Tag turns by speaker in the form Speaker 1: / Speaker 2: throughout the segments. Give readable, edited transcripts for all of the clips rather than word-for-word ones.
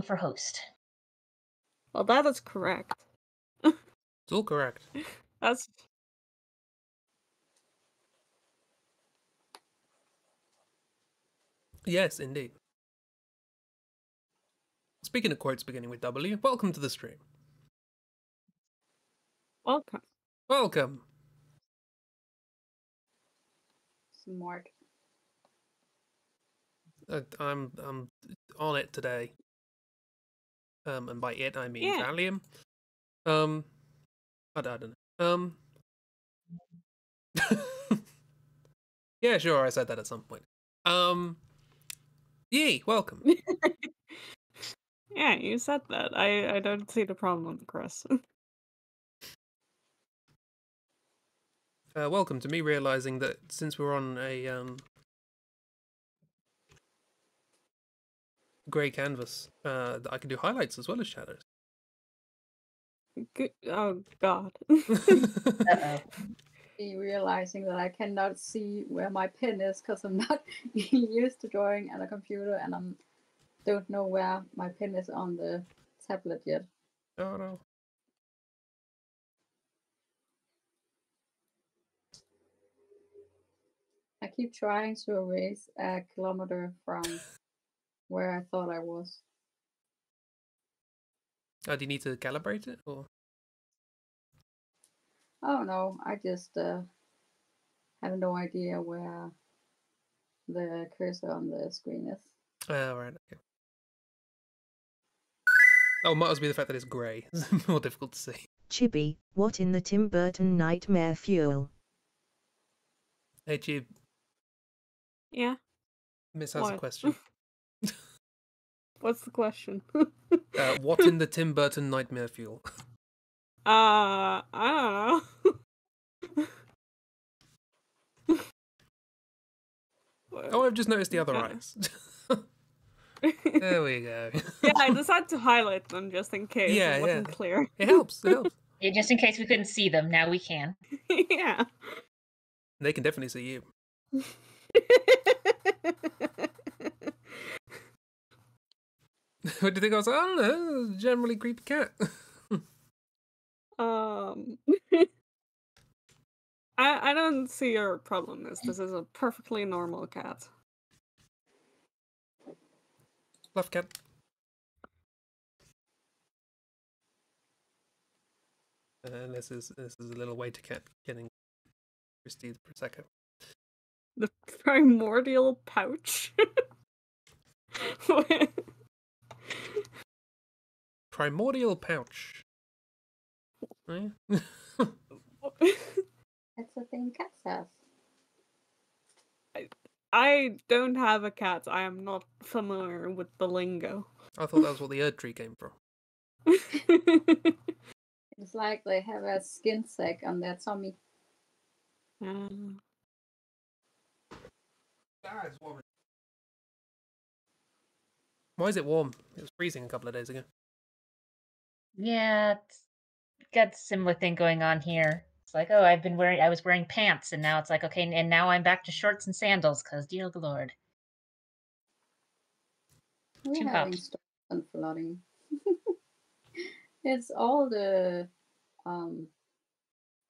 Speaker 1: for host.
Speaker 2: Well, that is correct.
Speaker 3: It's all correct.
Speaker 2: That's
Speaker 3: Yes, indeed. Speaking of quotes beginning with W, welcome to the stream.
Speaker 2: welcome.
Speaker 3: Welcome.
Speaker 4: Smart.
Speaker 3: I'm on it today. And by it I mean
Speaker 2: Yeah.
Speaker 3: Valium. I don't know. Yeah, sure, I said that at some point. Yee, welcome.
Speaker 2: Yeah, you said that. I don't see the problem, Chris.
Speaker 3: Welcome to me realizing that since we're on a grey canvas, that I can do highlights as well as shadows.
Speaker 2: Oh God.
Speaker 1: Uh-oh.
Speaker 4: Be realizing that I cannot see where my pen is because I'm not used to drawing on a computer and I don't know where my pen is on the tablet yet.
Speaker 3: Oh no.
Speaker 4: I keep trying to erase a kilometer from where I thought I was.
Speaker 3: Oh, do you need to calibrate it, or?
Speaker 4: Oh no, I just have no idea where the cursor on the screen is.
Speaker 3: Oh, right, okay. Oh, it might also be the fact that it's grey. It's more difficult to see.
Speaker 5: Chibi, what in the Tim Burton nightmare fuel?
Speaker 3: Hey, Chib,
Speaker 2: Yeah.
Speaker 3: Miss has a
Speaker 2: What?
Speaker 3: question.
Speaker 2: What's the question?
Speaker 3: What in the Tim Burton nightmare fuel?
Speaker 2: I don't know.
Speaker 3: Oh, I've just noticed the other eyes. There we go.
Speaker 2: Yeah, I decided to highlight them just in case
Speaker 3: Yeah,
Speaker 2: it wasn't
Speaker 3: yeah.
Speaker 2: clear.
Speaker 3: It helps. It helps.
Speaker 1: Yeah, just in case we couldn't see them, now we can.
Speaker 2: Yeah.
Speaker 3: They can definitely see you. What do you think I was? I don't know. Generally creepy cat.
Speaker 2: I don't see your problem. This is a perfectly normal cat.
Speaker 3: Love cat. And this is a little way to cat getting Christy the Prosecco.
Speaker 2: The primordial pouch.
Speaker 3: Primordial pouch. Eh?
Speaker 4: That's the thing cats have.
Speaker 2: I don't have a cat. I am not familiar with the lingo.
Speaker 3: I thought that was what the Erd tree came from.
Speaker 4: It's like they have a skin sac on their tummy.
Speaker 3: It's warm. Why is it warm? It was freezing a couple of days ago.
Speaker 1: Yeah, it's got a similar thing going on here. It's like, oh, I was wearing pants, and now it's like, okay, and now I'm back to shorts and sandals, because dear lord.
Speaker 4: We're
Speaker 1: Too
Speaker 4: having
Speaker 1: hot.
Speaker 4: storms and flooding. It's all the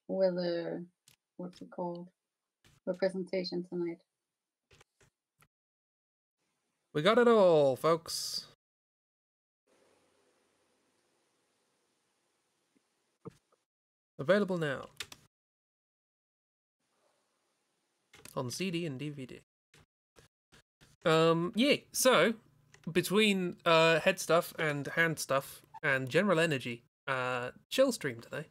Speaker 4: weather, what's it called? Representation tonight.
Speaker 3: We got it all, folks. Available now. On CD and DVD. Yeah, so between head stuff and hand stuff and general energy, chill stream today.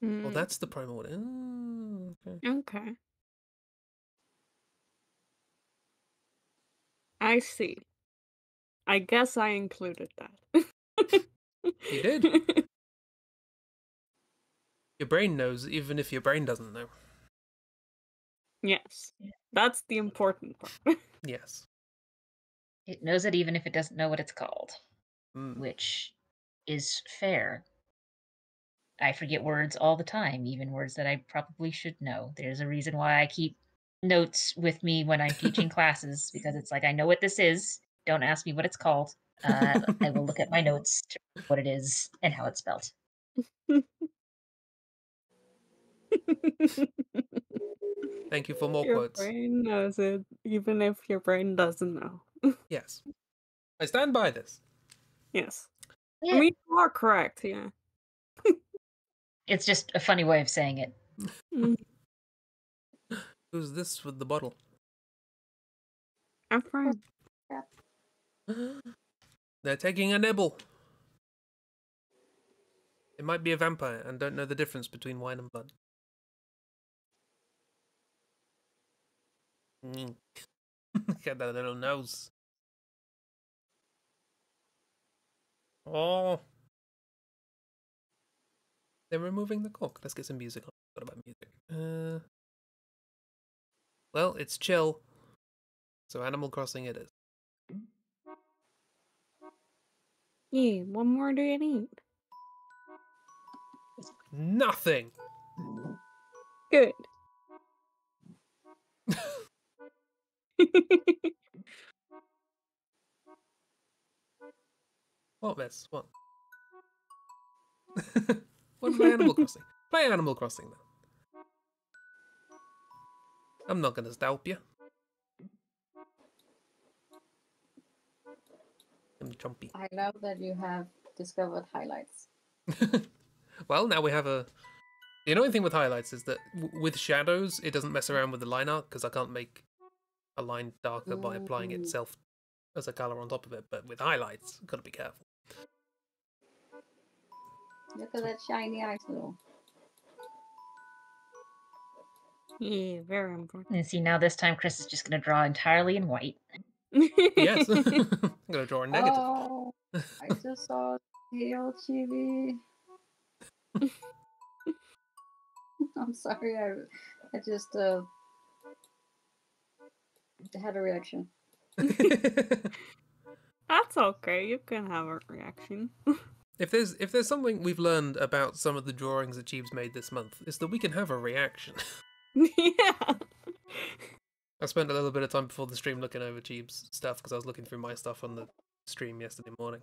Speaker 3: Well, that's the primordial. Oh, okay.
Speaker 2: Okay. I see. I guess I included that.
Speaker 3: You did. Your brain knows, even if your brain doesn't know.
Speaker 2: Yes. That's the important part.
Speaker 3: Yes.
Speaker 1: It knows it even if it doesn't know what it's called,
Speaker 3: Mm.
Speaker 1: which is fair. I forget words all the time, even words that I probably should know. There's a reason why I keep notes with me when I'm teaching classes because it's like I know what this is. Don't ask me what it's called. I will look at my notes to what it is and how it's spelled.
Speaker 3: Thank you for more
Speaker 2: Your
Speaker 3: quotes.
Speaker 2: brain knows it, even if your brain doesn't know.
Speaker 3: Yes. I stand by this.
Speaker 2: Yes.
Speaker 1: Yeah.
Speaker 2: I mean, you are correct, yeah.
Speaker 1: It's just a funny way of saying it.
Speaker 2: Mm,
Speaker 3: Who's this with the bottle?
Speaker 2: I'm fine.
Speaker 3: They're taking a nibble. It might be a vampire and don't know the difference between wine and blood. Get that little nose. Oh. They're removing the cork. Let's get some music on. What about music? Well, it's chill. So Animal Crossing it is.
Speaker 2: Yeah, what more do you need?
Speaker 3: Nothing!
Speaker 2: Good.
Speaker 3: What mess? What? What play Animal Crossing? Play Animal Crossing then. I'm not gonna stalp you. I'm jumpy.
Speaker 4: I love that you have discovered highlights.
Speaker 3: Well, now we have a... The annoying thing with highlights is that with shadows, it doesn't mess around with the line art, because I can't make a line darker by applying itself as a colour on top of it. But with highlights, gotta be careful.
Speaker 4: Look at that shiny eyes, though.
Speaker 2: Yeah, very important.
Speaker 1: And see, now this time Chris is just going to draw entirely in white.
Speaker 3: Yes, I'm gonna draw a negative.
Speaker 4: Oh, I just saw pale chibi. I'm sorry, I just had a reaction.
Speaker 2: That's okay, you can have a reaction.
Speaker 3: If there's something we've learned about some of the drawings that Jeeves made this month, it's that we can have a reaction.
Speaker 2: Yeah.
Speaker 3: I spent a little bit of time before the stream looking over Jeeves' stuff because I was looking through my stuff on the stream yesterday morning.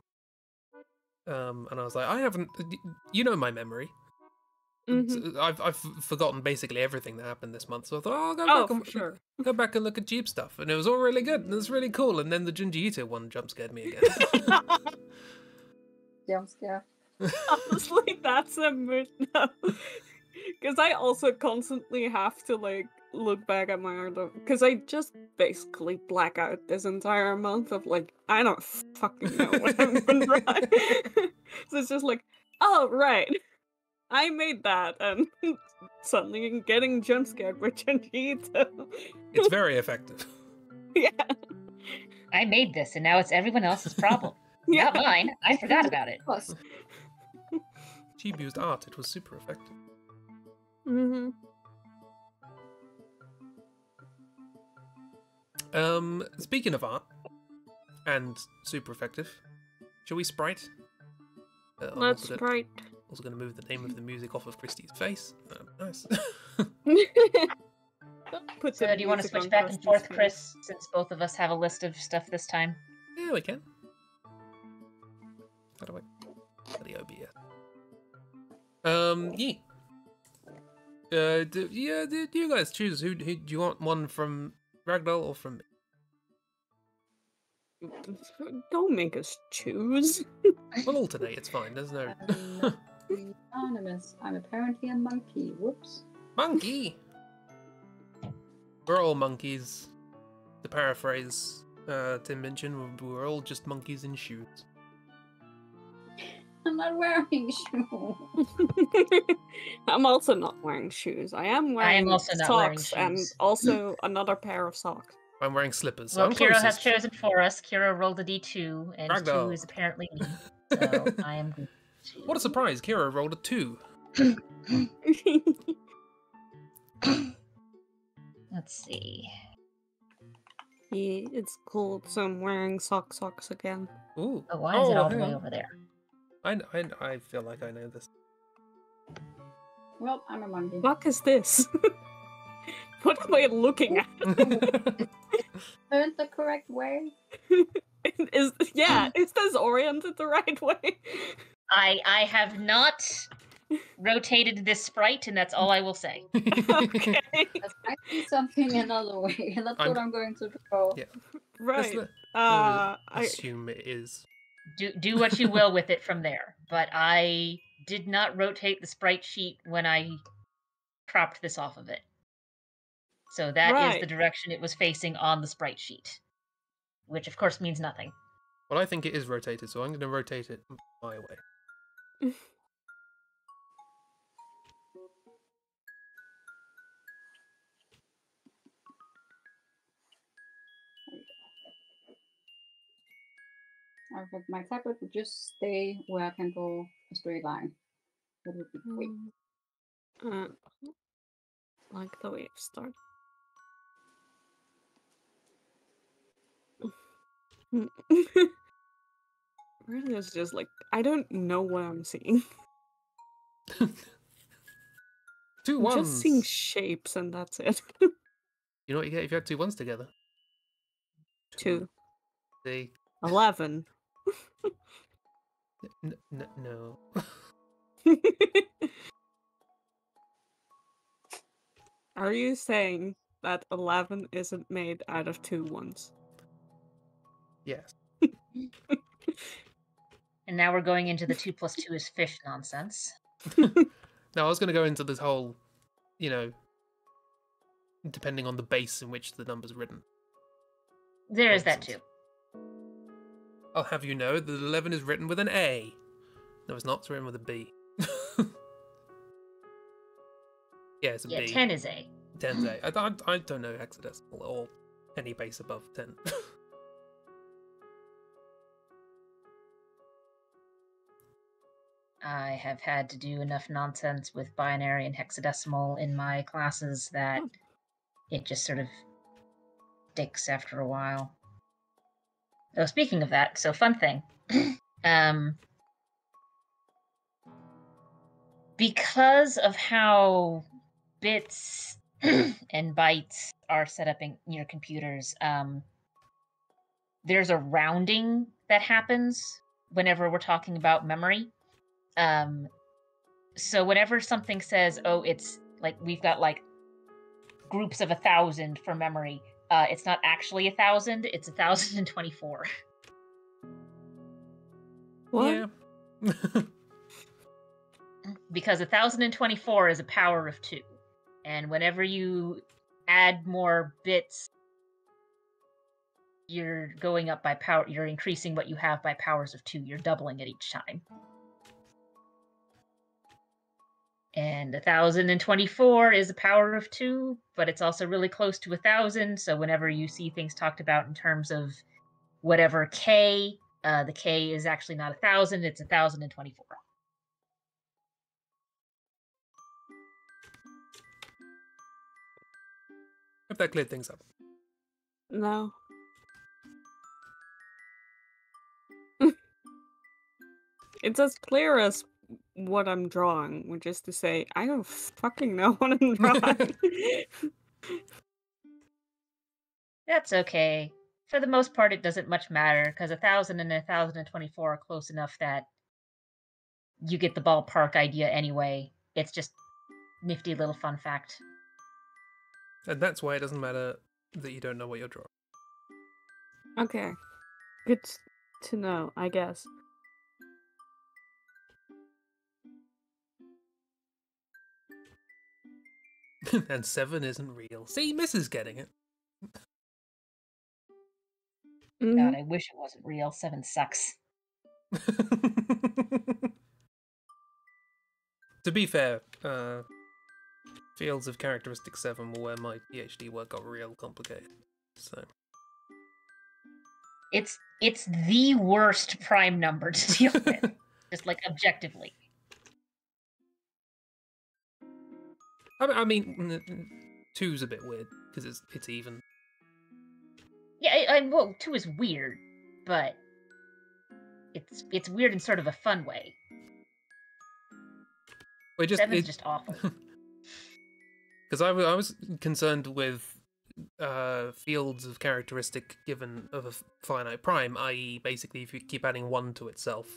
Speaker 3: And I was like, I haven't... You know my memory.
Speaker 2: Mm-hmm.
Speaker 3: I've forgotten basically everything that happened this month, so I thought, oh, go back and look at Jeeves stuff, and it was all really good, and it was really cool, and then the Junji Ito one jump scared me again.
Speaker 4: Jump scare.
Speaker 2: Honestly, that's a mood now. Because I also constantly have to, like, look back at my art, because I just basically black out this entire month of, like, I don't fucking know what I've been drawing. So it's just like, oh, right. I made that, and suddenly getting jump scared with Junji Ito.
Speaker 3: It's very effective.
Speaker 2: Yeah.
Speaker 1: I made this, and now it's everyone else's problem.
Speaker 2: Yeah.
Speaker 1: Not mine. I forgot about it.
Speaker 4: Plus,
Speaker 3: Jeeves used art, it was super effective.
Speaker 2: Mm-hmm.
Speaker 3: Speaking of art, and super effective, shall we sprite?
Speaker 2: Let's sprite.
Speaker 3: Also going to move the name of the music off of Christie's face. Nice.
Speaker 1: So do you want to switch back and forth, Chris, since both of us have a list of stuff this time?
Speaker 3: Yeah, we can. How do I... The OBS. Yeah. Do you guys choose? Who do you want one from Ragdoll or from me?
Speaker 2: Don't make us choose.
Speaker 3: We'll alternate, it's fine. There's no...
Speaker 4: anonymous. I'm apparently a monkey. Whoops.
Speaker 3: Monkey! We're all monkeys. To paraphrase Tim Minchin, we're all just monkeys in shoes.
Speaker 4: I'm not wearing shoes.
Speaker 2: I'm also not wearing shoes. I am wearing
Speaker 1: also not wearing
Speaker 2: socks and
Speaker 1: shoes.
Speaker 2: also another pair of socks.
Speaker 3: I'm wearing slippers. So
Speaker 1: Well,
Speaker 3: I'm
Speaker 1: Kiro has
Speaker 3: closest.
Speaker 1: chosen for us. Kiro rolled a d2, and
Speaker 3: Ragdoll.
Speaker 1: 2 is apparently me. So I am good.
Speaker 3: What a surprise! Kira rolled a 2.
Speaker 1: Let's see.
Speaker 2: Yeah, it's cold, so I'm wearing socks again.
Speaker 3: Ooh.
Speaker 1: Oh, why is it all the
Speaker 3: hang
Speaker 1: way
Speaker 3: on.
Speaker 1: over there?
Speaker 3: I feel like I know this.
Speaker 4: Well, I'm a monkey.
Speaker 2: What is this? What am I looking at?
Speaker 4: Turned the correct way.
Speaker 2: Is this oriented the right way?
Speaker 1: I have not rotated this sprite, and that's all I will say.
Speaker 2: Okay.
Speaker 4: I see something another way, and that's what I'm going to draw.
Speaker 3: Yeah.
Speaker 2: Right.
Speaker 3: I
Speaker 2: I
Speaker 3: assume it is.
Speaker 1: Do what you will with it from there. But I did not rotate the sprite sheet when I cropped this off of it. So that is the
Speaker 2: Right.
Speaker 1: direction it was facing on the sprite sheet, which of course means nothing.
Speaker 3: Well, I think it is rotated, so I'm going to rotate it my way.
Speaker 4: Okay, my tablet would just stay where I can draw a straight line. That would be great.
Speaker 2: Like the way it started. Really, it's just like I don't know what I'm seeing.
Speaker 3: Two
Speaker 2: I'm
Speaker 3: ones.
Speaker 2: just seeing shapes, and that's it.
Speaker 3: You know what you get if you had two ones together?
Speaker 2: 2.
Speaker 3: See?
Speaker 2: 11.
Speaker 3: No.
Speaker 2: Are you saying that 11 isn't made out of 2 ones?
Speaker 3: Yes.
Speaker 1: And now we're going into the 2 + 2 is fish nonsense.
Speaker 3: Now, I was going to go into this whole, depending on the base in which the number's written.
Speaker 1: There is that too.
Speaker 3: I'll have you know that 11 is written with an A. No, it's not. It's written with a B. Yeah, it's a B.
Speaker 1: 10 is A.
Speaker 3: 10's A. I don't know hexadecimal or any base above 10.
Speaker 1: I have had to do enough nonsense with binary and hexadecimal in my classes that it just sort of sticks after a while. Oh, speaking of that, so fun thing. Because of how bits and bytes are set up in your computers, there's a rounding that happens whenever we're talking about memory. So whenever something says, oh, it's like we've got like groups of 1,000 for memory, it's not actually 1,000, it's 1,024.
Speaker 2: What?
Speaker 3: Yeah.
Speaker 1: Because 1,024 is a power of 2. And whenever you add more bits, you're going up by power, you're increasing what you have by powers of 2. You're doubling it each time. And 1,024 is a power of 2, but it's also really close to 1,000. So whenever you see things talked about in terms of whatever K, the K is actually not 1,000, it's 1,024.
Speaker 3: Hope that cleared things up.
Speaker 2: No. It's as clear as what I'm drawing, which is to say, I don't fucking know what I'm drawing.
Speaker 1: That's okay. For the most part, it doesn't much matter, because 1,000 and 1,024 are close enough that you get the ballpark idea anyway. It's just nifty little fun fact.
Speaker 3: And that's why it doesn't matter that you don't know what you're drawing.
Speaker 2: Okay. Good to know, I guess.
Speaker 3: And 7 isn't real. See, Mrs. getting it.
Speaker 1: God, I wish it wasn't real. 7 sucks.
Speaker 3: To be fair, fields of characteristic 7 were where my PhD work got real complicated. So
Speaker 1: It's the worst prime number to deal with, just like objectively.
Speaker 3: I mean, 2's a bit weird because it's even.
Speaker 1: Yeah, well, 2 is weird, but it's weird in sort of a fun way.
Speaker 3: Well,
Speaker 1: 7's just awful.
Speaker 3: Because I was concerned with fields of characteristic given of a finite prime, i.e. basically if you keep adding 1 to itself,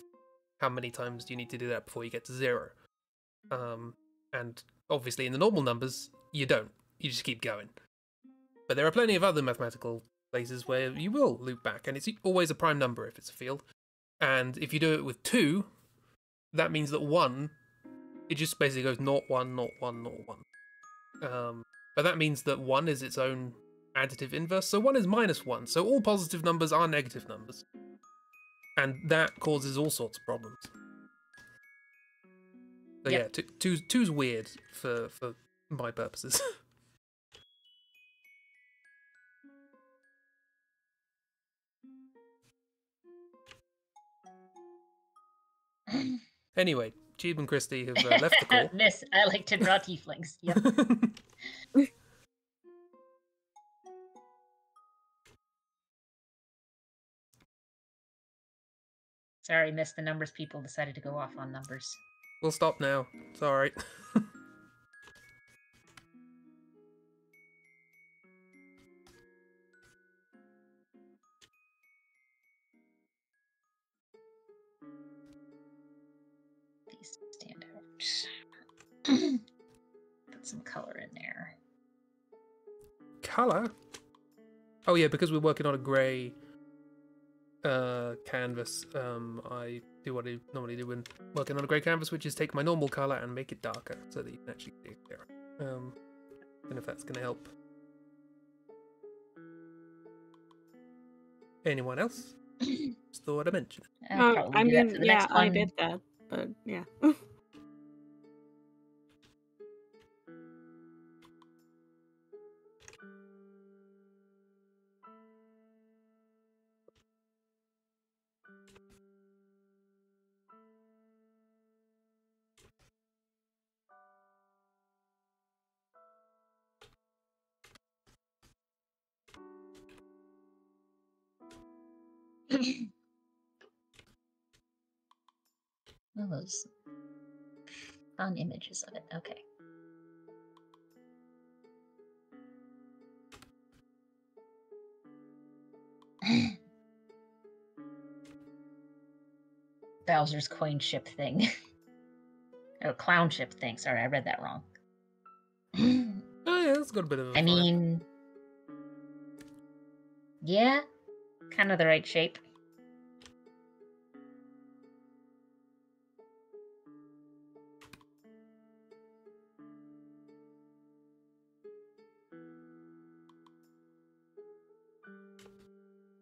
Speaker 3: how many times do you need to do that before you get to 0? And obviously in the normal numbers, you don't. You just keep going. But there are plenty of other mathematical places where you will loop back, and it's always a prime number if it's a field. And if you do it with 2, that means that 1, it just basically goes 0, 1, 0, 1, 0, 1. But that means that 1 is its own additive inverse, so 1 is -1. So all positive numbers are negative numbers. And that causes all sorts of problems. So
Speaker 1: Yep.
Speaker 3: yeah, two's weird for my purposes. Anyway, Cheeb and Christy have left the call.
Speaker 1: Miss, I like to draw tieflings. Yep. Sorry, Miss, the numbers people decided to go off on numbers.
Speaker 3: We'll stop now. It's alright.
Speaker 1: These stand out. Put some color in there.
Speaker 3: Colour? Oh yeah, because we're working on a grey canvas, I do what I normally do when working on a grey canvas, which is take my normal colour and make it darker so that you can actually see it clearer. I don't know if that's going to help. Anyone else? Just thought I'd mention it.
Speaker 1: I'll probably do that for the next
Speaker 2: I
Speaker 1: one.
Speaker 2: did that, but yeah.
Speaker 1: Well, those fun images of it. Okay. Bowser's coin ship thing. Oh, clown ship thing. Sorry, I read that wrong.
Speaker 3: Oh yeah, it's got a bit of a
Speaker 1: I
Speaker 3: vibe.
Speaker 1: mean, yeah, kind of the right shape.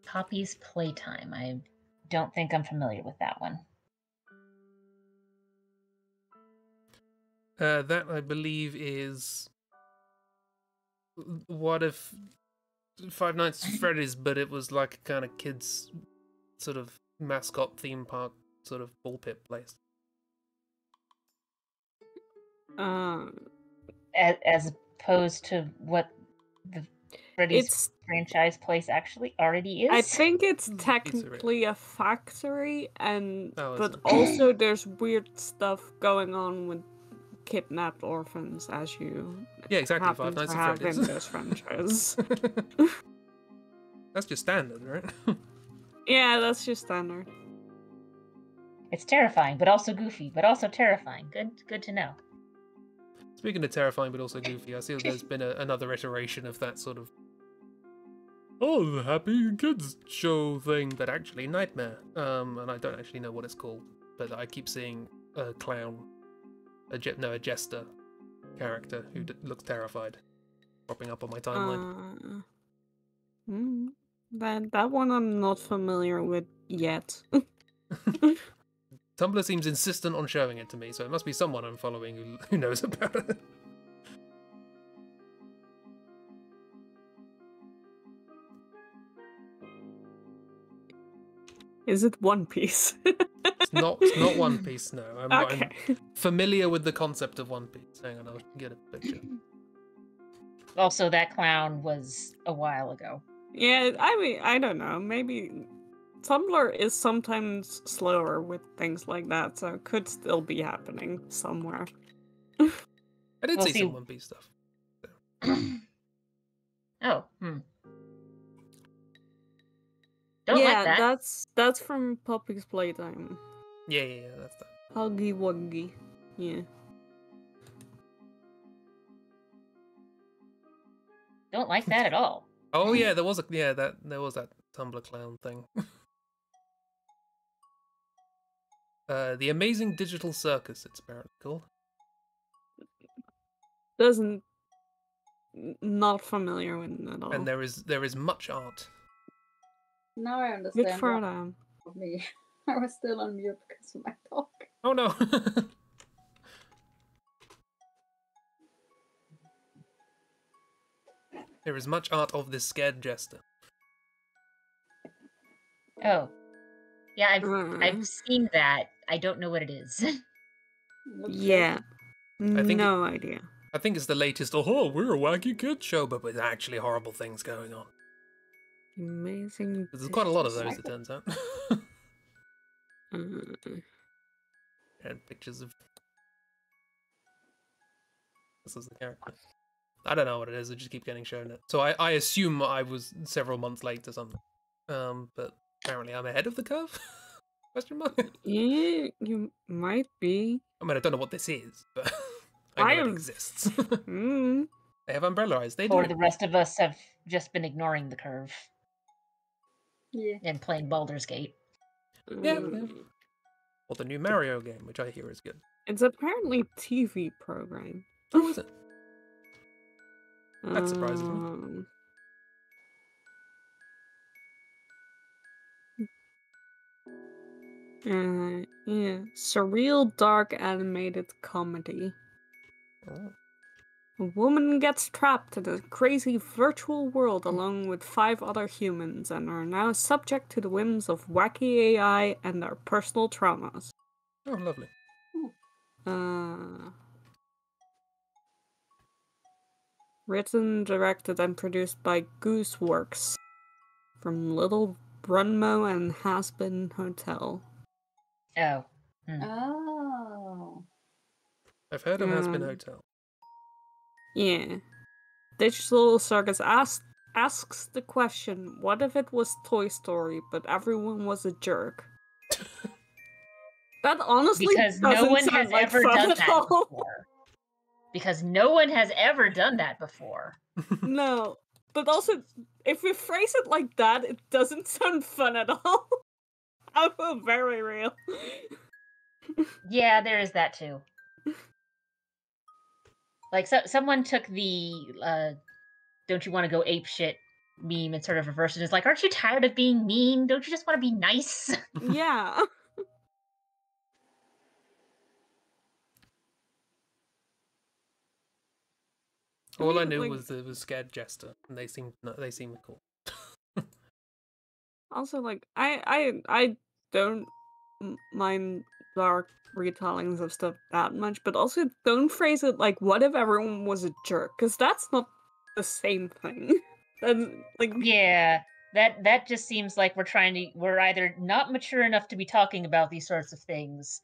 Speaker 1: Poppy's Playtime. I don't think I'm familiar with that one.
Speaker 3: That I believe is what if Five Nights at Freddy's, but it was like a kind of kids sort of mascot theme park sort of ball pit place.
Speaker 1: As opposed to what the Freddy's franchise place actually already is.
Speaker 2: I think it's
Speaker 3: Pizzeria.
Speaker 2: technically a factory, and
Speaker 3: Oh, is
Speaker 2: but
Speaker 3: it?
Speaker 2: also there's weird stuff going on with kidnapped orphans, as you
Speaker 3: Yeah, exactly.
Speaker 2: happen
Speaker 3: Five
Speaker 2: to
Speaker 3: Nights at
Speaker 2: have in
Speaker 3: Freddy's.
Speaker 2: this franchise.
Speaker 3: That's just standard, right?
Speaker 2: Yeah, that's just standard.
Speaker 1: It's terrifying, but also goofy, but also terrifying. Good to know.
Speaker 3: Speaking of terrifying but also goofy, I see that there's been another iteration of that sort of the happy kids show thing, but actually nightmare. And I don't actually know what it's called, but I keep seeing a clown, a jester character who looks terrified, popping up on my timeline.
Speaker 2: That one I'm not familiar with yet.
Speaker 3: Tumblr seems insistent on showing it to me, so it must be someone I'm following who knows about it.
Speaker 2: Is it One Piece?
Speaker 3: It's not One Piece, no. I'm familiar with the concept of One Piece. Hang on, I'll get a picture.
Speaker 1: Also, that clown was a while ago.
Speaker 2: Yeah, I mean, I don't know. Maybe Tumblr is sometimes slower with things like that, so it could still be happening somewhere.
Speaker 3: I did
Speaker 1: We'll
Speaker 3: see
Speaker 1: see.
Speaker 3: some One Piece stuff.
Speaker 1: Oh, Don't like that.
Speaker 2: that's from Puppy's Playtime.
Speaker 3: Yeah, that's that.
Speaker 2: Huggy Wuggy. Yeah.
Speaker 1: Don't like that at all.
Speaker 3: Oh yeah, there was that Tumblr clown thing. The Amazing Digital Circus, it's apparently called.
Speaker 2: Not familiar with it at all.
Speaker 3: And there is much art.
Speaker 4: Now I
Speaker 2: Good
Speaker 4: understand
Speaker 2: for
Speaker 4: why
Speaker 2: them.
Speaker 4: of me. I was still on mute because of my dog.
Speaker 3: Oh no. There is much art of this scared jester.
Speaker 1: Oh. Yeah, I've seen that. I don't know what it is.
Speaker 2: Yeah.
Speaker 3: I think
Speaker 2: No idea.
Speaker 3: I think it's the latest, oh, we're a wacky kids show, but with actually horrible things going on.
Speaker 2: Amazing.
Speaker 3: There's quite a lot of those, it turns out. And pictures of... This is the character. I don't know what it is, I just keep getting shown it. So I assume I was several months late or something. But apparently I'm ahead of the curve? Question mark?
Speaker 2: Yeah, you might be.
Speaker 3: I mean, I don't know what this is, but I know it exists. They have umbrella eyes, they do.
Speaker 1: Or the rest of us have just been ignoring the curve.
Speaker 4: Yeah.
Speaker 1: And playing Baldur's Gate.
Speaker 3: Yeah. Or the new Mario game, which I hear is good.
Speaker 2: It's apparently a TV program.
Speaker 3: Oh, is it? That surprises me.
Speaker 2: Yeah. Surreal dark animated comedy.
Speaker 3: Oh.
Speaker 2: A woman gets trapped in a crazy virtual world along with 5 other humans and are now subject to the whims of wacky AI and their personal traumas.
Speaker 3: Oh, lovely.
Speaker 2: Written, directed, and produced by Gooseworks from Little Brunmo and Has-Been Hotel.
Speaker 1: Oh.
Speaker 4: Oh.
Speaker 3: I've heard of Has-Been Hotel.
Speaker 2: Yeah. Digital Circus asks the question, what if it was Toy Story, but everyone was a jerk? That honestly
Speaker 1: because no one has
Speaker 2: like
Speaker 1: ever done that before. Because no one has ever done that before.
Speaker 2: No. But also, if we phrase it like that, it doesn't sound fun at all. I feel very real.
Speaker 1: Yeah, there is that too. Like, someone took the don't you want to go ape shit meme and sort of reversed it. It's like, aren't you tired of being mean? Don't you just want to be nice?
Speaker 2: Yeah.
Speaker 3: All I knew was it was Scared Jester, and they seemed cool.
Speaker 2: Also, like, I don't mind dark retellings of stuff that much, but also don't phrase it like, what if everyone was a jerk? Because that's not the same thing. That's, like...
Speaker 1: Yeah, that just seems like we're either not mature enough to be talking about these sorts of things,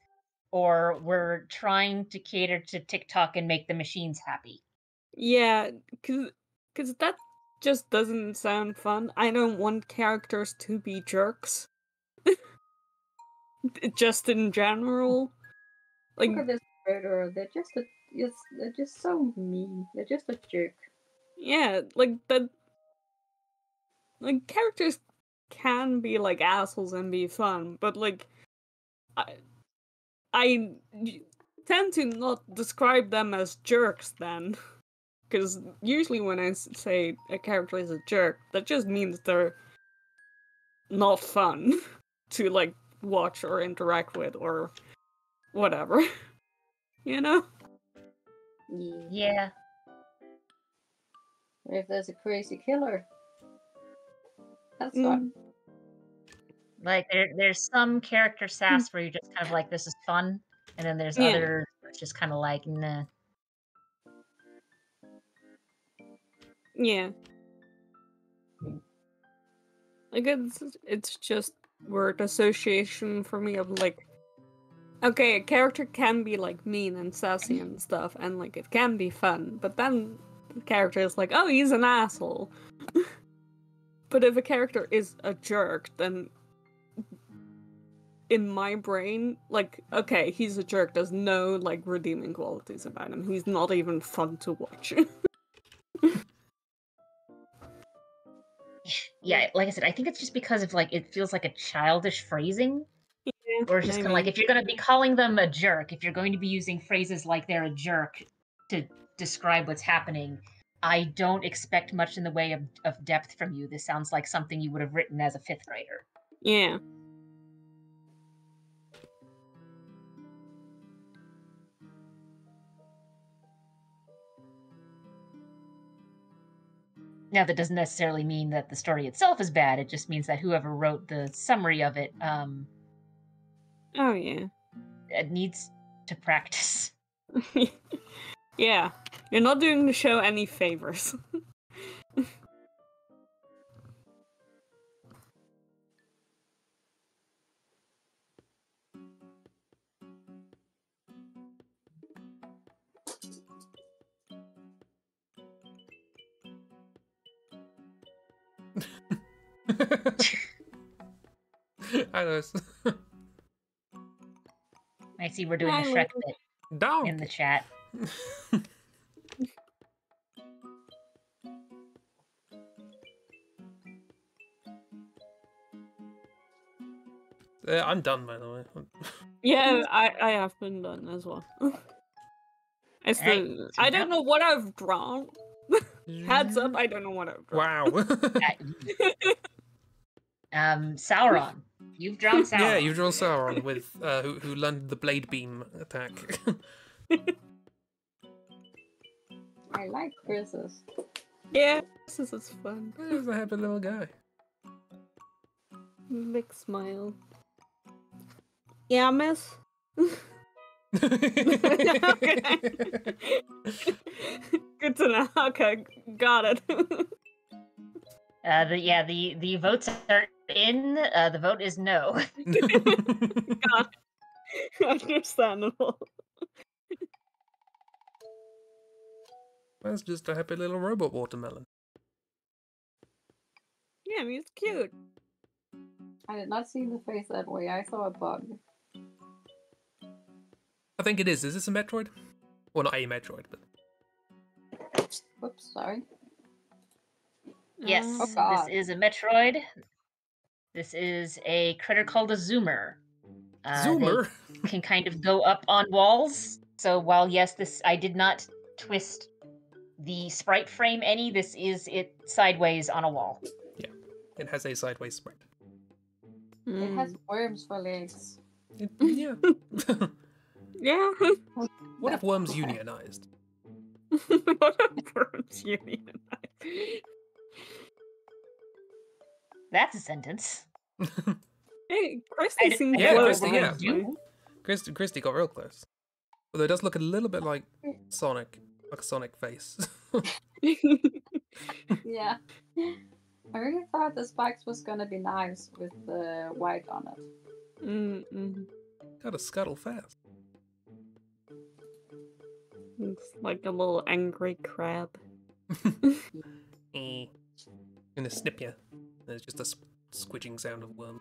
Speaker 1: or we're trying to cater to TikTok and make the machines happy.
Speaker 2: Yeah, because that just doesn't sound fun. I don't want characters to be jerks. Just in general. Like,
Speaker 4: look at this murderer. They're just so mean. They're just a jerk.
Speaker 2: Yeah, like that. Like, characters can be like assholes and be fun, but like, I tend to not describe them as jerks then. Because usually when I say a character is a jerk, that just means they're not fun to, like, watch or interact with or whatever. You know?
Speaker 1: Yeah.
Speaker 4: If there's a crazy killer, that's fun.
Speaker 1: Like, there's some character sass where you're just kind of like, this is fun, and then there's others that's just kind of like, nah.
Speaker 2: Yeah. Like, it's just word association for me of, like, okay, a character can be, like, mean and sassy and stuff, and, like, it can be fun, but then the character is like, oh, he's an asshole. But if a character is a jerk, then in my brain, like, okay, he's a jerk. There's no, like, redeeming qualities about him. He's not even fun to watch.
Speaker 1: Yeah, like I said, I think it's just because of, like, it feels like a childish phrasing.
Speaker 2: Yeah,
Speaker 1: Or it's just kind of like, if you're going to be calling them a jerk, if you're going to be using phrases like they're a jerk to describe what's happening, I don't expect much in the way of depth from you. This sounds like something you would have written as a 5th grader.
Speaker 2: Yeah.
Speaker 1: Now, that doesn't necessarily mean that the story itself is bad. It just means that whoever wrote the summary of it,
Speaker 2: Oh, yeah.
Speaker 1: it needs to practice.
Speaker 2: Yeah. You're not doing the show any favors.
Speaker 3: I know.
Speaker 1: I see we're doing a Shrek bit
Speaker 3: Dog.
Speaker 1: in the chat.
Speaker 3: I'm done, by the way.
Speaker 2: Yeah, I have been done as well. I still,
Speaker 1: Right,
Speaker 2: I don't know what I've drawn. Heads up, I don't know what I've drawn.
Speaker 3: Wow.
Speaker 1: Sauron. You've drawn Sauron.
Speaker 3: Yeah, you've drawn Sauron with who learned the blade beam attack.
Speaker 4: I like Chris's.
Speaker 2: Yeah, this is fun.
Speaker 3: He's a happy little guy.
Speaker 2: Big smile. Yeah, miss? Okay. Good to know. Okay, got it.
Speaker 1: The votes are in. The vote is no.
Speaker 2: Got it. Understandable.
Speaker 3: That's just a happy little robot watermelon.
Speaker 2: Yeah, I mean, it's cute.
Speaker 4: I did not see the face that way. I saw a bug.
Speaker 3: I think it is. Is this a Metroid? Well, not a Metroid, but...
Speaker 4: Whoops, sorry.
Speaker 1: Yes,
Speaker 4: Oh, God.
Speaker 1: this is a Metroid. This is a critter called a Zoomer.
Speaker 3: Zoomer?
Speaker 1: They can kind of go up on walls. So while, yes, I did not twist the sprite frame any, this is it sideways on a wall.
Speaker 3: Yeah, it has a sideways sprite.
Speaker 4: It has worms for legs.
Speaker 3: Yeah.
Speaker 2: Yeah.
Speaker 3: What if worms unionized?
Speaker 2: What a worms unionized.
Speaker 1: That's a sentence.
Speaker 2: Hey, Christy seems
Speaker 3: Yeah,
Speaker 2: close.
Speaker 3: Christy, yeah. Christy got real close. Although it does look a little bit like Sonic. Like a Sonic face.
Speaker 4: Yeah. I really thought the spikes was gonna be nice with the white on it.
Speaker 2: Mm-mm.
Speaker 3: Gotta scuttle fast.
Speaker 2: It's like a little angry crab.
Speaker 3: Gonna snip you. There's just a squidging sound of worm.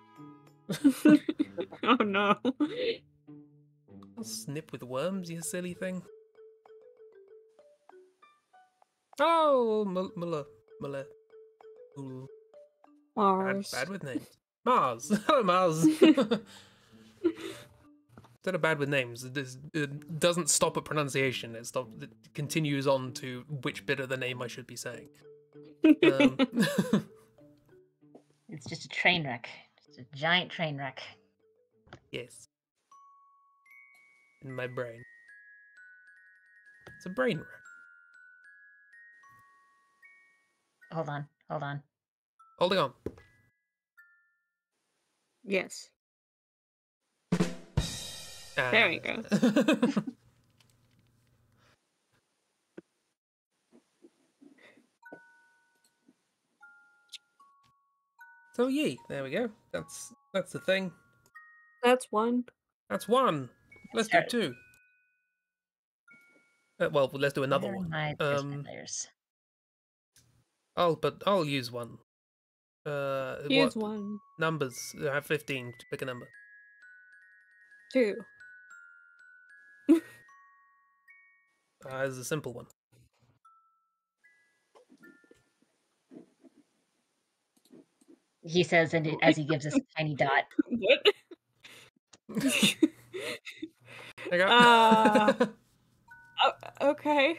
Speaker 2: Oh no.
Speaker 3: I'll snip with worms, you silly thing. Oh, Muller.
Speaker 2: Mars.
Speaker 3: Bad with names. Mars. Hello, Mars. Instead of bad with names, it doesn't stop at pronunciation. It continues on to which bit of the name I should be saying.
Speaker 1: It's just a train wreck. Just a giant train wreck.
Speaker 3: Yes. In my brain. It's a brain wreck.
Speaker 1: Hold on.
Speaker 3: Holding on.
Speaker 2: Yes. There we go.
Speaker 3: So yay, there we go. That's the thing.
Speaker 2: That's one.
Speaker 3: That's one. Let's do two. Well, let's do another
Speaker 1: Where are
Speaker 3: one.
Speaker 1: my layers?
Speaker 3: I'll use one.
Speaker 2: Use
Speaker 3: what
Speaker 2: one.
Speaker 3: numbers? I have 15 to pick a number.
Speaker 2: 2.
Speaker 3: This is a simple one.
Speaker 1: He says, and as he gives us a tiny dot.
Speaker 2: What?
Speaker 3: I got.
Speaker 2: Okay.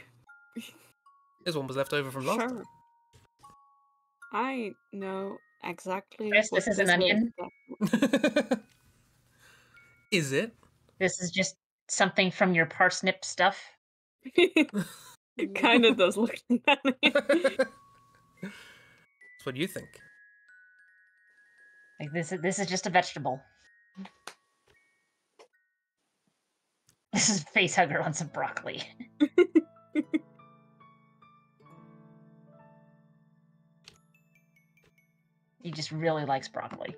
Speaker 3: This one was left over from last
Speaker 2: Sure.
Speaker 3: time.
Speaker 2: I know exactly
Speaker 1: Chris,
Speaker 2: what
Speaker 1: this is an onion.
Speaker 3: Is it?
Speaker 1: This is just something from your parsnip stuff.
Speaker 2: It kind of does look like that.
Speaker 3: That's what you think.
Speaker 1: Like this is just a vegetable. This is Facehugger on some broccoli. He just really likes broccoli.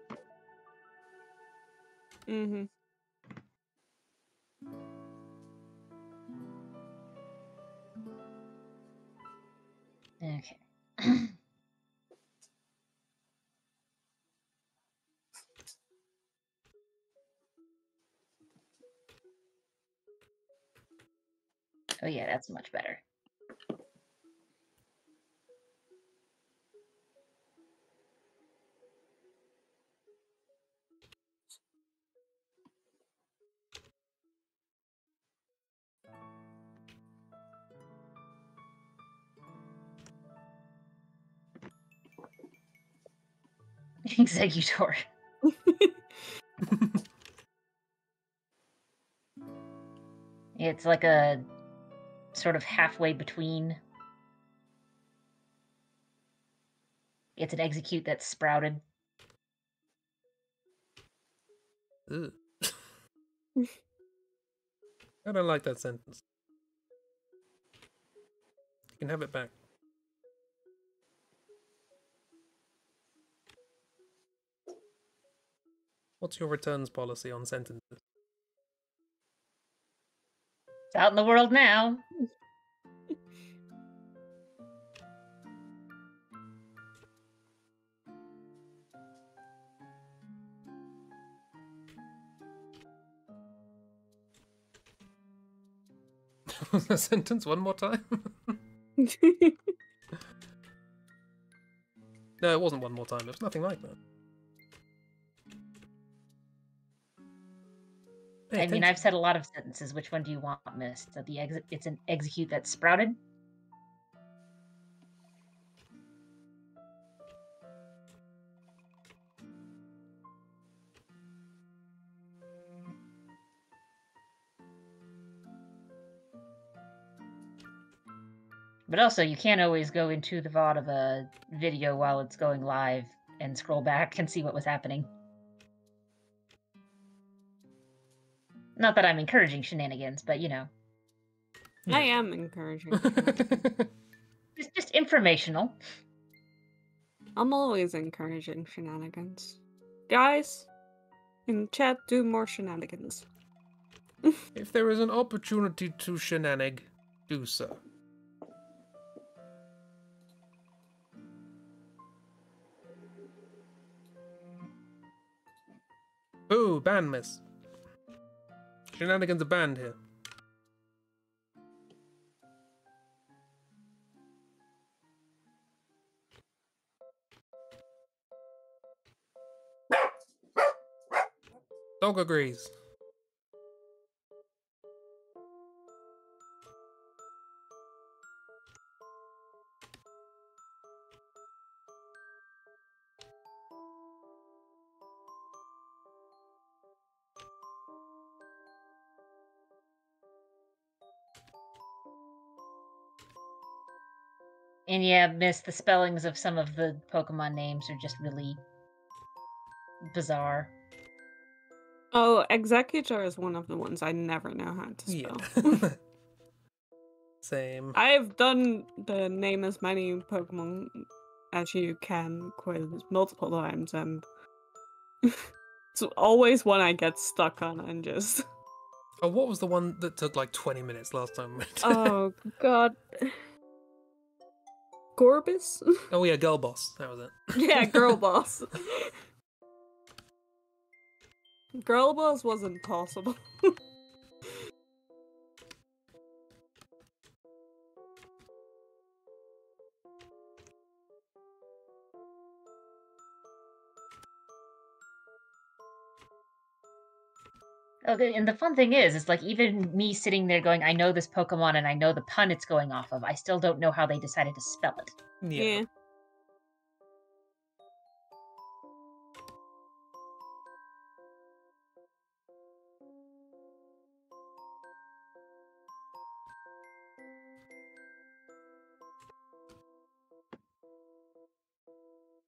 Speaker 2: Mm-hmm.
Speaker 1: Okay. Oh yeah, that's much better. Executor. It's like a sort of halfway between. It's an execute that's sprouted.
Speaker 3: Ugh. I don't like that sentence. You can have it back. What's your returns policy on sentences?
Speaker 1: It's out in the world now.
Speaker 3: The sentence one more time? No, it wasn't one more time. It was nothing like that.
Speaker 1: I mean, I've said a lot of sentences. Which one do you want, Miss? So it's an execute that's sprouted. But also, you can't always go into the VOD of a video while it's going live and scroll back and see what was happening. Not that I'm encouraging shenanigans, but you know.
Speaker 2: I am encouraging.
Speaker 1: It's just informational.
Speaker 2: I'm always encouraging shenanigans. Guys, in chat, do more shenanigans.
Speaker 3: If there is an opportunity to shenanig, do so. Ooh, ban miss. Shenanigans are banned here. Dog agrees.
Speaker 1: And yeah, Miss, the spellings of some of the Pokemon names are just really bizarre.
Speaker 2: Oh, Executor is one of the ones I never know how to spell.
Speaker 3: Yeah. Same.
Speaker 2: I've done the name as many Pokemon as you can quiz multiple times, and it's always one I get stuck on and just...
Speaker 3: Oh, what was the one that took like 20 minutes last time?
Speaker 2: Oh, God. Gorbis?
Speaker 3: Oh yeah, girl boss. That was it.
Speaker 2: Yeah, girl boss. Girl boss wasn't possible.
Speaker 1: Okay, and the fun thing is, it's like even me sitting there going, I know this Pokemon and I know the pun it's going off of, I still don't know how they decided to spell it.
Speaker 2: Yeah.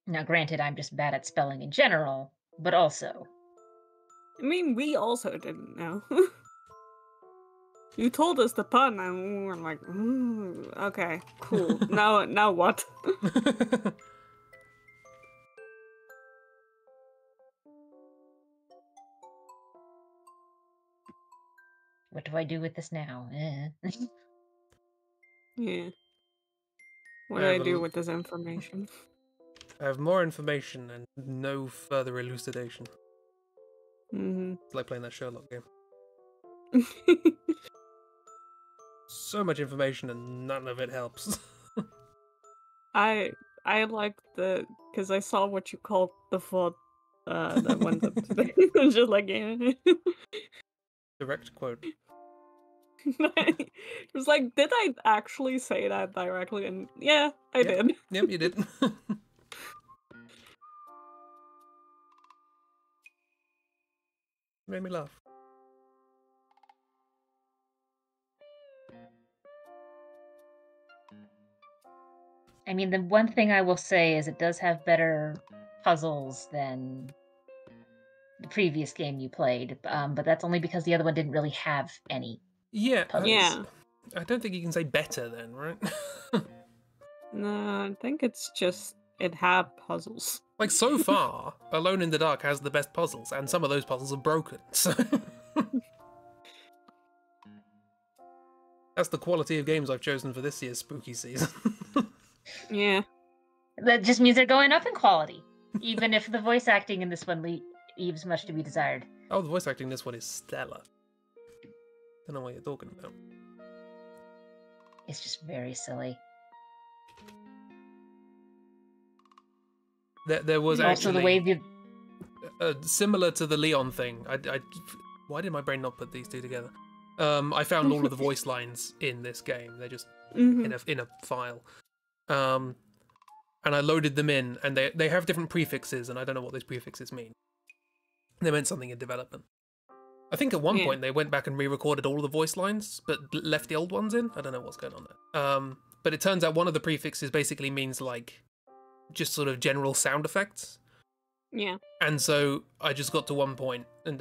Speaker 1: Now, granted, I'm just bad at spelling in general, but also.
Speaker 2: I mean, we also didn't know. You told us the pun, and we were like, okay, cool. Now what?
Speaker 1: What do I do with this now?
Speaker 2: Yeah. What do I do with this information?
Speaker 3: I have more information and no further elucidation.
Speaker 2: Mm-hmm.
Speaker 3: It's like playing that Sherlock game. So much information and none of it helps.
Speaker 2: I like because I saw what you called the VOD that went up today. It's just like, yeah.
Speaker 3: Direct quote.
Speaker 2: It was like, did I actually say that directly? And yeah, I did.
Speaker 3: Yep, you did. Made me laugh.
Speaker 1: I mean, the one thing I will say is it does have better puzzles than the previous game you played, but that's only because the other one didn't really have any.
Speaker 3: Yeah,
Speaker 1: puzzles.
Speaker 2: Yeah.
Speaker 3: I don't think you can say better then, right?
Speaker 2: No, I think it's just it had puzzles.
Speaker 3: Like, so far, Alone in the Dark has the best puzzles, and some of those puzzles are broken, so... That's the quality of games I've chosen for this year's spooky season.
Speaker 2: Yeah.
Speaker 1: That just means they're going up in quality, even if the voice acting in this one leaves much to be desired.
Speaker 3: Oh, the voice acting in this one is stellar. Don't know what you're talking about.
Speaker 1: It's just very silly.
Speaker 3: There was
Speaker 1: Also,
Speaker 3: actually...
Speaker 1: the way you...
Speaker 3: similar to the Leon thing. Why did my brain not put these two together? I found all of the voice lines in this game. They're just in a file. And I loaded them in, and they have different prefixes, and I don't know what those prefixes mean. They meant something in development. I think at one point they went back and re-recorded all of the voice lines, but left the old ones in. I don't know what's going on there. But it turns out one of the prefixes basically means like just sort of general sound effects.
Speaker 2: Yeah.
Speaker 3: And so I just got to one point and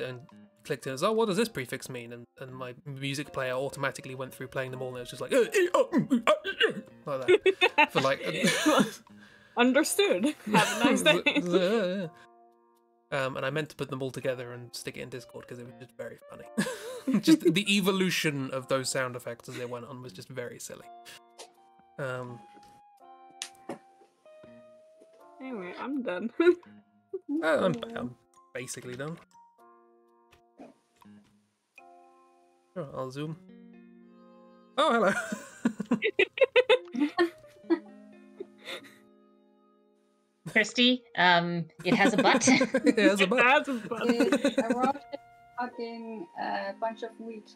Speaker 3: clicked in as, oh, what does this prefix mean? And my music player automatically went through playing them all, and it was just like that for like.
Speaker 2: Understood. Have a nice day.
Speaker 3: And I meant to put them all together and stick it in Discord because it was just very funny. Just the evolution of those sound effects as they went on was just very silly.
Speaker 2: Anyway, I'm done.
Speaker 3: I'm basically done. Oh, I'll zoom. Oh, hello.
Speaker 1: Christy, it has a butt.
Speaker 3: It has a butt.
Speaker 2: It has a butt.
Speaker 4: It's a roasted fucking bunch of wheat.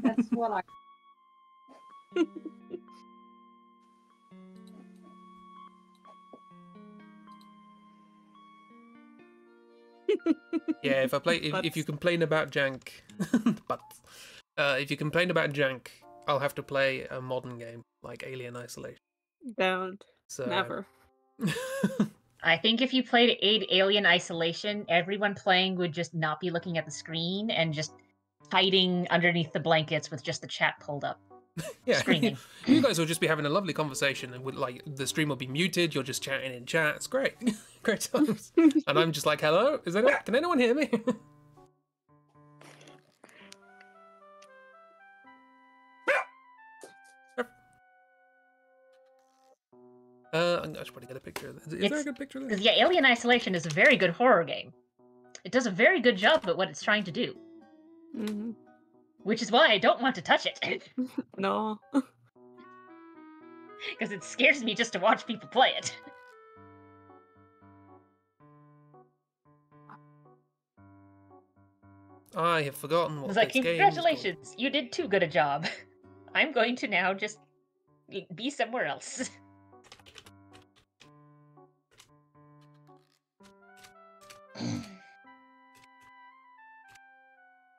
Speaker 4: That's what I.
Speaker 3: Yeah, if you complain about jank, but if you complain about jank, I'll have to play a modern game like Alien Isolation.
Speaker 2: Don't.
Speaker 3: So
Speaker 2: Never.
Speaker 1: I think if you played Alien Isolation, everyone playing would just not be looking at the screen and just hiding underneath the blankets with just the chat pulled up.
Speaker 3: Yeah,
Speaker 1: Screaming.
Speaker 3: you guys will just be having a lovely conversation, and like the stream will be muted. You're just chatting in chat. It's great, great times. And I'm just like, hello, can anyone hear me? I should probably get a picture of this. Is there a good picture of this?
Speaker 1: Because, yeah, Alien Isolation is a very good horror game. It does a very good job at what it's trying to do.
Speaker 2: Mm-hmm.
Speaker 1: Which is why I don't want to touch it.
Speaker 2: No.
Speaker 1: Because it scares me just to watch people play it.
Speaker 3: I have forgotten what
Speaker 1: It's like,
Speaker 3: this game is called.
Speaker 1: congratulations, you did too good a job. I'm going to now just be somewhere else.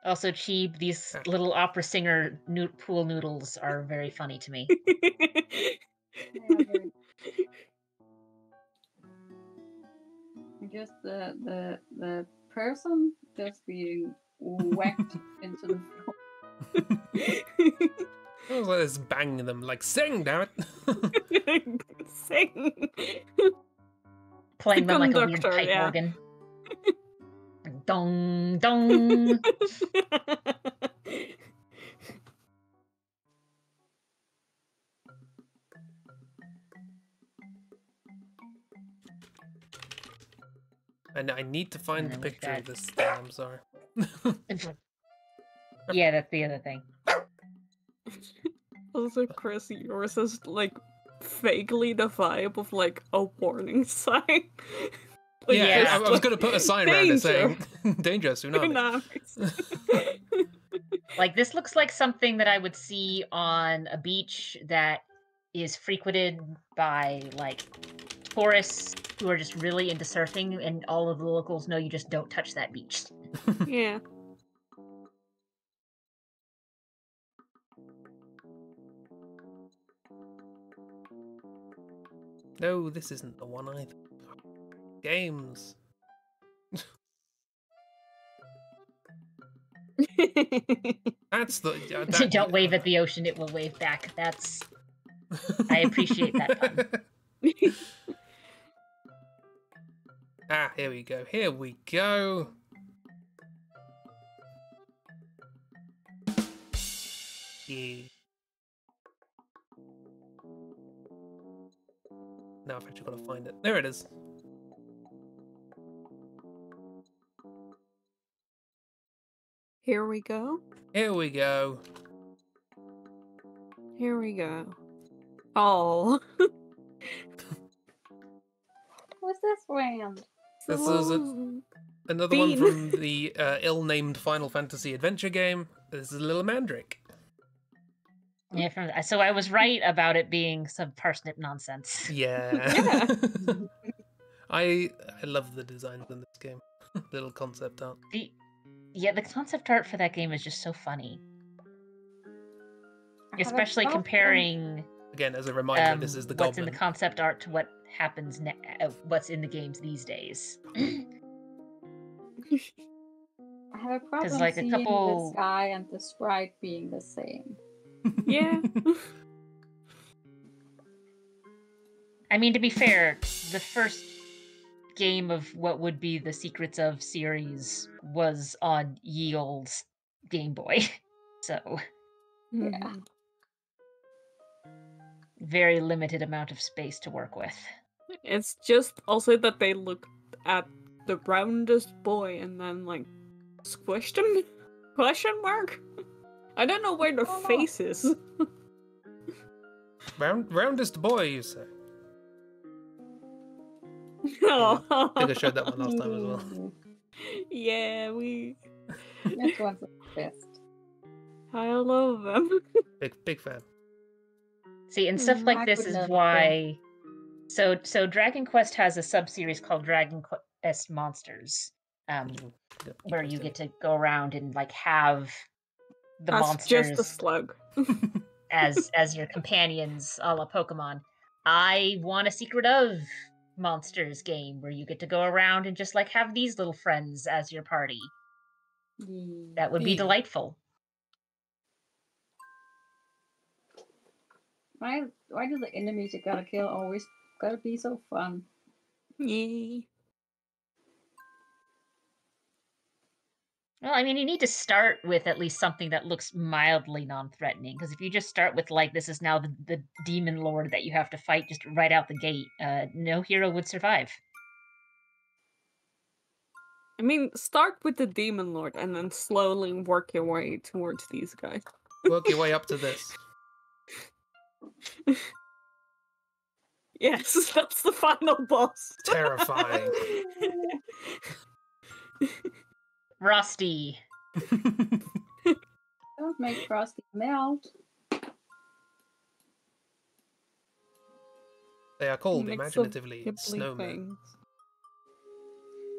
Speaker 1: Also, Cheeb, these little opera singer pool noodles are very funny to me.
Speaker 4: Just the person just being whacked into the floor.
Speaker 3: I was like this banging them, like, sing, damn it!
Speaker 2: Sing!
Speaker 1: Playing them like a weird
Speaker 2: conductor,
Speaker 1: pipe
Speaker 2: yeah.
Speaker 1: organ. Dong, dong.
Speaker 3: And I need to find the
Speaker 1: And with
Speaker 3: picture of
Speaker 1: that-
Speaker 3: this thing, I'm sorry.
Speaker 1: Yeah, that's the other thing.
Speaker 2: Also, Chris, yours is like vaguely the vibe of like a warning sign. Like,
Speaker 3: Yeah,
Speaker 1: just,
Speaker 3: I was going to put a sign around it saying,
Speaker 2: danger.
Speaker 3: danger, tsunami.
Speaker 1: Like, this looks like something that I would see on a beach that is frequented by, like, tourists who are just really into surfing, and all of the locals know you just don't touch that beach.
Speaker 2: Yeah.
Speaker 3: No, this isn't the one either. Games. That's the...
Speaker 1: Don't wave at the ocean, it will wave back. That's... I appreciate that pun.
Speaker 3: Ah, here we go. Here we go. Yeah. Now I've actually got to find it. There it is.
Speaker 2: Here we go.
Speaker 3: Here we go.
Speaker 2: Here we go. Oh.
Speaker 4: What's this round?
Speaker 3: This is another one from the ill-named Final Fantasy adventure game. This is a little mandrake.
Speaker 1: Yeah, so I was right about it being some parsnip nonsense.
Speaker 3: Yeah. I love the designs in this game. Little concept art.
Speaker 1: The concept art for that game is just so funny. Especially comparing
Speaker 3: Again, as a reminder, this is the
Speaker 1: what's
Speaker 3: goblin.
Speaker 1: in the concept art to what happens what's in the games these days.
Speaker 4: I have a problem
Speaker 1: like,
Speaker 4: seeing the sky and the sprite being the same.
Speaker 2: Yeah.
Speaker 1: I mean, to be fair, the first game of what would be the Secrets of series was on ye olde Game Boy. So,
Speaker 4: Yeah.
Speaker 1: very limited amount of space to work with.
Speaker 2: It's just also that they looked at the roundest boy and then like squished him? Question mark? I don't know where the face is.
Speaker 3: Roundest boy, you say?
Speaker 2: Oh.
Speaker 3: I think I showed that one last time as well.
Speaker 2: Yeah, we.
Speaker 4: This one's the best.
Speaker 2: I love them.
Speaker 3: Big fan.
Speaker 1: See, and stuff like
Speaker 4: I
Speaker 1: this
Speaker 4: could
Speaker 1: is
Speaker 4: never
Speaker 1: why. So Dragon Quest has a sub-series called Dragon Quest Monsters, where you get to go around and like have the
Speaker 2: That's
Speaker 1: monsters
Speaker 2: just a slug.
Speaker 1: as your companions, a la Pokemon. I want a Secret of Monsters game where you get to go around and just like have these little friends as your party. That would be delightful.
Speaker 4: Why do the enemies you gotta kill always gotta be so fun?
Speaker 2: Yay.
Speaker 1: Well, I mean, you need to start with at least something that looks mildly non-threatening, because if you just start with, like, this is now the demon lord that you have to fight just right out the gate, no hero would survive.
Speaker 2: I mean, start with the demon lord and then slowly work your way towards these guys.
Speaker 3: Work your way up to this.
Speaker 2: Yes, that's the final boss.
Speaker 3: Terrifying.
Speaker 1: Frosty.
Speaker 4: Don't make Frosty melt.
Speaker 3: They are called
Speaker 2: Makes some
Speaker 3: imaginatively
Speaker 2: hibbly
Speaker 3: snowmen.
Speaker 2: things.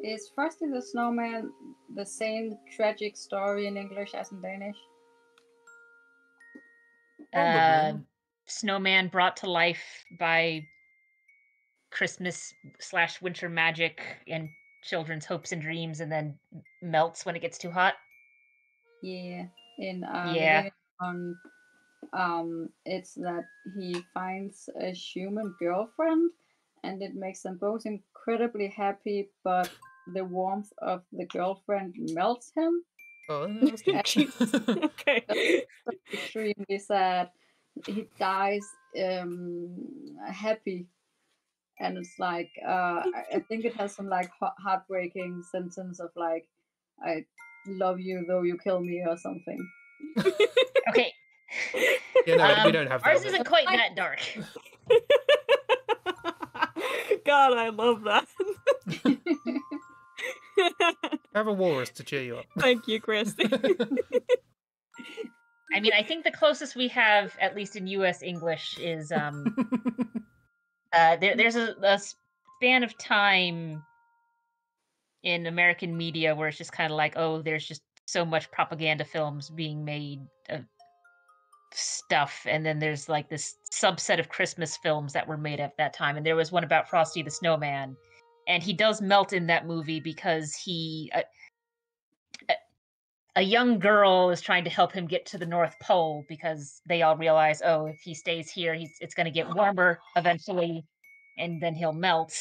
Speaker 4: Is Frosty the Snowman the same tragic story in English as in Danish?
Speaker 3: Probably.
Speaker 1: Snowman brought to life by Christmas/winter magic and children's hopes and dreams, and then melts when it gets too hot.
Speaker 4: Yeah. In
Speaker 1: Yeah.
Speaker 4: Living on, it's that he finds a human girlfriend, and it makes them both incredibly happy, but the warmth of the girlfriend melts him.
Speaker 3: Oh, that's cute.
Speaker 2: Jesus. Okay.
Speaker 4: So extremely sad. He dies happy, and it's like I think it has some like heartbreaking sentence of like, "I love you though you kill me" or something.
Speaker 1: Okay.
Speaker 3: Yeah, no, we don't have that.
Speaker 1: Ours
Speaker 3: bit.
Speaker 1: isn't quite that dark.
Speaker 2: God, I love that.
Speaker 3: Have a walrus to cheer you up.
Speaker 2: Thank you, Christy.
Speaker 1: I mean, I think the closest we have, at least in U.S. English, is there's a span of time in American media where it's just kind of like, oh, there's just so much propaganda films being made of stuff, and then there's like this subset of Christmas films that were made at that time, and there was one about Frosty the Snowman, and he does melt in that movie because a young girl is trying to help him get to the North Pole because they all realize, oh, if he stays here, it's going to get warmer eventually, and then he'll melt.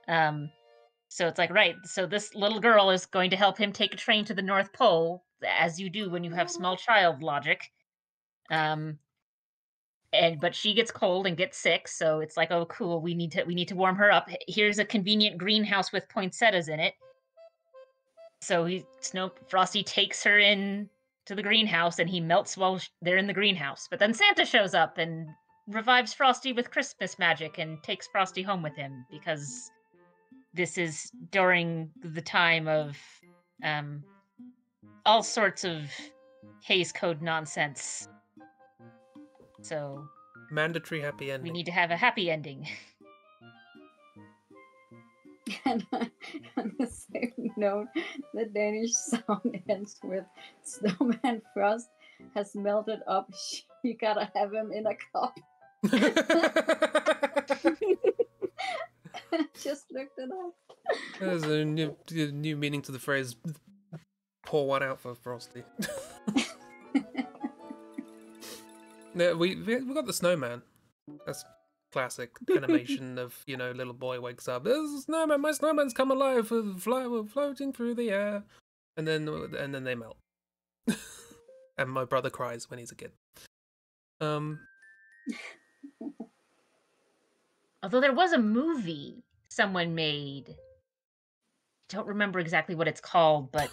Speaker 1: So it's like, right, so this little girl is going to help him take a train to the North Pole, as you do when you have small child logic. But she gets cold and gets sick, so it's like, oh, cool, we need to warm her up. Here's a convenient greenhouse with poinsettias in it. So Frosty takes her in to the greenhouse, and he melts while they're in the greenhouse. But then Santa shows up and revives Frosty with Christmas magic and takes Frosty home with him, because this is during the time of all sorts of Hays Code nonsense. So
Speaker 3: Mandatory happy ending.
Speaker 1: we need to have a happy ending.
Speaker 4: And on the same note, the Danish song ends with Snowman Frost has melted up. She gotta have him in a cup. Just looked it up.
Speaker 3: There's a new meaning to the phrase, pour one out for Frosty. No, we got the snowman. That's classic animation of, little boy wakes up. There's a snowman. My snowman's come alive. We're floating through the air, and then they melt. And my brother cries when he's a kid.
Speaker 1: Although there was a movie someone made. I don't remember exactly what it's called, but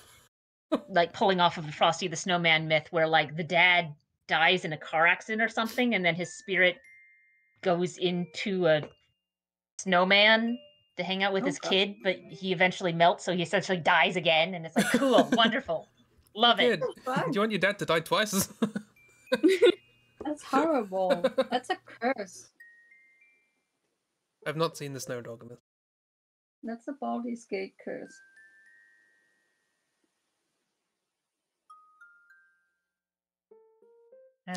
Speaker 1: like pulling off of the Frosty the Snowman myth, where like the dad dies in a car accident or something, and then his spirit goes into a snowman to hang out with his kid, but he eventually melts, so he essentially dies again, and it's like, cool, wonderful, love it.
Speaker 3: Do you want your dad to die twice?
Speaker 4: That's horrible. That's a curse.
Speaker 3: I've not seen the Snow Dog in this.
Speaker 4: That's a Baldur's Gate curse.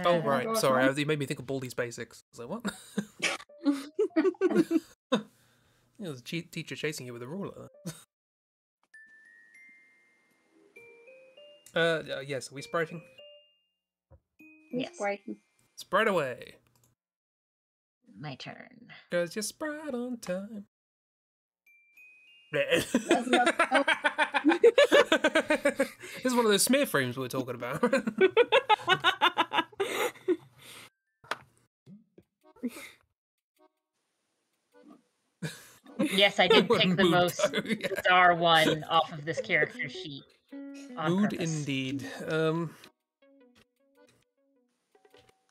Speaker 3: Oh, right. Sorry, you made me think of Baldi's Basics. I was like, what? There's a teacher chasing you with a ruler. Yes, are we spriting?
Speaker 1: Yes.
Speaker 3: Sprite away.
Speaker 1: My turn.
Speaker 3: Cause you sprite on time. This is one of those smear frames we were talking about.
Speaker 1: Yes, I did pick the
Speaker 3: Mood,
Speaker 1: most
Speaker 3: though, yeah.
Speaker 1: bizarre one off of this character sheet. On
Speaker 3: Mood
Speaker 1: purpose.
Speaker 3: indeed.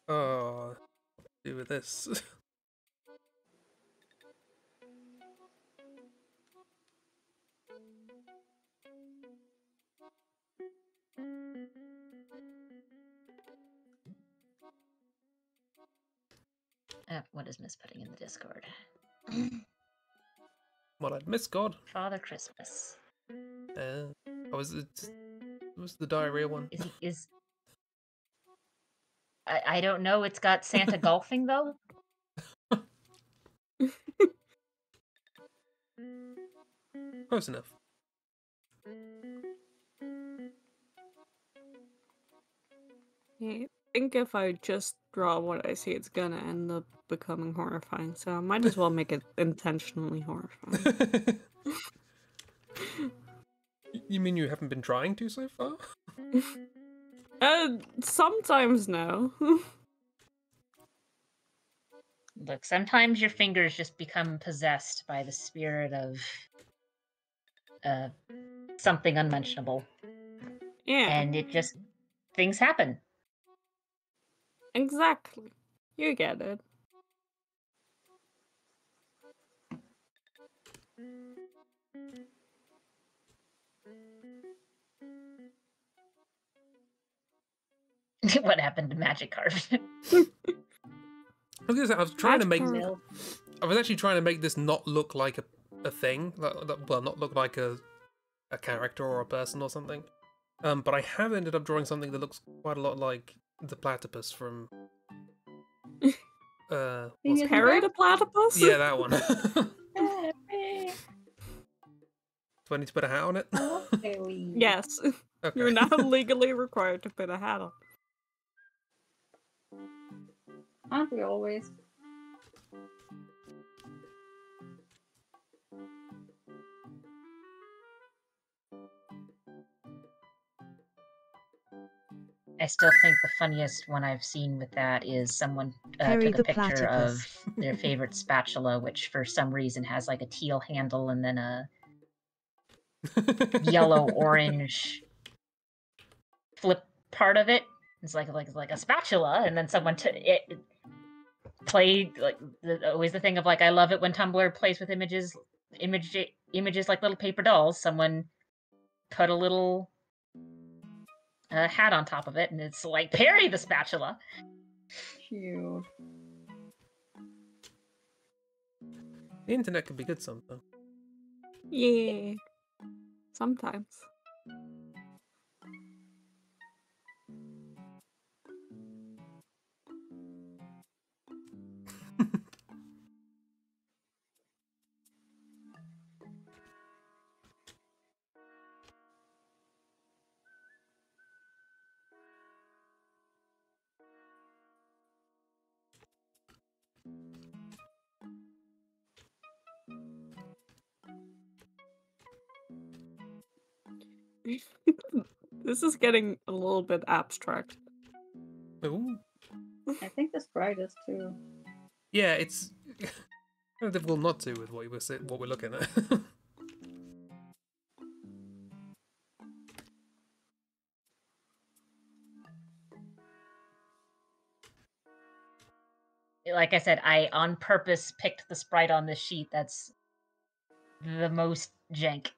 Speaker 3: Oh, what to do with this?
Speaker 1: What is Miss putting in the Discord?
Speaker 3: What I'd miss God.
Speaker 1: Father Christmas.
Speaker 3: Was the diarrhea one?
Speaker 1: I don't know. It's got Santa golfing though.
Speaker 3: Close enough.
Speaker 2: I think if I just draw what I see, it's gonna end up becoming horrifying, so I might as well make it intentionally horrifying.
Speaker 3: You mean you haven't been trying to so far?
Speaker 2: Sometimes no.
Speaker 1: Look, sometimes your fingers just become possessed by the spirit of something unmentionable.
Speaker 2: Yeah.
Speaker 1: And it just things happen.
Speaker 2: Exactly. You get it.
Speaker 1: What happened to Magic Card?
Speaker 3: I was actually trying to make this not look like a thing. Well, not look like a character or a person or something. But I have ended up drawing something that looks quite a lot like the platypus from
Speaker 2: Harry the Platypus?
Speaker 3: Yeah, that one. Do I need to put a hat on it?
Speaker 2: Yes.
Speaker 3: Okay.
Speaker 2: You're now legally required to put a hat on.
Speaker 4: Aren't we always?
Speaker 1: I still think the funniest one I've seen with that is someone
Speaker 5: Harry
Speaker 1: took a
Speaker 5: the
Speaker 1: picture
Speaker 5: Platypus.
Speaker 1: of their favorite spatula, which for some reason has like a teal handle and then a yellow-orange flip part of it. It's like a spatula, and then someone played like always the thing of like I love it when Tumblr plays with images like little paper dolls. Someone put a little hat on top of it, and it's like Perry the spatula.
Speaker 4: Cute.
Speaker 3: The internet can be good sometimes.
Speaker 2: Yeah. Sometimes. This is getting a little bit abstract.
Speaker 3: Ooh.
Speaker 4: I think the sprite is too.
Speaker 3: Yeah, it's kind of difficult not to with what we're looking at.
Speaker 1: Like I said, I on purpose picked the sprite on this sheet that's the most jank.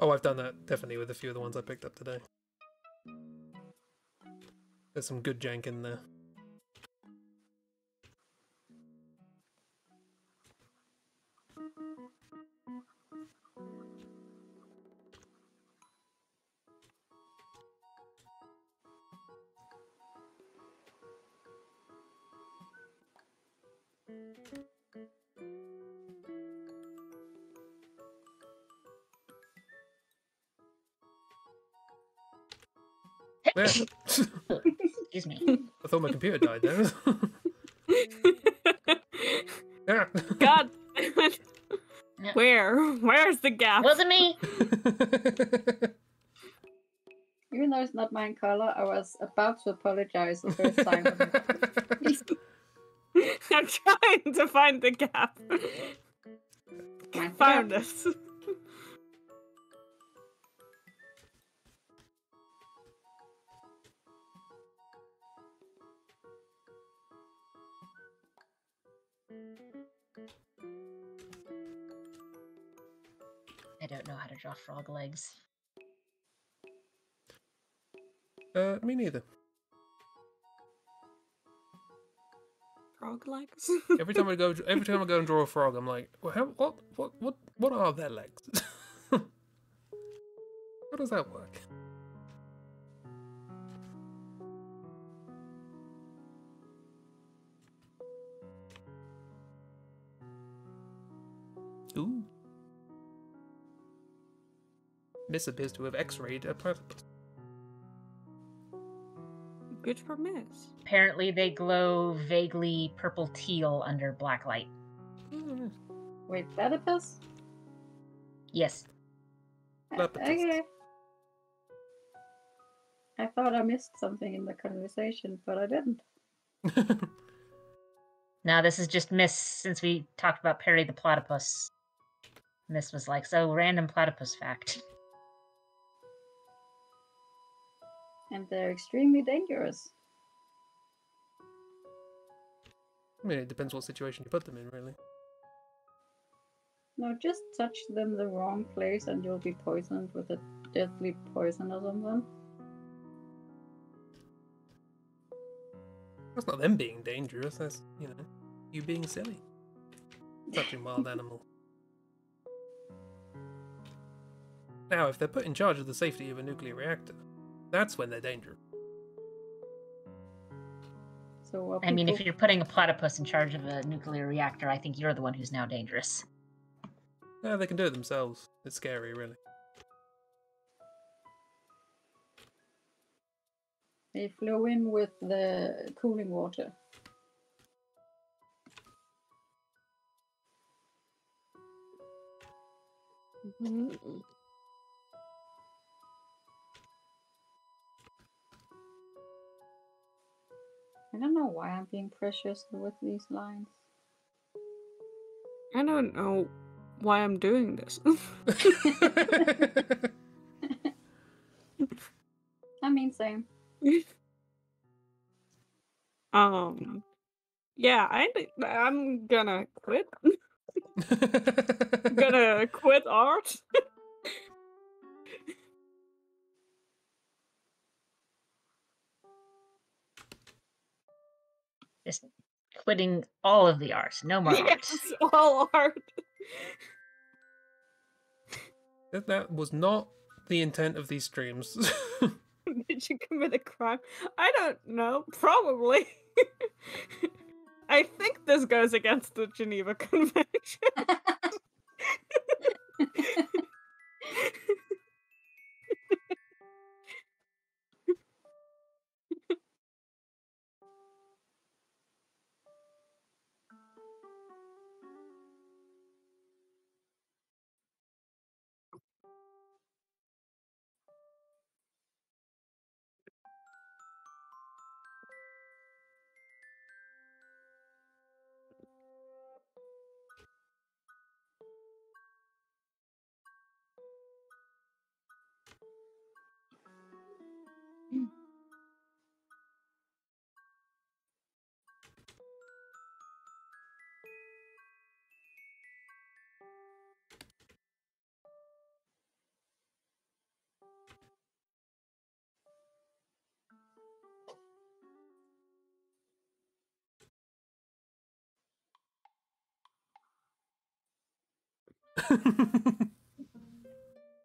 Speaker 3: Oh, I've done that definitely with a few of the ones I picked up today. There's some good jank in there. Yeah.
Speaker 1: Excuse me.
Speaker 3: I thought my computer died there. Yeah.
Speaker 2: God damn it.
Speaker 1: Yeah.
Speaker 2: Where's the gap?
Speaker 1: Wasn't me.
Speaker 4: though it's not my color, I was about to apologize the first time.
Speaker 2: I'm trying to find the gap. Found it.
Speaker 1: I don't know how to draw frog legs.
Speaker 3: Me neither.
Speaker 2: Frog legs?
Speaker 3: Every time I go and draw a frog, I'm like, well, what are their legs? How does that work? Ooh. Miss appears to have X-rayed a platypus.
Speaker 2: Good for Miss.
Speaker 1: Apparently, they glow vaguely purple teal under black light.
Speaker 4: Wait, platypus?
Speaker 1: Yes.
Speaker 3: Platypus.
Speaker 4: Okay. I thought I missed something in the conversation, but I didn't.
Speaker 1: Now this is just Miss, since we talked about Perry the platypus. Miss was like, so random platypus fact.
Speaker 4: And they're extremely dangerous.
Speaker 3: I mean, it depends what situation you put them in, really.
Speaker 4: No, just touch them the wrong place and you'll be poisoned with a deadly poison or something.
Speaker 3: That's not them being dangerous, that's, you being silly. Touching wild animal. Now, if they're put in charge of the safety of a nuclear reactor, that's when they're dangerous.
Speaker 4: So,
Speaker 1: I mean, if you're putting a platypus in charge of a nuclear reactor, I think you're the one who's now dangerous.
Speaker 3: No, they can do it themselves. It's scary, really.
Speaker 4: They flow in with the cooling water. I don't know why I'm being precious with these lines.
Speaker 2: I don't know why I'm doing this.
Speaker 4: I mean, same.
Speaker 2: Yeah, I'm gonna quit. Gonna quit art.
Speaker 1: Just quitting all of the art. No more art.
Speaker 2: Yes, all art.
Speaker 3: That was not the intent of these streams.
Speaker 2: Did you commit a crime? I don't know. Probably. I think this goes against the Geneva Convention.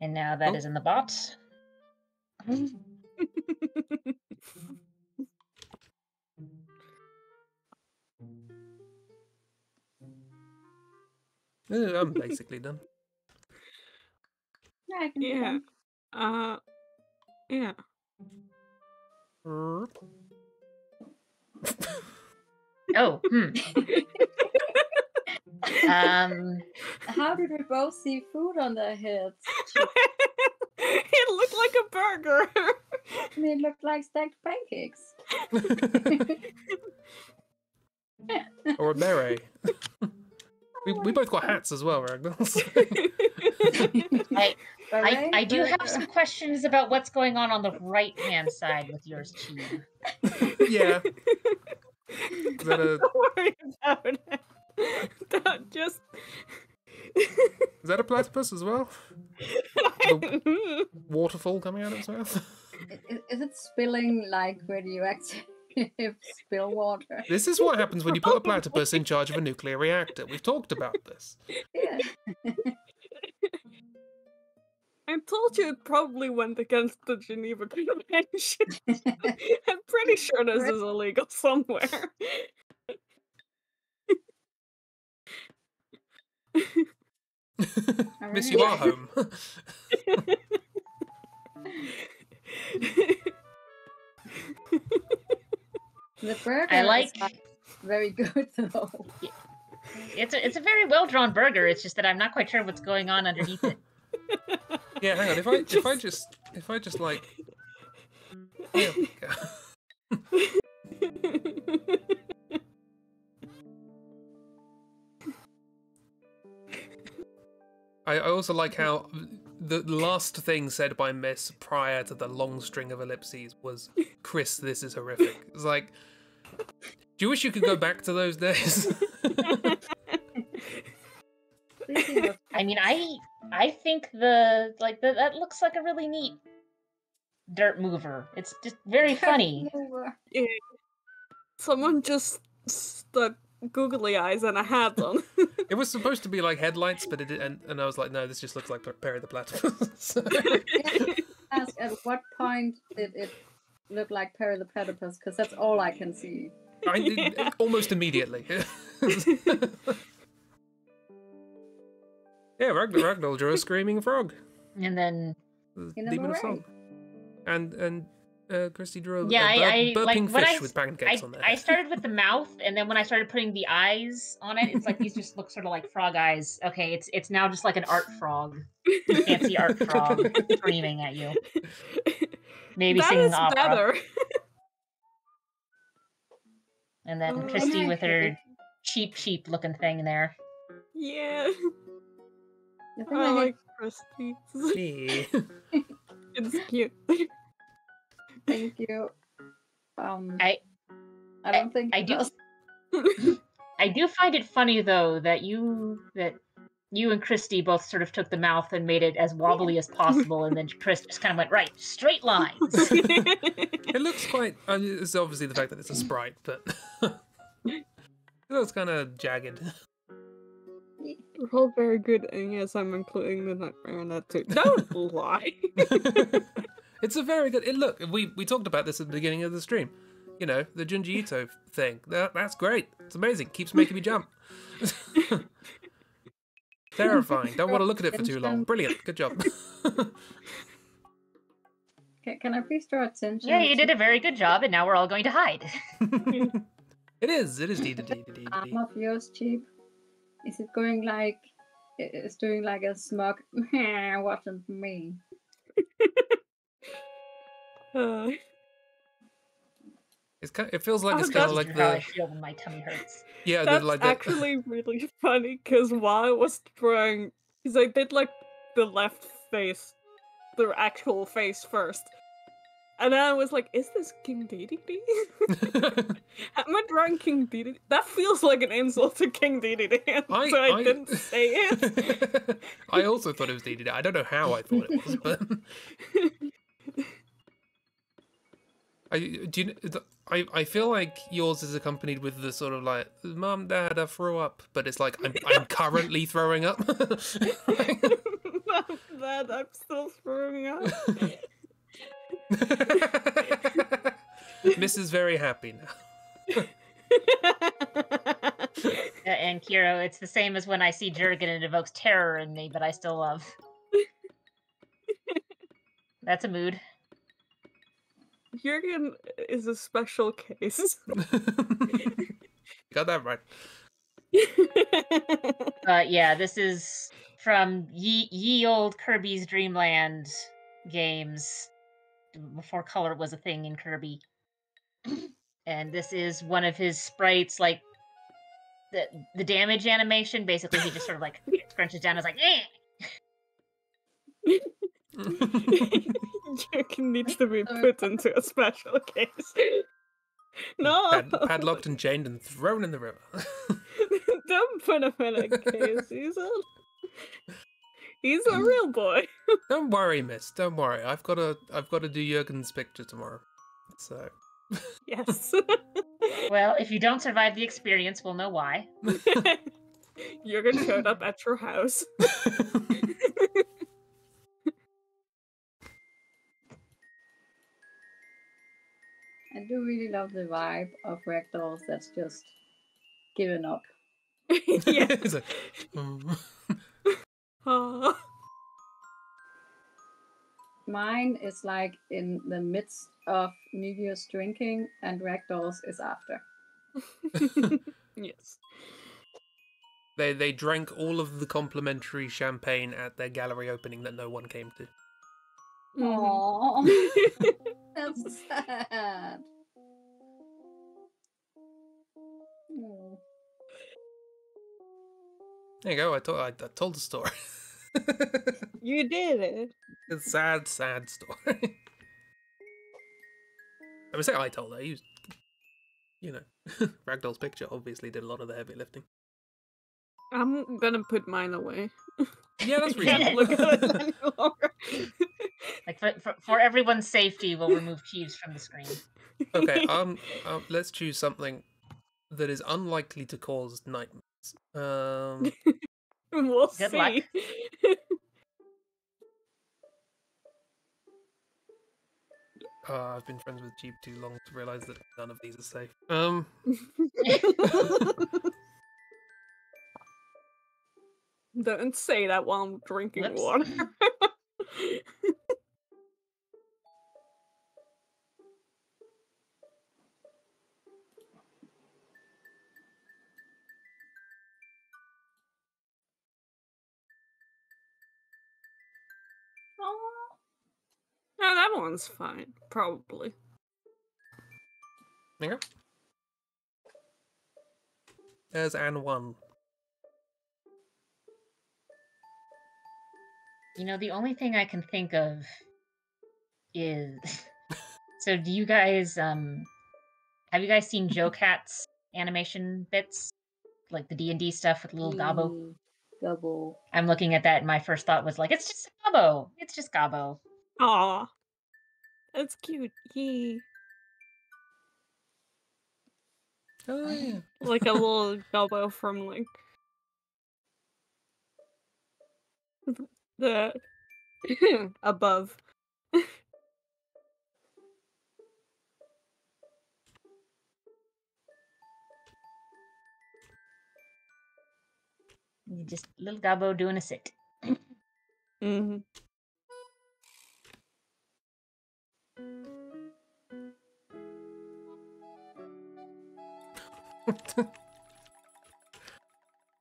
Speaker 1: And now that is in the bot.
Speaker 3: I'm basically done.
Speaker 4: Yeah, I can do
Speaker 2: Yeah.
Speaker 4: that.
Speaker 2: Yeah.
Speaker 1: Oh,
Speaker 4: How did we both see food on their heads?
Speaker 2: It looked like a burger.
Speaker 4: To me, it looked like stacked pancakes.
Speaker 3: Or a beret. we both got hats as well, Ragdoll.
Speaker 1: I do have some questions about what's going on the right-hand side with yours, Chib.
Speaker 3: Yeah. Is that a...
Speaker 2: Don't worry about it. Don't just...
Speaker 3: Is that a platypus as well? The waterfall coming out of its mouth?
Speaker 4: Is it spilling like radioactive spill water?
Speaker 3: This is what happens when you put a platypus in charge of a nuclear reactor. We've talked about this.
Speaker 4: Yeah.
Speaker 2: I told you it probably went against the Geneva Convention. I'm pretty sure this is illegal somewhere.
Speaker 3: Miss, you are home.
Speaker 4: The burger
Speaker 1: I like.
Speaker 4: is very good though.
Speaker 1: It's a very well drawn burger. It's just that I'm not quite sure what's going on underneath it.
Speaker 3: Yeah, hang on. If I just like, there we go. I also like how the last thing said by Miss prior to the long string of ellipses was, "Chris, this is horrific." It's like, do you wish you could go back to those days?
Speaker 1: I mean, I think that looks like a really neat dirt mover. It's just very funny.
Speaker 2: Yeah. Someone just stuck googly eyes and a hat on.
Speaker 3: It was supposed to be like headlights, but it didn't, and I was like, no, this just looks like Perry the Platypus.
Speaker 4: Ask at what point did it look like Perry the Platypus? Because that's all I can see.
Speaker 3: Almost immediately. Yeah, Ragdoll drew a screaming frog.
Speaker 1: And then
Speaker 3: The Demon of Song. And Christy drew a
Speaker 1: I
Speaker 3: burping
Speaker 1: like
Speaker 3: fish with pancakes on there.
Speaker 1: I started with the mouth, and then when I started putting the eyes on it, it's like these just look sort of like frog eyes. Okay, it's now just like an art frog, fancy art frog screaming at you. Maybe
Speaker 2: that
Speaker 1: singing
Speaker 2: is
Speaker 1: opera.
Speaker 2: better.
Speaker 1: And then
Speaker 2: Oh,
Speaker 1: Christy
Speaker 4: okay.
Speaker 1: with her cheap looking thing there.
Speaker 2: Yeah.
Speaker 4: The thing
Speaker 2: I
Speaker 4: I
Speaker 2: like Christy.
Speaker 3: Yeah.
Speaker 2: It's cute.
Speaker 4: Thank you.
Speaker 1: I
Speaker 4: don't think
Speaker 1: I
Speaker 4: it
Speaker 1: do
Speaker 4: does.
Speaker 1: I do find it funny though that you and Christy both sort of took the mouth and made it as wobbly as possible, and then Chris just kind of went right straight lines.
Speaker 3: It looks quite. It's obviously the fact that it's a sprite, but it looks kind of jagged.
Speaker 2: We're all very good, and yes, I'm including the nightmare in that too. Don't lie.
Speaker 3: It's a very good. Look, we talked about this at the beginning of the stream. You know, the Junji Ito thing. That's great. It's amazing. Keeps making me jump. Terrifying. Don't want to look at it for too long. Brilliant. Good job.
Speaker 4: Can I please draw attention?
Speaker 1: Yeah, you did a very good job, and now we're all going to hide.
Speaker 3: It is D.
Speaker 4: Arm of yours, Cheap. Is it going like? It's doing like a smug. Watching me.
Speaker 3: It feels like it's kind
Speaker 2: that's
Speaker 3: of like
Speaker 1: how I
Speaker 3: the
Speaker 1: feel when my tummy hurts.
Speaker 3: yeah.
Speaker 2: That's
Speaker 3: like
Speaker 2: actually really funny, because while I was drawing, because I did like the left face, the actual face first. And then I was like, is this King Dedede? Am I drawing King Dedede? That feels like an insult to King Dedede, so I didn't say it.
Speaker 3: I also thought it was DDD. I don't know how I thought it was, but I feel like yours is accompanied with the sort of like, Mum, Dad, I threw up, but it's like I'm currently throwing up.
Speaker 2: Mom, Dad, I'm still throwing up.
Speaker 3: Miss is very happy now.
Speaker 1: And Kiro, it's the same as when I see Jurgen and it evokes terror in me, but I still love. That's a mood.
Speaker 2: Jurgen is a special case.
Speaker 3: Got that right.
Speaker 1: Yeah, this is from ye old Kirby's Dream Land games. before color was a thing in Kirby. And this is one of his sprites, like the damage animation. Basically, he just sort of like scrunches down and is like, eh!
Speaker 2: Jerkin needs to be put into a special case. No!
Speaker 3: Padlocked and chained and thrown in the river.
Speaker 2: Don't put him in a case. He's a real boy.
Speaker 3: Don't worry, miss. Don't worry. I've got to do Jurgen's picture tomorrow. So.
Speaker 2: Yes.
Speaker 1: Well, if you don't survive the experience, we'll know why.
Speaker 2: Jurgen showed up at your house.
Speaker 4: I do really love the vibe of ragdolls that's just given up.
Speaker 2: Yeah.
Speaker 3: It's like,
Speaker 2: Oh.
Speaker 4: Mine is like in the midst of New Year's drinking, and ragdolls is after.
Speaker 2: Yes.
Speaker 3: They drank all of the complimentary champagne at their gallery opening that no one came to.
Speaker 4: Aww, that's sad. Oh.
Speaker 3: There you go. I told the story.
Speaker 2: You did it.
Speaker 3: It's a sad story. I would say I told her. Ragdoll's picture obviously did a lot of the heavy lifting.
Speaker 2: I'm gonna put mine away.
Speaker 3: Yeah, that's
Speaker 1: Can't
Speaker 3: reasonable.
Speaker 2: Look at it any longer.
Speaker 1: Like for everyone's safety, we'll remove Cheeves from the screen.
Speaker 3: Okay, let's choose something that is unlikely to cause nightmares.
Speaker 2: We'll
Speaker 1: Good
Speaker 2: see.
Speaker 1: luck.
Speaker 3: I've been friends with Jeep too long to realize that none of these are safe.
Speaker 2: Don't say that while I'm drinking
Speaker 1: Whoops.
Speaker 2: water.
Speaker 4: Aw.
Speaker 2: No, that one's fine. Probably.
Speaker 3: There you go. There's Anne 1.
Speaker 1: The only thing I can think of is so do you guys have you guys seen Joe Cat's animation bits? Like the D&D stuff with little Gobbo?
Speaker 4: Gobbo.
Speaker 1: I'm looking at that and my first thought was like, it's just Gobbo. It's just Gobbo.
Speaker 2: Aw. That's cute. Yee.
Speaker 3: Oh yeah.
Speaker 2: Like a little gobbo from like the above.
Speaker 1: Just little Gobbo doing a sit.
Speaker 2: Mm-hmm.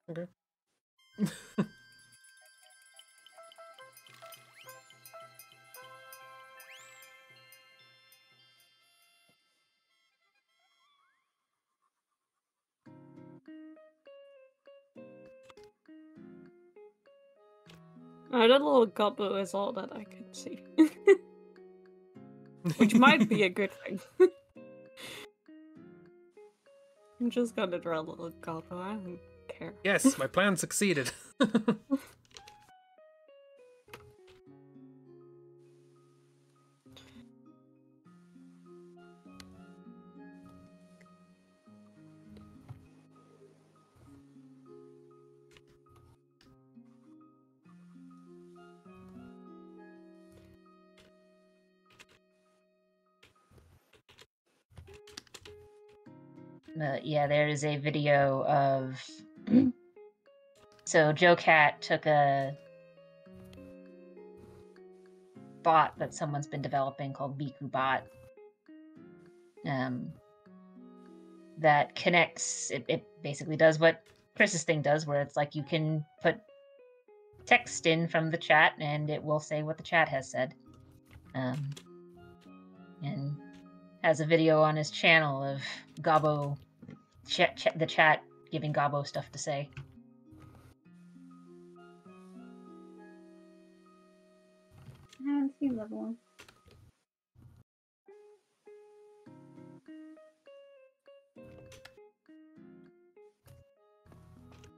Speaker 3: Okay.
Speaker 2: That little gobbo is all that I can see. Which might be a good thing. I'm just gonna draw a little gobbo, I don't care.
Speaker 3: Yes, my plan succeeded.
Speaker 1: Yeah, there is a video of so Joe Cat took a bot that someone's been developing called Biku Bot. That connects. It basically does what Chris's thing does, where it's like you can put text in from the chat, and it will say what the chat has said. has a video on his channel of Gobbo, the chat giving Gobbo stuff to say.
Speaker 4: I haven't seen that one.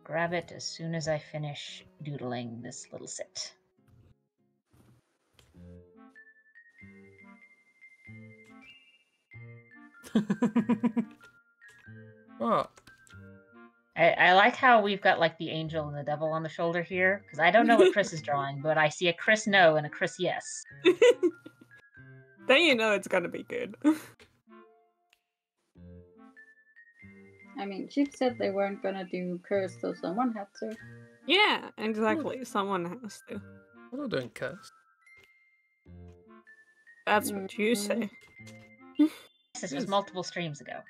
Speaker 1: Grab it as soon as I finish doodling this little sit.
Speaker 3: Oh.
Speaker 1: I like how we've got like the angel and the devil on the shoulder here, because I don't know what Chris is drawing, but I see a Chris no and a Chris yes.
Speaker 2: Then you know it's gonna be good.
Speaker 4: I mean, Chip said they weren't gonna do curse, so someone had to.
Speaker 2: Yeah, exactly. Someone has to.
Speaker 3: I'm not doing curse.
Speaker 2: That's what you say.
Speaker 1: This was multiple streams ago.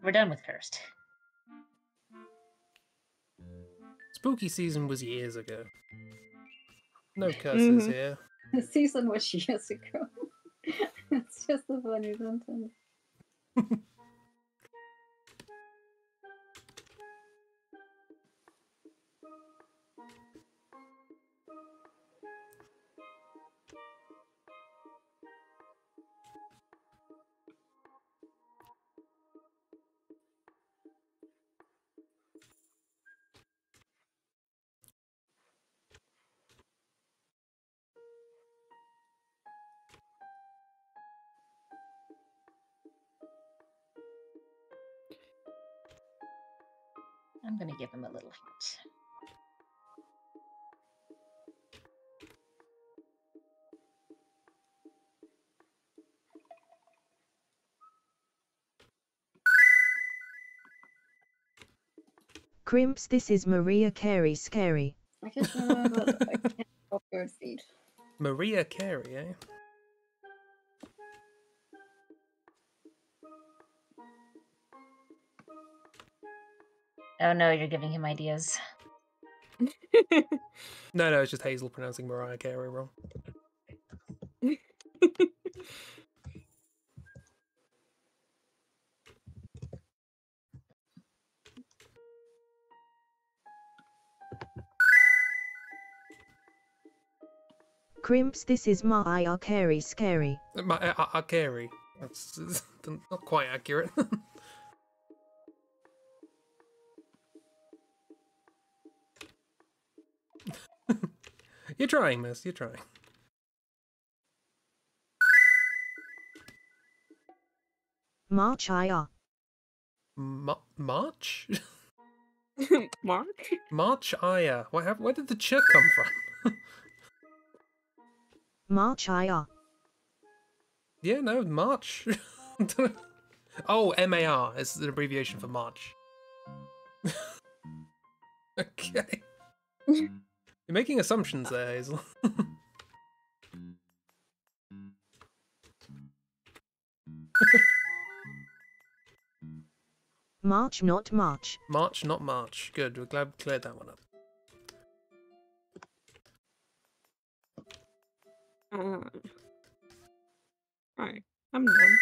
Speaker 1: We're done with cursed.
Speaker 3: Spooky season was years ago. No curses here.
Speaker 4: The season was years ago. It's just a funny sentence.
Speaker 1: I'm gonna give him a little hint.
Speaker 5: Crimps, this is Maria Carey Scary.
Speaker 4: I just remember that I can't drop your feet.
Speaker 3: Maria Carey, eh?
Speaker 1: Oh no, you're giving him ideas.
Speaker 3: No, it's just Hazel pronouncing Mariah Carey wrong.
Speaker 5: Crimps, this is Mariah Carey Scary.
Speaker 3: Carey. That's not quite accurate. You're trying, miss. You're trying.
Speaker 5: March Aya.
Speaker 3: March?
Speaker 2: March?
Speaker 3: March Aya. Where did the ch come from?
Speaker 5: March Aya.
Speaker 3: Yeah, no, March. Oh, MAR is the abbreviation for March. Okay. You're making assumptions there, Hazel.
Speaker 5: March, not March.
Speaker 3: March, not March. Good, we're glad we cleared that one up.
Speaker 2: Right, I'm done.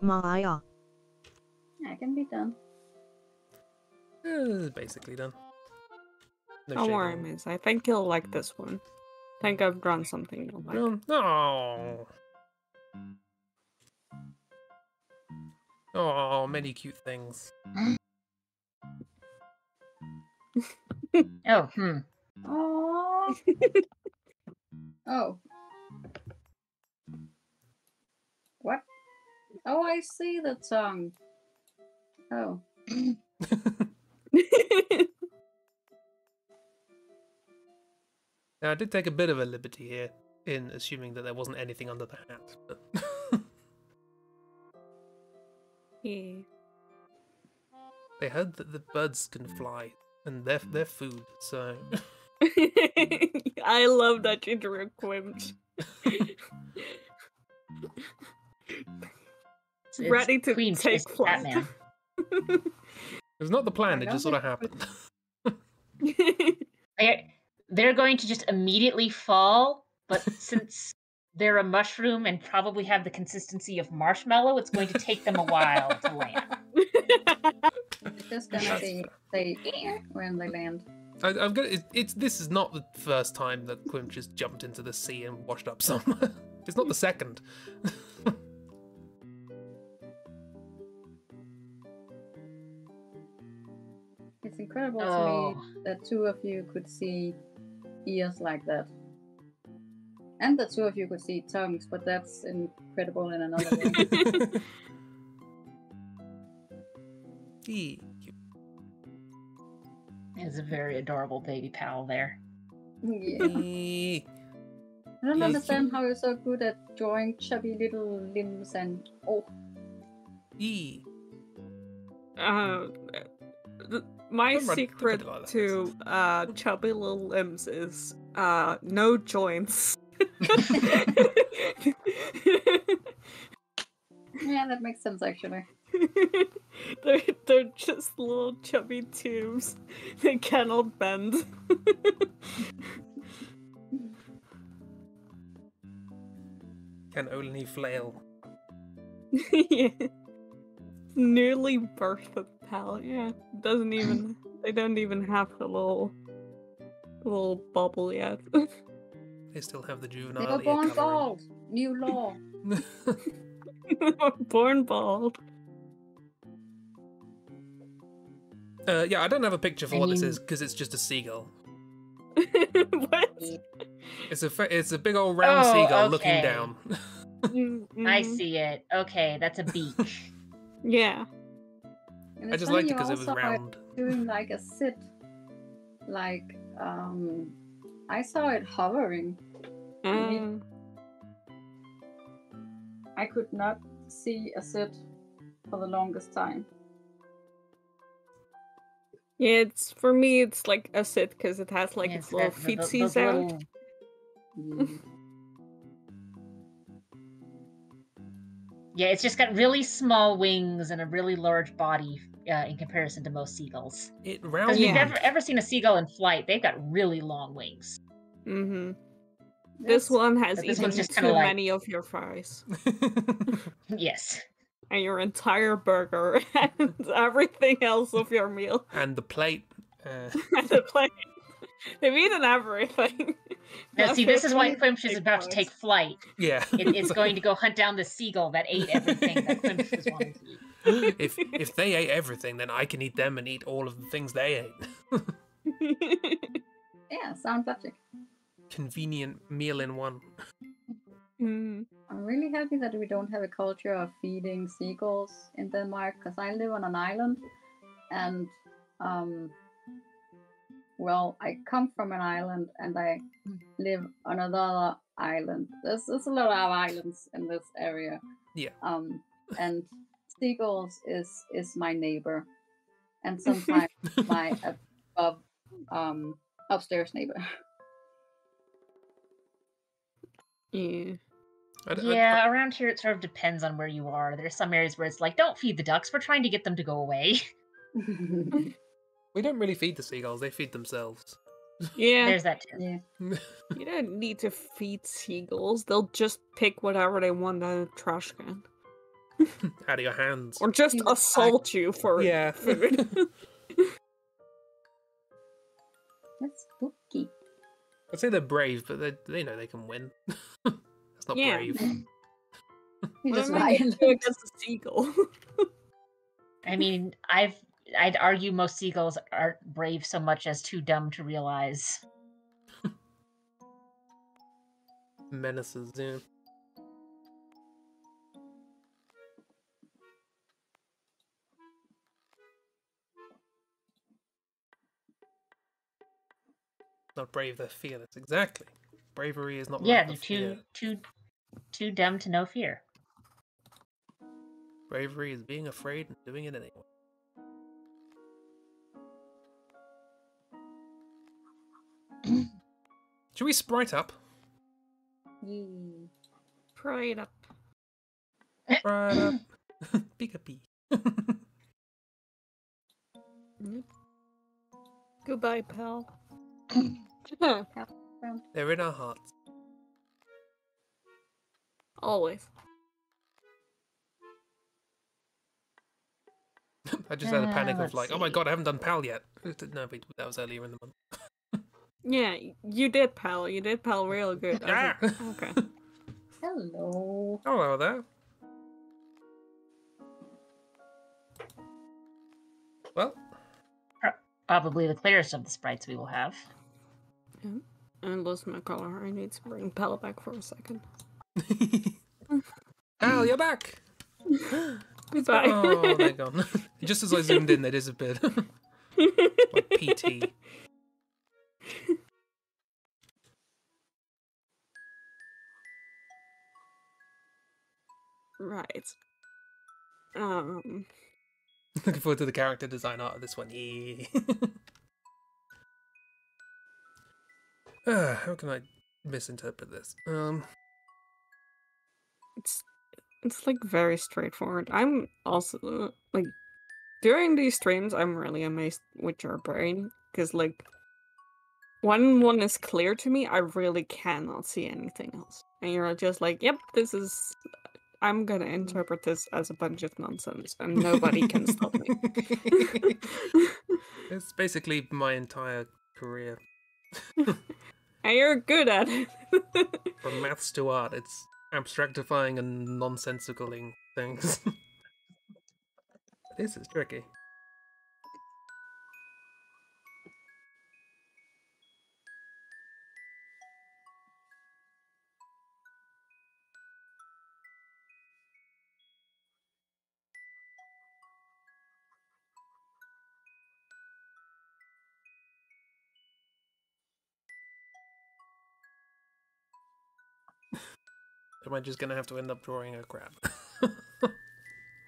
Speaker 5: Maya.
Speaker 4: I can be done.
Speaker 3: Basically done. No
Speaker 2: Don't worry,
Speaker 3: shading.
Speaker 2: miss. I think you'll like this one. I think I've drawn something you'll like.
Speaker 3: Oh. Oh, many cute things.
Speaker 1: Oh,
Speaker 4: Aww. Oh. What? Oh, I see the tongue. Oh.
Speaker 3: Now, I did take a bit of a liberty here in assuming that there wasn't anything under the hat. But
Speaker 2: Yeah.
Speaker 3: they heard that the birds can fly, and they're food, so...
Speaker 2: I love that you drew quims.
Speaker 1: it's
Speaker 2: Ready to
Speaker 1: Queen's
Speaker 2: take
Speaker 1: just
Speaker 2: flight.
Speaker 1: Batman.
Speaker 3: It was not the plan,
Speaker 4: I
Speaker 3: it
Speaker 4: don't
Speaker 3: just sort of
Speaker 4: think
Speaker 3: happened.
Speaker 1: They're going to just immediately fall, but since they're a mushroom and probably have the consistency of marshmallow, it's going to take them a while to land.
Speaker 4: It's just gonna
Speaker 3: That's
Speaker 4: say when they land.
Speaker 3: I'm gonna. This is not the first time that Quim just jumped into the sea and washed up somewhere. It's not the second.
Speaker 4: It's incredible to
Speaker 1: Oh.
Speaker 4: me that two of you could see ears like that. And the two of you could see tongues, but that's incredible in another way.
Speaker 3: Eee.
Speaker 1: There's a very adorable baby pal there.
Speaker 4: Yeah.
Speaker 3: Eee.
Speaker 4: I don't
Speaker 3: Yeah,
Speaker 4: understand how you're so good at drawing chubby little limbs and
Speaker 3: Eee.
Speaker 2: My
Speaker 3: Don't run-
Speaker 2: secret
Speaker 3: don't like
Speaker 2: to chubby little limbs is no joints.
Speaker 4: yeah, that makes sense actually.
Speaker 2: they're just little chubby tubes. They cannot bend.
Speaker 3: Can only flail.
Speaker 2: Yeah. Newly birthed pal. Yeah, doesn't even. They don't even have the little bubble yet.
Speaker 3: They still have the
Speaker 4: They
Speaker 3: juvenile
Speaker 4: were
Speaker 3: ear
Speaker 4: born
Speaker 3: coloring.
Speaker 4: bald. New law.
Speaker 2: Born bald.
Speaker 3: Yeah, I don't have a picture for
Speaker 1: I
Speaker 3: what this
Speaker 1: mean-
Speaker 3: is because it's just a seagull.
Speaker 2: What?
Speaker 3: It's a big old round
Speaker 1: Oh,
Speaker 3: seagull looking
Speaker 1: okay.
Speaker 3: down.
Speaker 1: I
Speaker 2: Mhm.
Speaker 1: see it. Okay, that's a beak.
Speaker 2: Yeah.
Speaker 4: And
Speaker 3: I
Speaker 4: it's
Speaker 3: just
Speaker 4: funny
Speaker 3: liked it
Speaker 4: you
Speaker 3: because it was
Speaker 4: also are
Speaker 3: round.
Speaker 4: doing like a sit. Like, I saw it hovering. I could not see a sit for the longest time.
Speaker 2: Yeah, it's for me. It's like a sit because it has like
Speaker 1: Yeah,
Speaker 2: its
Speaker 1: it's
Speaker 2: little
Speaker 1: got the
Speaker 2: feetsies out.
Speaker 1: little.
Speaker 4: Mm.
Speaker 1: Yeah, it's just got really small wings and a really large body in comparison to most seagulls.
Speaker 3: It
Speaker 1: Because
Speaker 3: round.
Speaker 1: we've
Speaker 2: Yeah.
Speaker 1: never ever seen a seagull in flight. They've got really long wings.
Speaker 2: Mm-hmm. This
Speaker 4: That's-
Speaker 2: one has
Speaker 1: But this
Speaker 2: eaten
Speaker 1: one's just
Speaker 2: too
Speaker 1: kinda like-
Speaker 2: many of your fries
Speaker 1: Yes.
Speaker 2: and your entire burger and everything else of your meal.
Speaker 3: And the plate.
Speaker 2: And the plate. They've eaten everything.
Speaker 1: Now, see, this is why
Speaker 2: Everything
Speaker 1: Quimsh is
Speaker 2: big
Speaker 1: about to
Speaker 2: fries.
Speaker 1: take flight.
Speaker 3: Yeah.
Speaker 1: It's going to go hunt down the seagull that ate everything that Quimsh was wanting to eat.
Speaker 3: If they ate everything, then I can eat them and eat all of the things they ate.
Speaker 4: Yeah, sound logic.
Speaker 3: Convenient meal in one.
Speaker 2: Mm.
Speaker 4: I'm really happy that we don't have a culture of feeding seagulls in Denmark because I live on an island and well, I come from an island and I live on another island. There's a lot of islands in this area.
Speaker 3: Yeah.
Speaker 4: And seagulls is my neighbor, and sometimes my upstairs neighbor.
Speaker 2: Yeah.
Speaker 1: Yeah, around here it sort of depends on where you are. There's some areas where it's like, don't feed the ducks. We're trying to get them to go away.
Speaker 3: We don't really feed the seagulls, they feed themselves.
Speaker 2: Yeah.
Speaker 1: There's that too.
Speaker 4: Yeah.
Speaker 2: You don't need to feed seagulls. They'll just pick whatever they want out of the trash can.
Speaker 3: Out of your hands.
Speaker 2: Or just
Speaker 4: Jesus
Speaker 2: assault you for
Speaker 3: Yeah.
Speaker 2: food.
Speaker 4: That's spooky.
Speaker 3: I'd say they're brave, but they know they can win. That's not
Speaker 2: Yeah.
Speaker 3: brave.
Speaker 4: You
Speaker 2: What
Speaker 4: just
Speaker 2: am I gonna
Speaker 4: violent.
Speaker 2: do against a seagull?
Speaker 1: I mean, I'd argue most seagulls aren't brave so much as too dumb to realize.
Speaker 3: Menaces, yeah. Not brave, they're fearless. Exactly. Bravery is not
Speaker 1: Yeah,
Speaker 3: lack
Speaker 1: they're
Speaker 3: of fear.
Speaker 1: too dumb to know fear.
Speaker 3: Bravery is being afraid and doing it anyway. Should we sprite up?
Speaker 4: Yee.
Speaker 2: Pry it up.
Speaker 3: Sprite up. Pika-pee.
Speaker 2: Goodbye, pal.
Speaker 3: They're in our hearts.
Speaker 2: Always.
Speaker 3: I just had a panic of
Speaker 1: let's
Speaker 3: like, oh my
Speaker 1: see.
Speaker 3: god, I haven't done PAL yet. No, but that was earlier in the month.
Speaker 2: Yeah, you did, pal. You did, pal, real good.
Speaker 3: Yeah.
Speaker 2: Okay.
Speaker 4: Hello.
Speaker 3: Hello there. Well,
Speaker 1: Probably the clearest of the sprites we will have.
Speaker 2: Yeah. I lost my color. I need to bring Pal back for a second.
Speaker 3: Al, you're back.
Speaker 2: Goodbye.
Speaker 3: Oh, they're gone. Just as I zoomed in, they disappeared. Like PT.
Speaker 2: Right.
Speaker 3: Looking forward to the character design art of this one. Yeah. How can I misinterpret this?
Speaker 2: It's like very straightforward. I'm also like during these streams, I'm really amazed with your brain because like when one is clear to me, I really cannot see anything else, and you're just like, "Yep, this is." I'm gonna interpret this as a bunch of nonsense, and nobody can stop me.
Speaker 3: It's basically my entire career.
Speaker 2: And you're good at it.
Speaker 3: From maths to art, it's abstractifying and nonsensicaling things. This is tricky. Am I just gonna have to end up drawing a crab?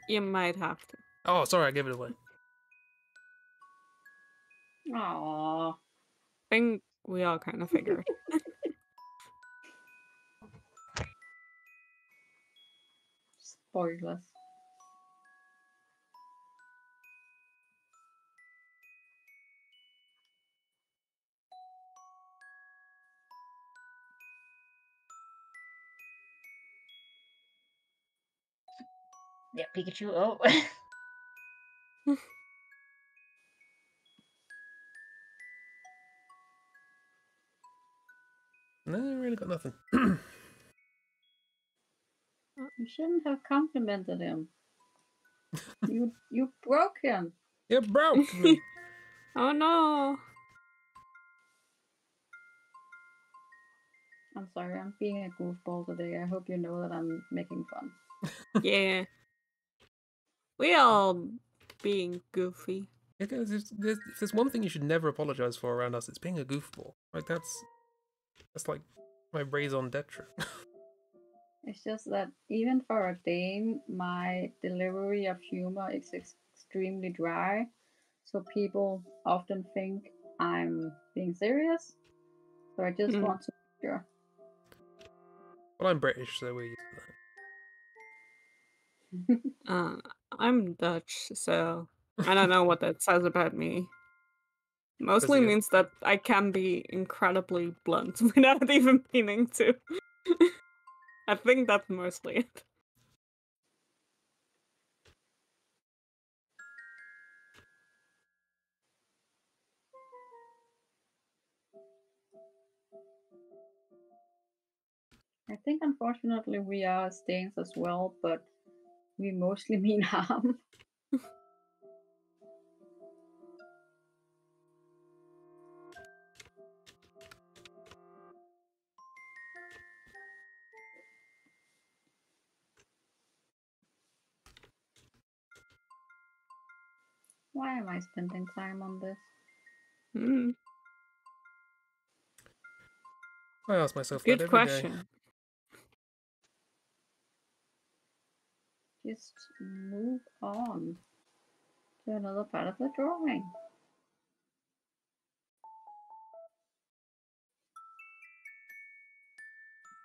Speaker 2: You might have to.
Speaker 3: Oh, sorry, I gave it away.
Speaker 4: Aww.
Speaker 2: I think we all kind of figured.
Speaker 4: Spoilers.
Speaker 1: Yeah, Pikachu. Oh.
Speaker 3: No, I really got nothing.
Speaker 4: You shouldn't have complimented him. You broke him.
Speaker 3: You broke me.
Speaker 2: Oh no!
Speaker 4: I'm sorry, I'm being a goofball today. I hope you know that I'm making fun.
Speaker 2: Yeah. We all being goofy.
Speaker 3: Yeah, guys, if there's one thing you should never apologize for around us, it's being a goofball. Like that's like my raison d'etre.
Speaker 4: It's just that even for a Dane, my delivery of humor is extremely dry. So people often think I'm being serious. So I just want to make sure.
Speaker 3: Well, I'm British, so we're used to that.
Speaker 2: I'm Dutch, so I don't know what that says about me. Mostly
Speaker 3: Brazil.
Speaker 2: means that I can be incredibly blunt without even meaning to. I think that's mostly it.
Speaker 4: I think unfortunately we are Danes as well, but we mostly mean harm. Why am I spending time on this?
Speaker 3: I ask myself that
Speaker 2: Good
Speaker 3: every
Speaker 2: question.
Speaker 3: day.
Speaker 4: Just move on to another part of the drawing.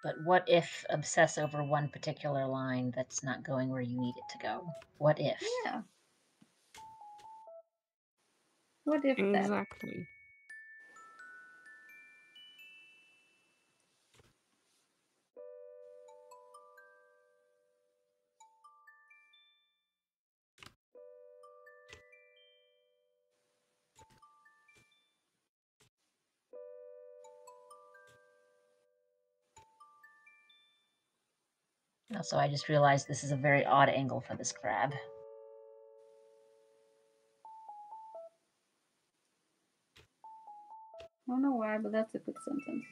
Speaker 1: But what if obsess over one particular line that's not going where you need it to go? What if?
Speaker 4: Yeah. What if that?
Speaker 2: Exactly.
Speaker 1: Also, I just realized this is a very odd angle for this crab.
Speaker 4: I don't know why, but that's a good sentence.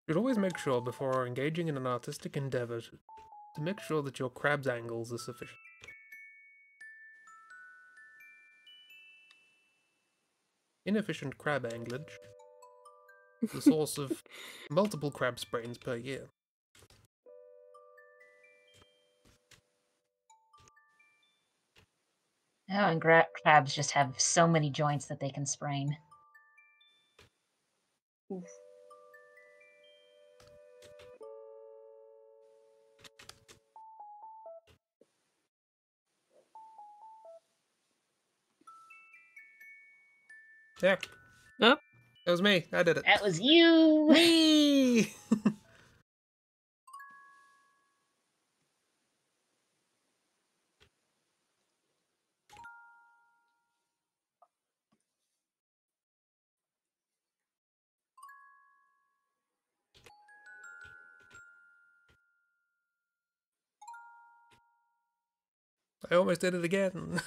Speaker 3: You'd always make sure before engaging in an artistic endeavor to make sure that your crab's angles are sufficient. Inefficient crab anglage is the source of multiple crab sprains per year.
Speaker 1: Oh, and crabs just have so many joints that they can sprain.
Speaker 4: Oof.
Speaker 3: Yeah.
Speaker 2: Yep.
Speaker 3: That was me. I did it.
Speaker 1: That was you!
Speaker 3: Me! I almost did it again.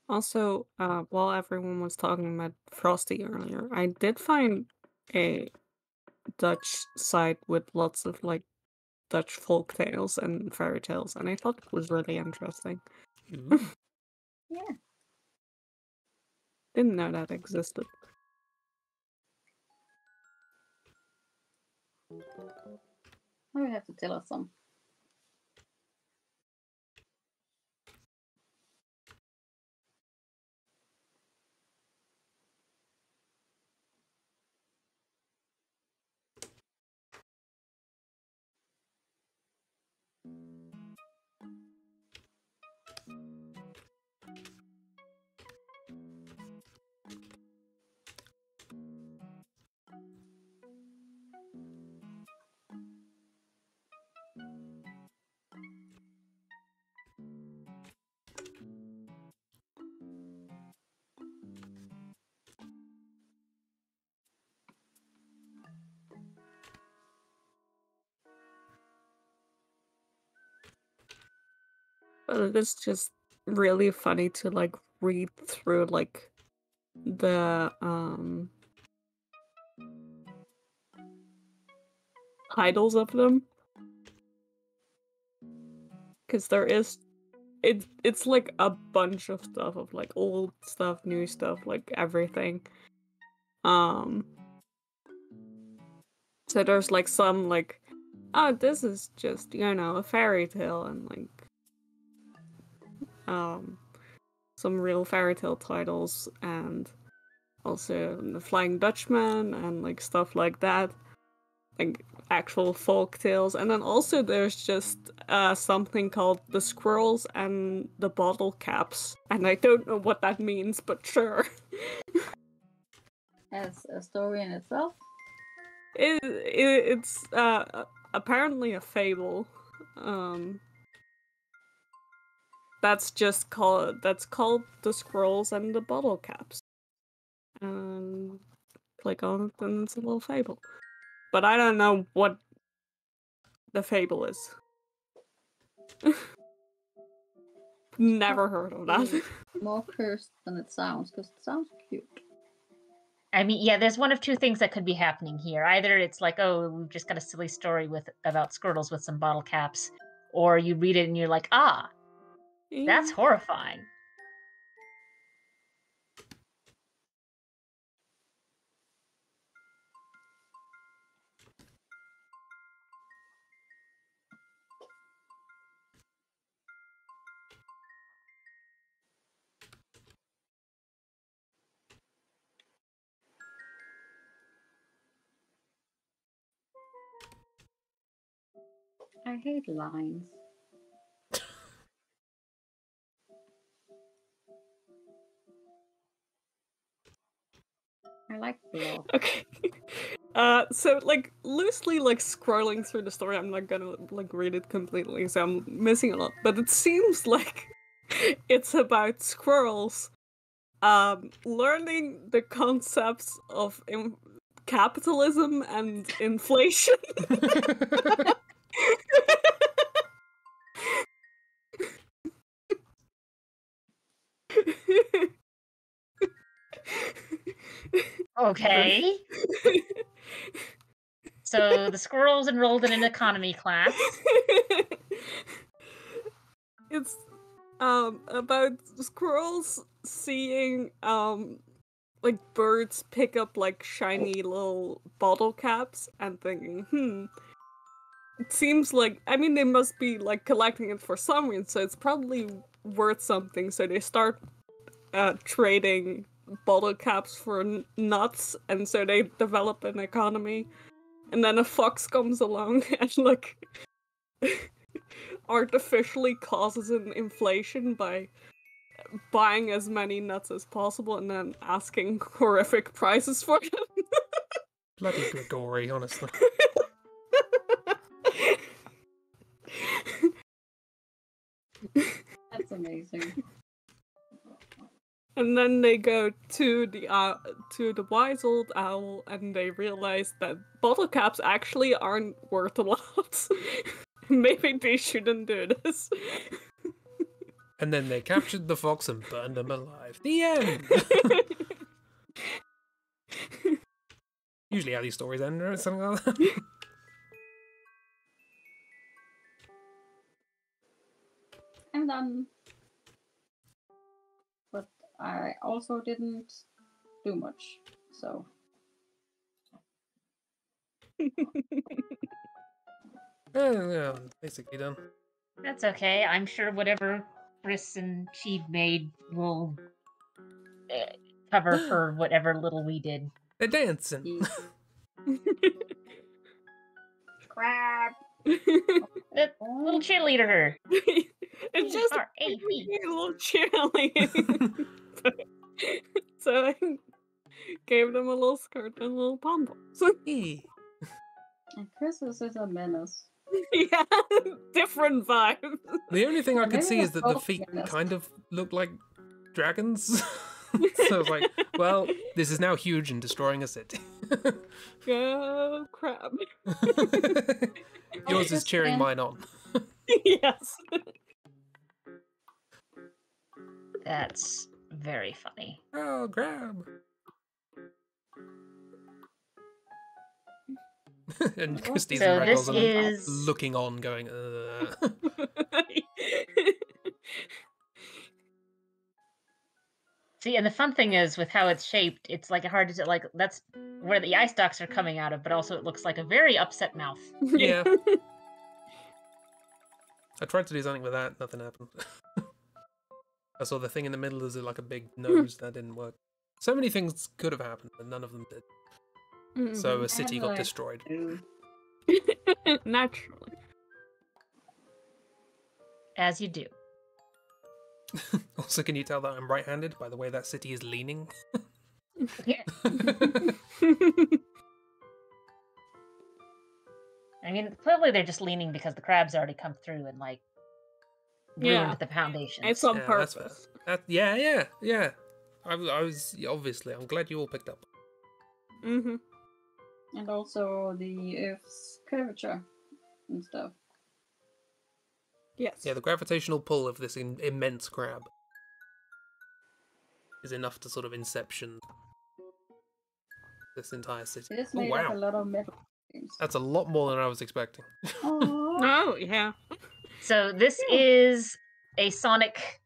Speaker 2: Also, while everyone was talking about Frosty earlier, I did find a Dutch site with lots of like Dutch folk tales and fairy tales, and I thought it was really interesting.
Speaker 3: Ooh.
Speaker 4: Yeah.
Speaker 2: Didn't know that existed.
Speaker 4: Now you have to tell us some.
Speaker 2: But it is just really funny to like read through like the titles of them, because it's like a bunch of stuff of like old stuff, new stuff, like everything. So there's like some like, oh, this is just, you know, a fairy tale, and like some real fairy tale titles, and also the Flying Dutchman and like stuff like that, like actual folk tales. And then also there's just something called the Squirrels and the Bottle Caps, and I don't know what that means, but sure.
Speaker 4: As a story in itself.
Speaker 2: It's apparently a fable. That's called the Scrolls and the Bottle Caps. And click on it, and it's a little fable. But I don't know what the fable is. Never heard of that.
Speaker 4: More cursed than it sounds, because it sounds cute.
Speaker 1: I mean, yeah, there's one of two things that could be happening here. Either it's like, oh, we've just got a silly story about Squirtles with some bottle caps, or you read it and you're like, ah, that's horrifying.
Speaker 4: I hate lines. I like block.
Speaker 2: Okay. So like loosely like scrolling through the story, I'm not gonna like read it completely, so I'm missing a lot. But it seems like it's about squirrels learning the concepts of capitalism and inflation.
Speaker 1: Okay. So the squirrels enrolled in an economy class.
Speaker 2: It's about squirrels seeing like birds pick up like shiny little bottle caps and thinking, it seems like, I mean, they must be like collecting it for some reason, so it's probably worth something. So they start trading bottle caps for nuts, and so they develop an economy. And then a fox comes along and like artificially causes an inflation by buying as many nuts as possible and then asking horrific prices for them.
Speaker 3: Bloody Grigori, honestly.
Speaker 4: That's amazing.
Speaker 2: And then they go to the wise old owl, and they realize that bottle caps actually aren't worth a lot. Maybe they shouldn't do this.
Speaker 3: And then they captured the fox and burned him alive. The end! Usually how these stories end, or something like that.
Speaker 4: I'm done. But I also didn't do much, so.
Speaker 3: Yeah, basically done.
Speaker 1: That's okay. I'm sure whatever Chris and Chib made will cover for whatever little we did.
Speaker 3: They're dancing.
Speaker 4: Crap!
Speaker 1: That little cheerleader.
Speaker 2: It's just
Speaker 1: A
Speaker 2: a little cheerleading. So I gave them a little skirt and a little pom poms.
Speaker 4: And Christmas is a menace.
Speaker 2: Yeah, different vibe.
Speaker 3: The only thing I could
Speaker 4: Maybe
Speaker 3: see
Speaker 4: they're
Speaker 3: is that the
Speaker 4: both
Speaker 3: feet
Speaker 4: menace.
Speaker 3: kind of look like dragons. So I was like, well, this is now huge and destroying a city.
Speaker 2: Go crab.
Speaker 3: Yours is cheering mine on.
Speaker 2: Yes.
Speaker 1: That's very funny.
Speaker 3: Oh, grab. And Christie's
Speaker 1: So
Speaker 3: and
Speaker 1: this
Speaker 3: Ragdoll's
Speaker 1: is
Speaker 3: looking on, going,
Speaker 1: See, and the fun thing is with how it's shaped, it's like hard to like that's where the eye stalks are coming out of, but also it looks like a very upset mouth.
Speaker 3: Yeah. I tried to do something with that, nothing happened. I saw the thing in the middle is like a big nose, that didn't work. So many things could have happened, but none of them did. So a city got destroyed.
Speaker 2: Naturally.
Speaker 1: As you do.
Speaker 3: Also, can you tell that I'm right-handed by the way that city is leaning?
Speaker 1: Yeah. I mean, clearly they're just leaning because the crabs already come through and like ruined the foundations.
Speaker 2: It's on
Speaker 3: Yeah, that's
Speaker 2: purpose.
Speaker 3: fair. Yeah. I was obviously. I'm glad you all picked up.
Speaker 2: Mm-hmm.
Speaker 4: And also the Earth's curvature and stuff.
Speaker 2: Yes.
Speaker 3: Yeah, the gravitational pull of this immense crab is enough to sort of inception this entire city.
Speaker 4: It is
Speaker 3: Oh,
Speaker 4: made of a
Speaker 3: wow.
Speaker 4: lot of metal things.
Speaker 3: That's a lot more than I was expecting.
Speaker 4: Aww.
Speaker 2: Oh, yeah.
Speaker 1: So this is a Sonic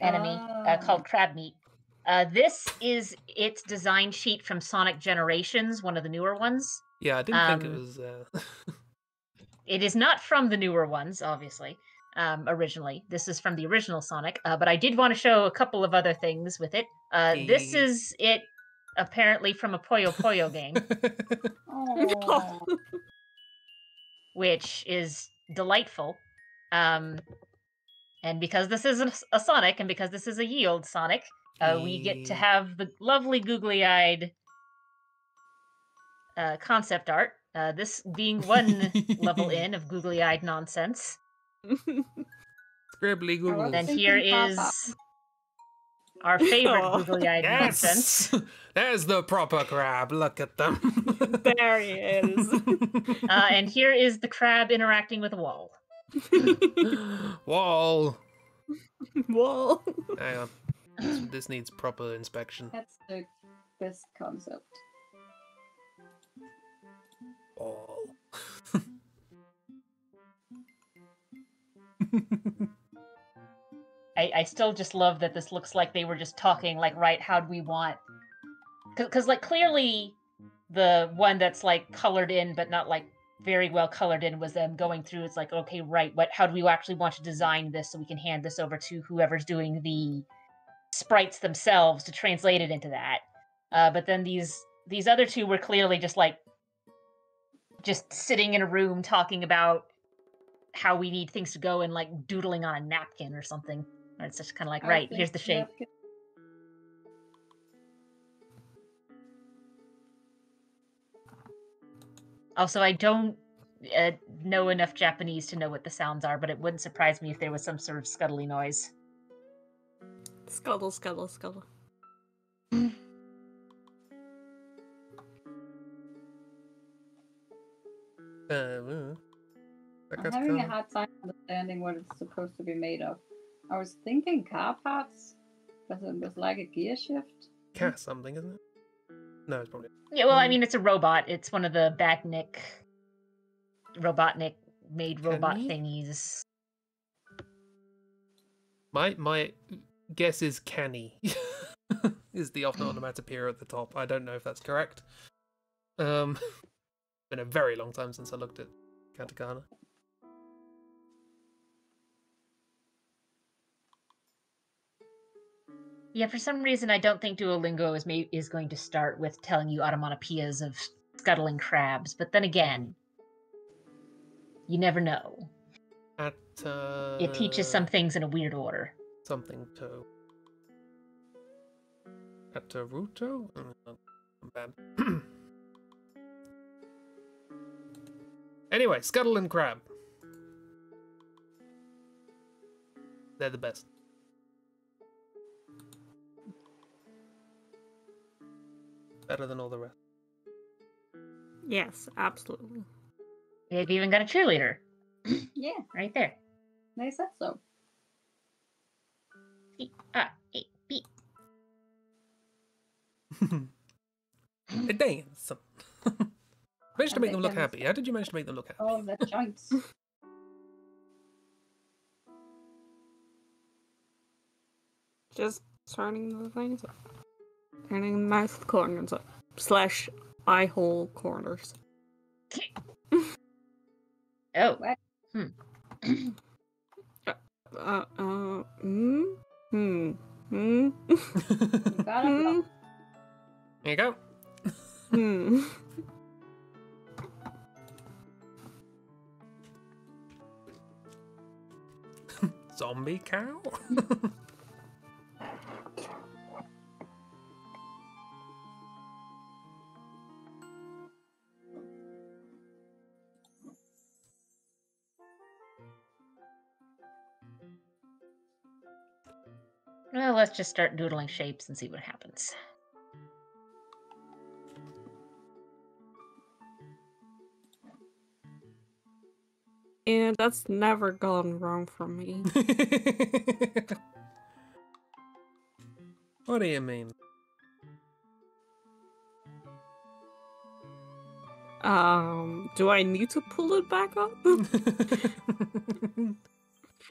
Speaker 1: enemy called Crab Meat. This is its design sheet from Sonic Generations, one of the newer ones.
Speaker 3: Yeah, I didn't think it was...
Speaker 1: It is not from the newer ones, obviously, originally. This is from the original Sonic, but I did want to show a couple of other things with it. This is it, apparently, from a Puyo Puyo game,
Speaker 4: Aww.
Speaker 1: which is delightful. And because this is a Sonic, and because this is a yield Sonic, we get to have the lovely googly-eyed concept art. This being one level in of googly-eyed nonsense.
Speaker 3: Scribbly Google.
Speaker 1: Then here is our favorite googly-eyed nonsense.
Speaker 3: There's the proper crab. Look at them.
Speaker 2: There he is.
Speaker 1: And here is the crab interacting with a wall.
Speaker 3: Wall.
Speaker 2: Whoa.
Speaker 3: Hang on. This needs proper inspection.
Speaker 4: That's the best concept.
Speaker 3: Wall.
Speaker 1: I still just love that this looks like they were just talking, like, right, how do we want... Because, like, clearly the one that's, like, colored in, but not, like, very well colored in was them going through, it's like, okay, right, how do we actually want to design this so we can hand this over to whoever's doing the sprites themselves to translate it into that. But then these other two were clearly just, like, just sitting in a room talking about how we need things to go and, like, doodling on a napkin or something. Or it's just kind of like, right, here's the shape. Also, I don't know enough Japanese to know what the sounds are, but it wouldn't surprise me if there was some sort of scuttly noise.
Speaker 2: Scuttle, scuttle, scuttle.
Speaker 4: I'm having a hard time understanding what it's supposed to be made of. I was thinking car parts, because it was like a gear shift.
Speaker 3: Cat something, isn't it? No, it's probably...
Speaker 1: Yeah, well, I mean, it's a robot. It's one of the Robotnik-made robot thingies. My
Speaker 3: guess is canny. Is the often onomatopoeia at the top. I don't know if that's correct. Been a very long time since I looked at katakana.
Speaker 1: Yeah, for some reason, I don't think Duolingo is going to start with telling you onomatopoeias of scuttling crabs. But then again, you never know. It teaches some things in a weird order.
Speaker 3: Something to... Ataruto? I'm bad. Anyway, Scuttle and Crab. They're the best. Better than all the rest.
Speaker 2: Yes, absolutely.
Speaker 1: They've even got a cheerleader.
Speaker 4: Yeah.
Speaker 1: Right there.
Speaker 4: They said so.
Speaker 1: C-R-A-B.
Speaker 3: A dance. Managed to make them look happy. How did you manage to make them look happy?
Speaker 4: Oh, the joints.
Speaker 2: Just turning the things up. Turning the mouth corners up. / eye hole corners.
Speaker 1: Oh.
Speaker 4: What?
Speaker 2: You
Speaker 4: gotta go.
Speaker 3: There you go. Zombie cow?
Speaker 1: Well, let's just start doodling shapes and see what happens.
Speaker 2: And that's never gone wrong for me.
Speaker 3: What do you mean?
Speaker 2: Do I need to pull it back up?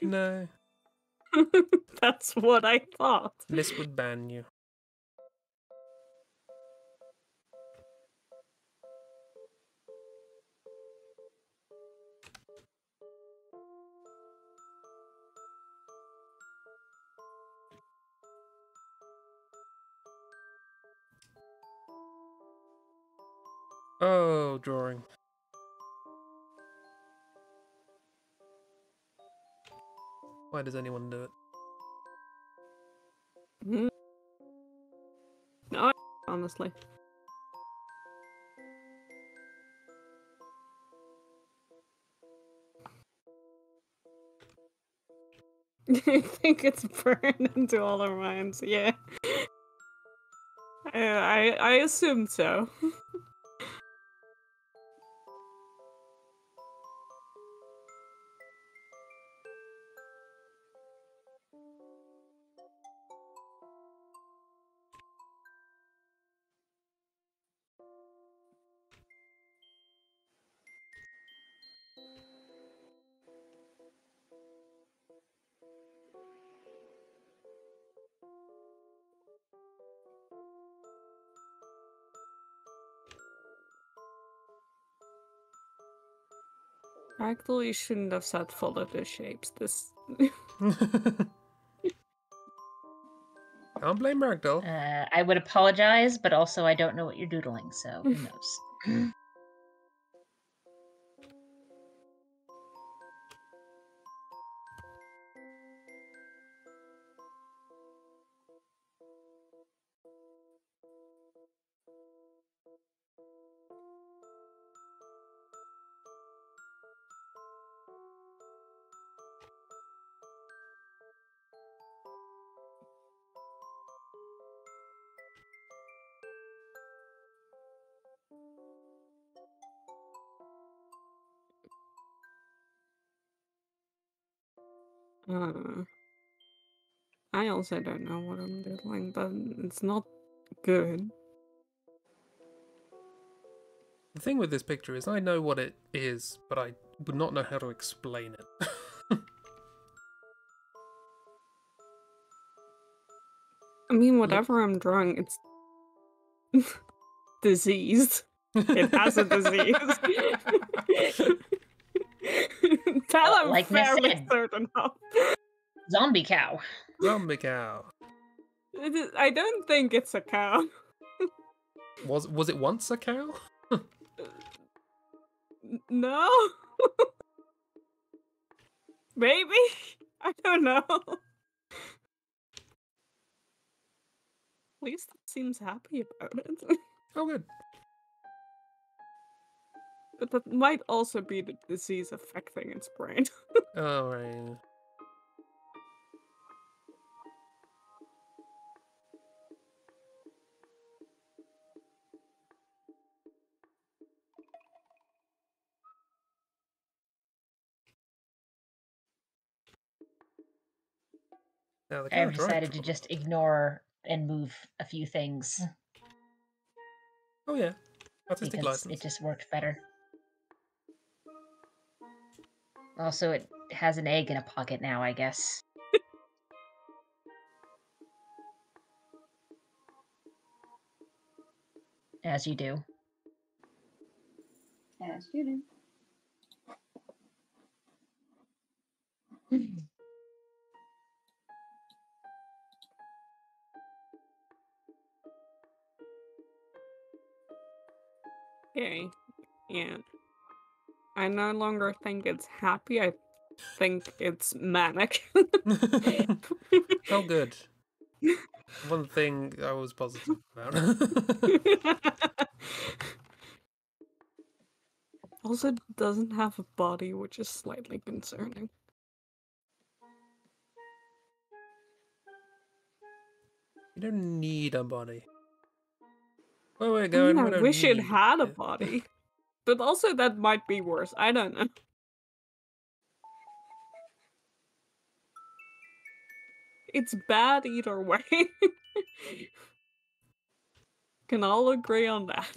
Speaker 3: No.
Speaker 2: That's what I thought.
Speaker 3: This would ban you. Oh, drawing. Why does anyone do it?
Speaker 2: No, honestly. I think it's burned into all our minds, yeah. I assume so. Ragdoll, you shouldn't have said follow the shapes. This.
Speaker 3: Can't blame Ragdoll.
Speaker 1: I would apologize, but also I don't know what you're doodling, so who knows?
Speaker 2: I also don't know what I'm doodling, but it's not good.
Speaker 3: The thing with this picture is I know what it is, but I would not know how to explain it.
Speaker 2: I mean, whatever I'm drawing, it's diseased. It has a disease. That I'm
Speaker 1: Like Ness
Speaker 2: fairly
Speaker 1: said.
Speaker 2: certain of.
Speaker 1: Zombie cow.
Speaker 3: Zombie cow.
Speaker 2: I don't think it's a cow.
Speaker 3: Was it once a cow?
Speaker 2: No. Maybe? I don't know. At least it seems happy about it.
Speaker 3: Oh, good.
Speaker 2: But that might also be the disease affecting its brain.
Speaker 3: Oh, right. Now the
Speaker 1: I've
Speaker 3: cow
Speaker 1: decided to
Speaker 3: drive.
Speaker 1: just ignore and move a few things
Speaker 3: Oh yeah, artistic
Speaker 1: because
Speaker 3: license.
Speaker 1: it just worked better. Also, it has an egg in a pocket now, I guess. As you do.
Speaker 4: As you do.
Speaker 2: Okay. Yeah. I no longer think it's happy, I think it's manic.
Speaker 3: Oh, good. One thing I was positive about.
Speaker 2: Also, it doesn't have a body, which is slightly concerning.
Speaker 3: You don't need a body. Where we're
Speaker 2: I
Speaker 3: going,
Speaker 2: mean,
Speaker 3: we
Speaker 2: I
Speaker 3: don't
Speaker 2: wish it
Speaker 3: need
Speaker 2: had a
Speaker 3: it.
Speaker 2: body. But also, that might be worse. I don't know. It's bad either way. Can all agree on that.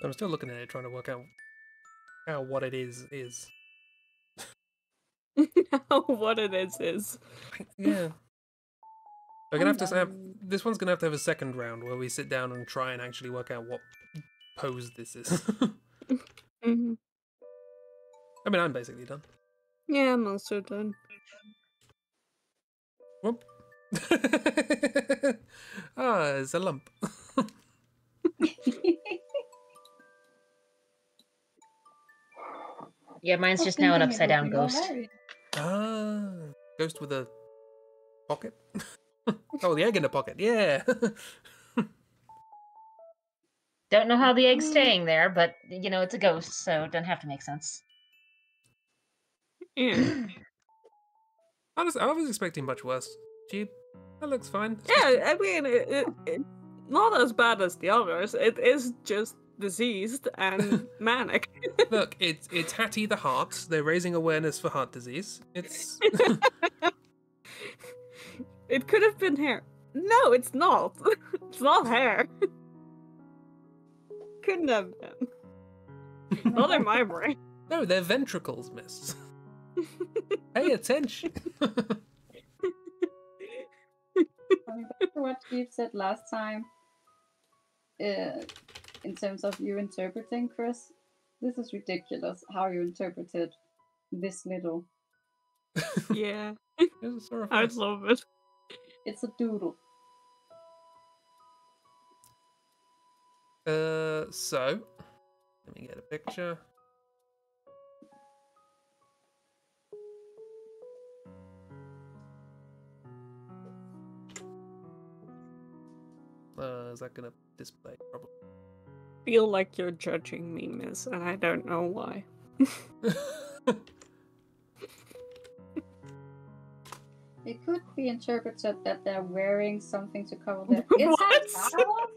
Speaker 3: I'm still looking at it, trying to work out how what it is.
Speaker 2: What it is.
Speaker 3: Yeah. We're gonna have to have,
Speaker 4: Um,
Speaker 3: this one's gonna have to have a second round where we sit down and try and actually work out what pose this is.
Speaker 2: Mm-hmm.
Speaker 3: I mean, I'm basically done.
Speaker 2: Yeah, I'm also done.
Speaker 3: Whoop. Ah, it's a lump.
Speaker 1: Yeah, mine's
Speaker 4: was
Speaker 1: just now an
Speaker 4: thinking it
Speaker 1: upside
Speaker 4: would
Speaker 1: down
Speaker 4: be more
Speaker 1: ghost.
Speaker 4: varied.
Speaker 3: Ah, ghost with a pocket. Oh, the egg in a pocket. Yeah.
Speaker 1: Don't know how the egg's staying there, but you know, it's a ghost, so it doesn't have to make sense.
Speaker 2: Yeah.
Speaker 3: Honestly, I was expecting much worse. Cheap. That looks fine. It's
Speaker 2: Yeah,
Speaker 3: just-
Speaker 2: I mean, it not as bad as the others. It is just diseased and manic.
Speaker 3: Look, it's Hattie the Heart. They're raising awareness for heart disease. It's
Speaker 2: It could have been hair. No, it's not. It's not hair. Couldn't have been. Not in my brain.
Speaker 3: no, they're ventricles, miss. Pay attention.
Speaker 4: Coming back to what Steve said last time, in terms of you interpreting, Chris, this is ridiculous how you interpreted this little.
Speaker 2: Yeah,
Speaker 3: It's a sort of
Speaker 2: I
Speaker 3: face.
Speaker 2: love it.
Speaker 4: It's a doodle.
Speaker 3: So let me get a picture. Is that gonna display? Probably.
Speaker 2: Feel like you're judging me, miss, and I don't know why.
Speaker 4: It could be interpreted that they're wearing something to cover their. It's
Speaker 2: What?
Speaker 4: a towel?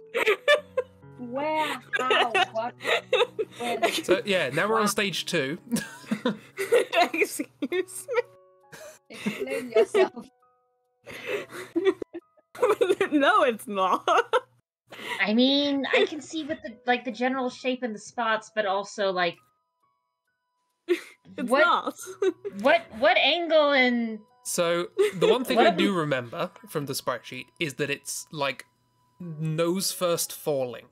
Speaker 4: Where? How? What? When?
Speaker 3: So yeah, now we're on stage 2.
Speaker 2: Excuse me.
Speaker 4: Explain yourself.
Speaker 2: No, it's not.
Speaker 1: I mean, I can see with the general shape and the spots, but also like
Speaker 2: It's
Speaker 1: what
Speaker 2: not.
Speaker 1: what angle and
Speaker 3: So the one thing
Speaker 1: What
Speaker 3: I
Speaker 1: are
Speaker 3: do
Speaker 1: we-
Speaker 3: remember from the sprite sheet is that it's like nose first falling.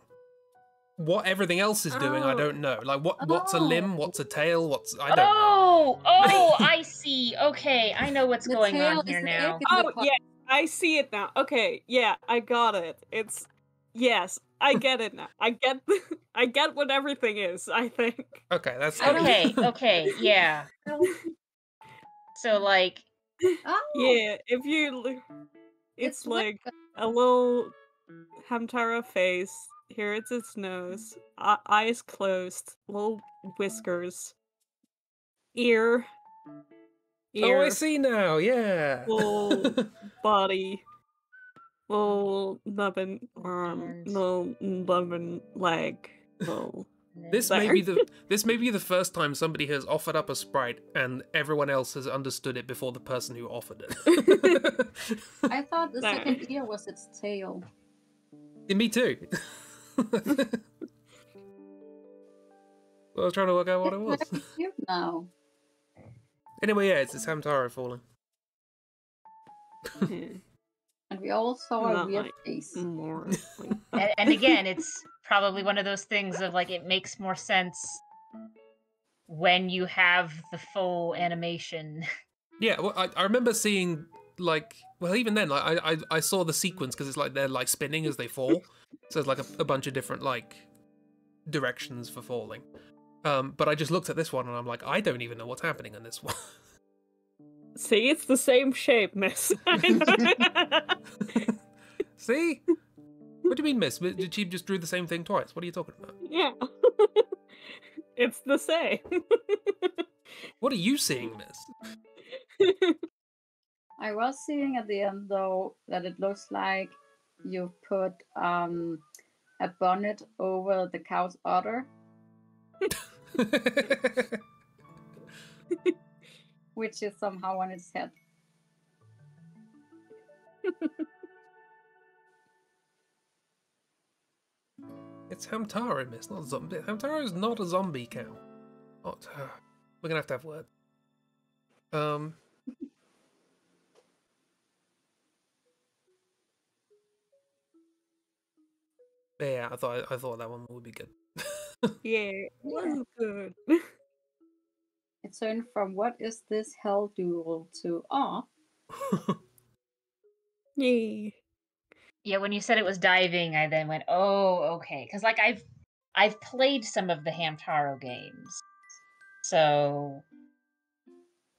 Speaker 3: What everything else is doing, I
Speaker 2: Oh.
Speaker 3: don't know. Like what's a
Speaker 4: Oh.
Speaker 3: limb, what's a tail, what's I don't know.
Speaker 1: oh, I see. Okay, I know what's
Speaker 4: The
Speaker 1: going
Speaker 4: tail
Speaker 1: on here
Speaker 4: is the
Speaker 1: now.
Speaker 4: egg in the
Speaker 2: Oh,
Speaker 4: pot.
Speaker 2: yeah, I see it now. Okay, yeah, I got it. It's yes, I get it now. I get what everything is, I think.
Speaker 3: Okay, that's good.
Speaker 1: Okay, yeah. So like
Speaker 4: Oh,
Speaker 2: Yeah, if you it's like a little Hamtara face. Here it's its nose. Eyes closed. Little whiskers. Ear.
Speaker 3: Oh, I see now. Yeah.
Speaker 2: Little body. Little nubbin arm.
Speaker 1: And-
Speaker 2: Little nubbin leg. Little.
Speaker 3: This
Speaker 2: There.
Speaker 3: may be the first time somebody has offered up a sprite and everyone else has understood it before the person who offered it.
Speaker 4: I thought the
Speaker 2: There.
Speaker 4: second ear was its tail.
Speaker 3: Me too. I was trying to work out what it was.
Speaker 4: It's very cute now.
Speaker 3: Anyway, yeah, it's Hamtaro falling.
Speaker 4: And we all saw a
Speaker 2: Not
Speaker 4: weird
Speaker 2: like
Speaker 4: face.
Speaker 2: more.
Speaker 1: and again, it's probably one of those things of like it makes more sense when you have the full animation.
Speaker 3: Yeah, well, I remember seeing like, well, even then, like I saw the sequence because it's like they're like spinning as they fall, so there's like a bunch of different like directions for falling. But I just looked at this one and I'm like, I don't even know what's happening in this one.
Speaker 2: See, it's the same shape, miss.
Speaker 3: See? What do you mean, miss? Did she just drew the same thing twice? What are you talking about?
Speaker 2: Yeah. It's the same.
Speaker 3: What are you seeing, miss?
Speaker 4: I was seeing at the end though that it looks like you put a bonnet over the cow's udder, which is somehow on its head.
Speaker 3: It's Hamtaro, miss, not a zombie. Hamtaro is not a zombie cow. What? We're gonna have to have word. Yeah, I thought that one would be good.
Speaker 2: Yeah, it was good.
Speaker 4: It turned from what is this hell duel to
Speaker 2: Yay.
Speaker 1: Yeah, when you said it was diving, I then went, oh, okay. Because like I've played some of the Hamtaro games. So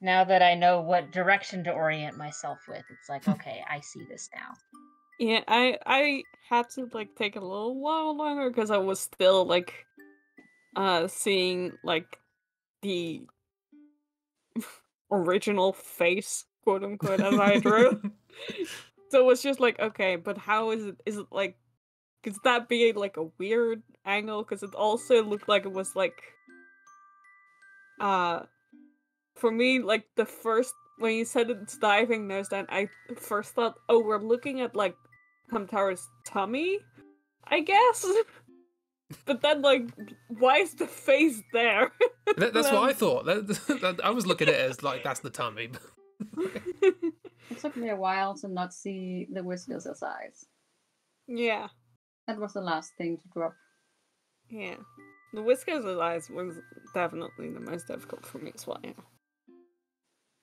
Speaker 1: now that I know what direction to orient myself with, it's like, okay, I see this now.
Speaker 2: Yeah, I had to like take a little while longer because I was still like seeing like the original face, quote unquote, as I drew. So it was just like, okay, but how is it like, could that be like a weird angle? Because it also looked like it was like for me, like the first when you said it's diving nose down, I first thought, oh, we're looking at like Hamtara's tummy, I guess. But then, like, why is the face there?
Speaker 3: That's what I thought. I was looking at it as like that's the tummy.
Speaker 4: It took me a while to not see the whiskers as eyes.
Speaker 2: Yeah,
Speaker 4: That was the last thing to drop.
Speaker 2: yeah. The whiskers of eyes was definitely the most difficult for me as well. Yeah.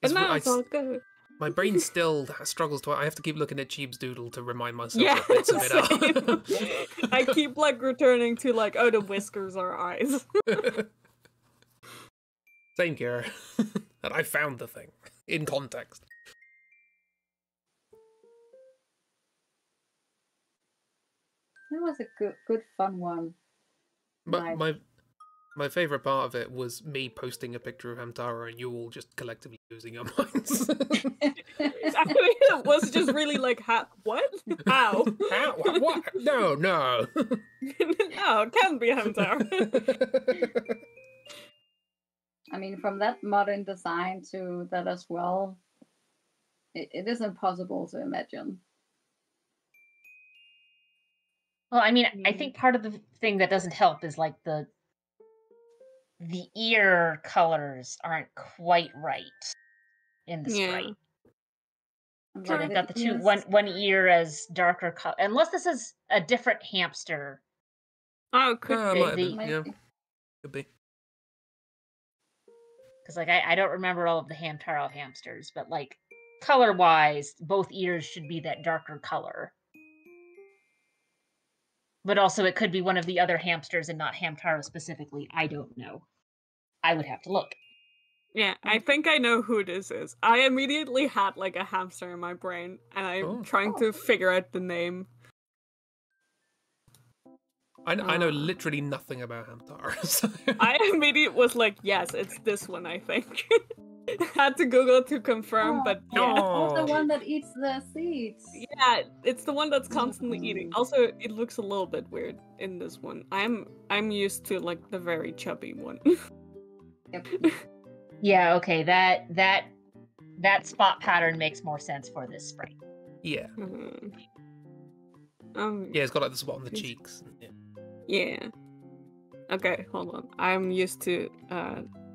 Speaker 2: But now it's all good.
Speaker 3: My brain still struggles to. I have to keep looking at Cheeb's doodle to remind myself
Speaker 2: Yeah,
Speaker 3: what bits of it are.
Speaker 2: I keep like returning to like, oh, the whiskers are eyes.
Speaker 3: Same, Kira. And I found the thing in context.
Speaker 4: It was a good fun one.
Speaker 3: But my favorite part of it was me posting a picture of Hamtaro and you all just collectively losing your minds.
Speaker 2: I mean, it was just really like, what? How?
Speaker 3: How? What? No.
Speaker 2: No, it can't be Hamtaro.
Speaker 4: I mean, from that modern design to that as well, it is impossible to imagine.
Speaker 1: Well, I mean, I think part of the thing that doesn't help is like the ear colors aren't quite right in the sprite. So they've got the two one ear as darker color. Unless this is a different hamster.
Speaker 2: Oh, could be.
Speaker 3: Yeah, could be.
Speaker 1: Because like I don't remember all of the Hamtaro hamsters, but like color-wise, both ears should be that darker color. But also it could be one of the other hamsters and not Hamtaro specifically. I don't know. I would have to look.
Speaker 2: Yeah, I think I know who this is. I immediately had like a hamster in my brain, and I'm trying to figure out the name.
Speaker 3: I know literally nothing about Hamtaro. So.
Speaker 2: I immediately was like, yes, it's this one, I think. Had to Google to confirm, but yeah.
Speaker 4: Oh, the one that eats the seeds.
Speaker 2: Yeah, it's the one that's constantly eating. Also, it looks a little bit weird in this one. I'm used to like the very chubby one.
Speaker 4: Yep.
Speaker 1: Yeah, okay, that spot pattern makes more sense for this sprite.
Speaker 3: Yeah. Yeah, it's got like the spot on the cheeks.
Speaker 2: Yeah. Okay, hold on. I'm used to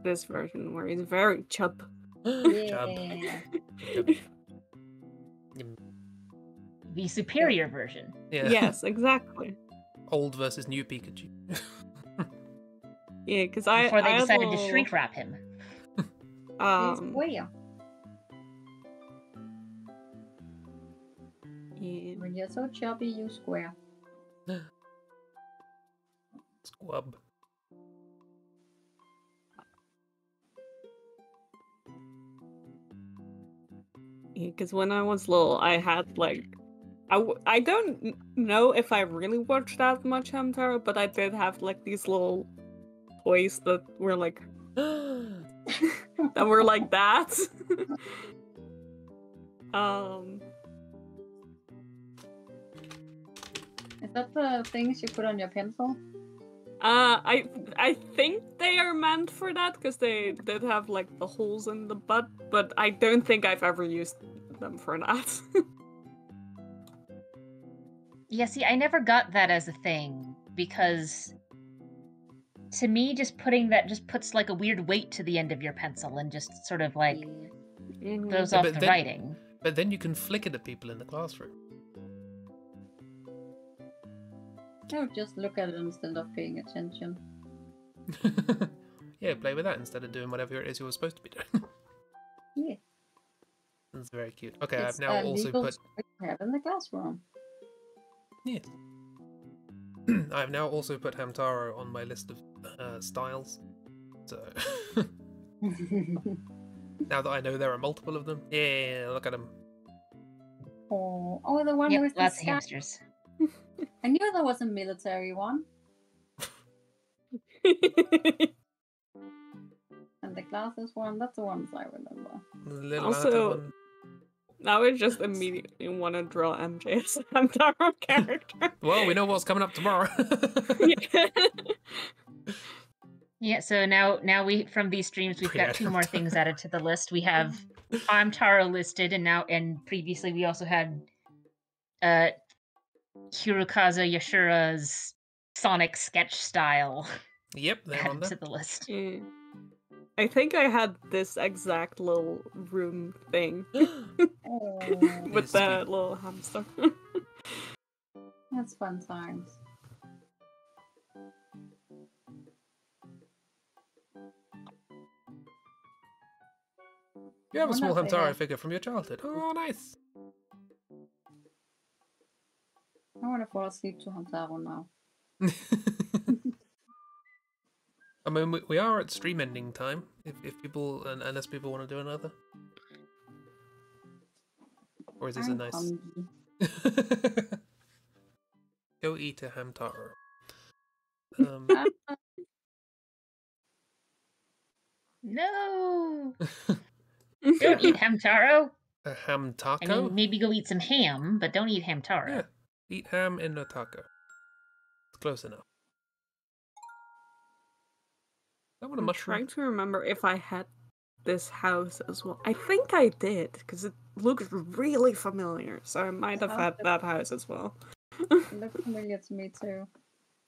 Speaker 2: this version where he's very chub.
Speaker 1: Yeah. The superior version.
Speaker 3: Yeah.
Speaker 2: Yes, exactly.
Speaker 3: Old versus new Pikachu.
Speaker 2: Yeah, because
Speaker 1: before they decided to shrink wrap him.
Speaker 4: Square.
Speaker 2: Yeah.
Speaker 4: When you're so chubby, you square.
Speaker 3: Squub.
Speaker 2: Yeah, because when I was little, I had like, I don't know if I really watched that much Hamtaro, but I did have like these little toys that were like that were like that.
Speaker 4: Is that the things you put on your pencil?
Speaker 2: I think they are meant for that because they did have like the holes in the butt, but I don't think I've ever used them for that.
Speaker 1: Yeah, see, I never got that as a thing. because to me, just putting that just puts like a weird weight to the end of your pencil and just sort of like throws
Speaker 3: Yeah,
Speaker 1: off
Speaker 3: but
Speaker 1: the
Speaker 3: then-
Speaker 1: writing.
Speaker 3: But then you can flick it at people in the classroom.
Speaker 4: I would just look at it instead of paying attention.
Speaker 3: Yeah, play with that instead of doing whatever it is you were supposed to be doing.
Speaker 4: Yeah.
Speaker 3: That's very cute. Okay,
Speaker 4: It's
Speaker 3: I've now also
Speaker 4: legal
Speaker 3: put.
Speaker 4: to have in the classroom.
Speaker 3: Yeah. I've now also put Hamtaro on my list of styles. So now that I know there are multiple of them, yeah, look at them.
Speaker 4: Oh, the one
Speaker 1: Yep,
Speaker 4: with the
Speaker 1: lots of
Speaker 4: sky.
Speaker 1: hamsters.
Speaker 4: I knew there was a military one. And the glasses one, that's the ones I remember.
Speaker 3: The little
Speaker 2: Also-
Speaker 3: one.
Speaker 2: Now I just immediately want to draw MJ as a Hamtaro character.
Speaker 3: Well, we know what's coming up tomorrow.
Speaker 1: Yeah, so now we from these streams we've got 2 more things added to the list. We have Hamtaro listed, and previously we also had Hirokazu Yashura's Sonic sketch style
Speaker 3: Yep, they're on
Speaker 1: added to
Speaker 3: there.
Speaker 1: the list.
Speaker 2: Yeah. I think I had this exact little room thing
Speaker 4: Oh,
Speaker 2: with
Speaker 3: Yes,
Speaker 2: the little hamster.
Speaker 4: that's fun times.
Speaker 3: You have a small
Speaker 4: Wonder if they
Speaker 3: Hamtaro
Speaker 4: have-
Speaker 3: figure from your childhood. Oh, nice.
Speaker 4: I want to fall asleep to Hamtaro now.
Speaker 3: I mean, we are at stream ending time. If people, unless people want to do another, or is this a
Speaker 4: I'm
Speaker 3: nice?
Speaker 4: hungry.
Speaker 3: Go eat a Hamtaro.
Speaker 1: No! Don't eat Hamtaro!
Speaker 3: A ham taco.
Speaker 1: I mean, maybe go eat some ham, but don't eat Hamtaro.
Speaker 3: Yeah, eat ham in a taco. It's close enough. That one a
Speaker 2: I'm
Speaker 3: mushroom.
Speaker 2: trying to remember if I had this house as well. I think I did, because it looks really familiar, so I might have had that house as well.
Speaker 4: It looks familiar to me too.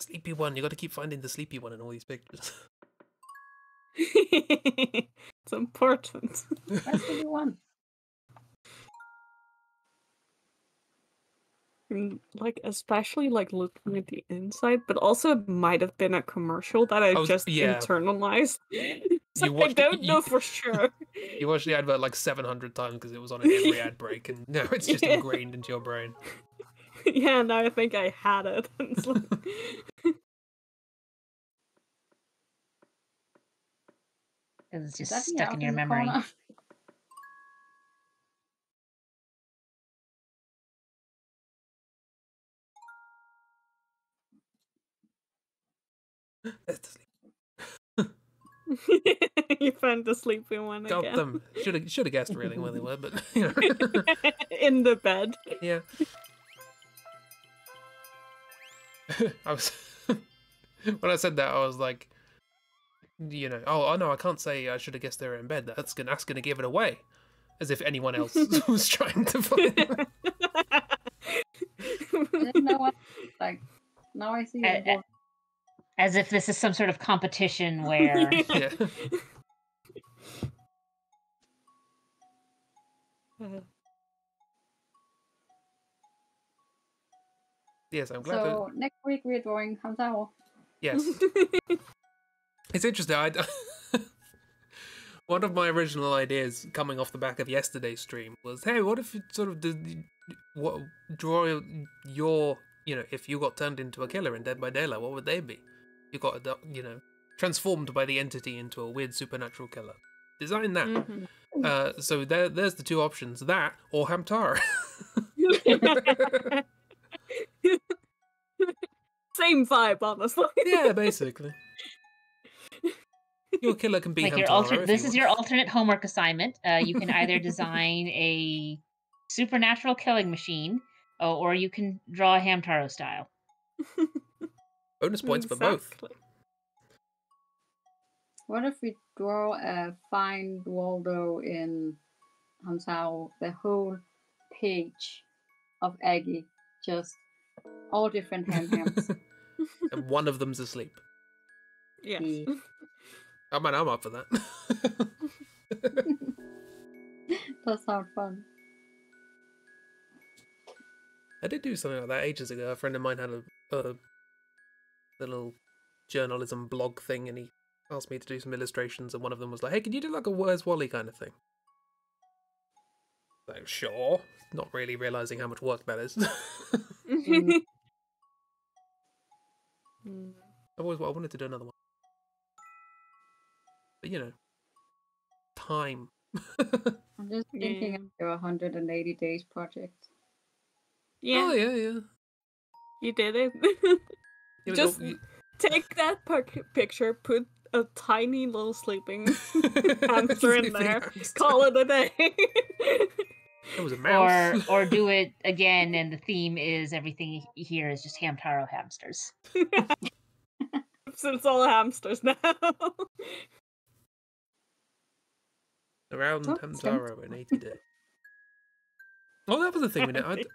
Speaker 3: Sleepy one. You got to keep finding the sleepy one in all these pictures.
Speaker 2: It's important.
Speaker 4: Where's the new one?
Speaker 2: And, like, especially like looking at the inside, but also it might have been a commercial that I just internalized. So
Speaker 3: You
Speaker 2: I
Speaker 3: watched
Speaker 2: don't
Speaker 3: it-
Speaker 2: know for sure.
Speaker 3: You watched the advert like 700 times because it was on in every ad break, and now it's just
Speaker 2: Yeah.
Speaker 3: ingrained into your brain.
Speaker 2: Yeah, now I think I had it. It's like...
Speaker 1: It's just
Speaker 4: Is that
Speaker 1: stuck in your memory.
Speaker 4: corner?
Speaker 3: That's the sleep.
Speaker 2: You found the sleepy one
Speaker 3: Got
Speaker 2: again.
Speaker 3: them. Should have guessed really where they were, but you know.
Speaker 2: In the bed.
Speaker 3: Yeah. I was when I said that, I was like, you know, oh no, I can't say I should have guessed they were in bed. That's gonna give it away, as if anyone else was trying to find them.
Speaker 4: I didn't know what. Like, now I see it.
Speaker 1: As if this is some sort of competition where
Speaker 3: Yeah. Yes, I'm glad.
Speaker 4: So next week we're drawing Hamtaro.
Speaker 3: Yes. It's interesting. One of my original ideas coming off the back of yesterday's stream was, hey, what if you sort of draw your, you know, if you got turned into a killer in Dead by Daylight, what would they be? You got, you know, transformed by the entity into a weird supernatural killer. Design that.
Speaker 2: Mhm.
Speaker 3: So there's the 2 options, that or Hamtaro.
Speaker 2: Same vibe, honestly.
Speaker 3: Yeah, basically. Your killer can be
Speaker 1: like
Speaker 3: Hamtaro.
Speaker 1: this is your alternate homework assignment. You can either design a supernatural killing machine, or you can draw a Hamtaro style.
Speaker 3: Bonus points for both.
Speaker 2: Exactly.
Speaker 4: What if we draw a Find Waldo in Hamtaro, the whole page of Aggie, just all different hams?
Speaker 3: one of them's asleep.
Speaker 2: Yes.
Speaker 4: Yeah.
Speaker 3: Oh man, I'm up for that.
Speaker 4: That sounds fun.
Speaker 3: I did do something like that ages ago. A friend of mine had a little journalism blog thing, and he asked me to do some illustrations, and one of them was like, "Hey, can you do like a Where's Wally kind of thing?" So sure, not really realizing how much work that is. I wanted to do another one, but you know, time.
Speaker 4: I'm just thinking of your 180 days project.
Speaker 2: Yeah,
Speaker 3: Oh yeah.
Speaker 2: you did it.
Speaker 3: Yeah,
Speaker 2: Just take that picture, put a tiny little sleeping hamster in
Speaker 3: Sleeping
Speaker 2: there,
Speaker 3: hamster.
Speaker 2: call it a day.
Speaker 3: It was a mouse.
Speaker 1: Or do it again, and the theme is everything here is just Hamtaro hamsters.
Speaker 2: Since all hamsters now.
Speaker 3: Around
Speaker 4: Oh,
Speaker 3: Hamtaro in 80 days. Oh, that was the thing we did.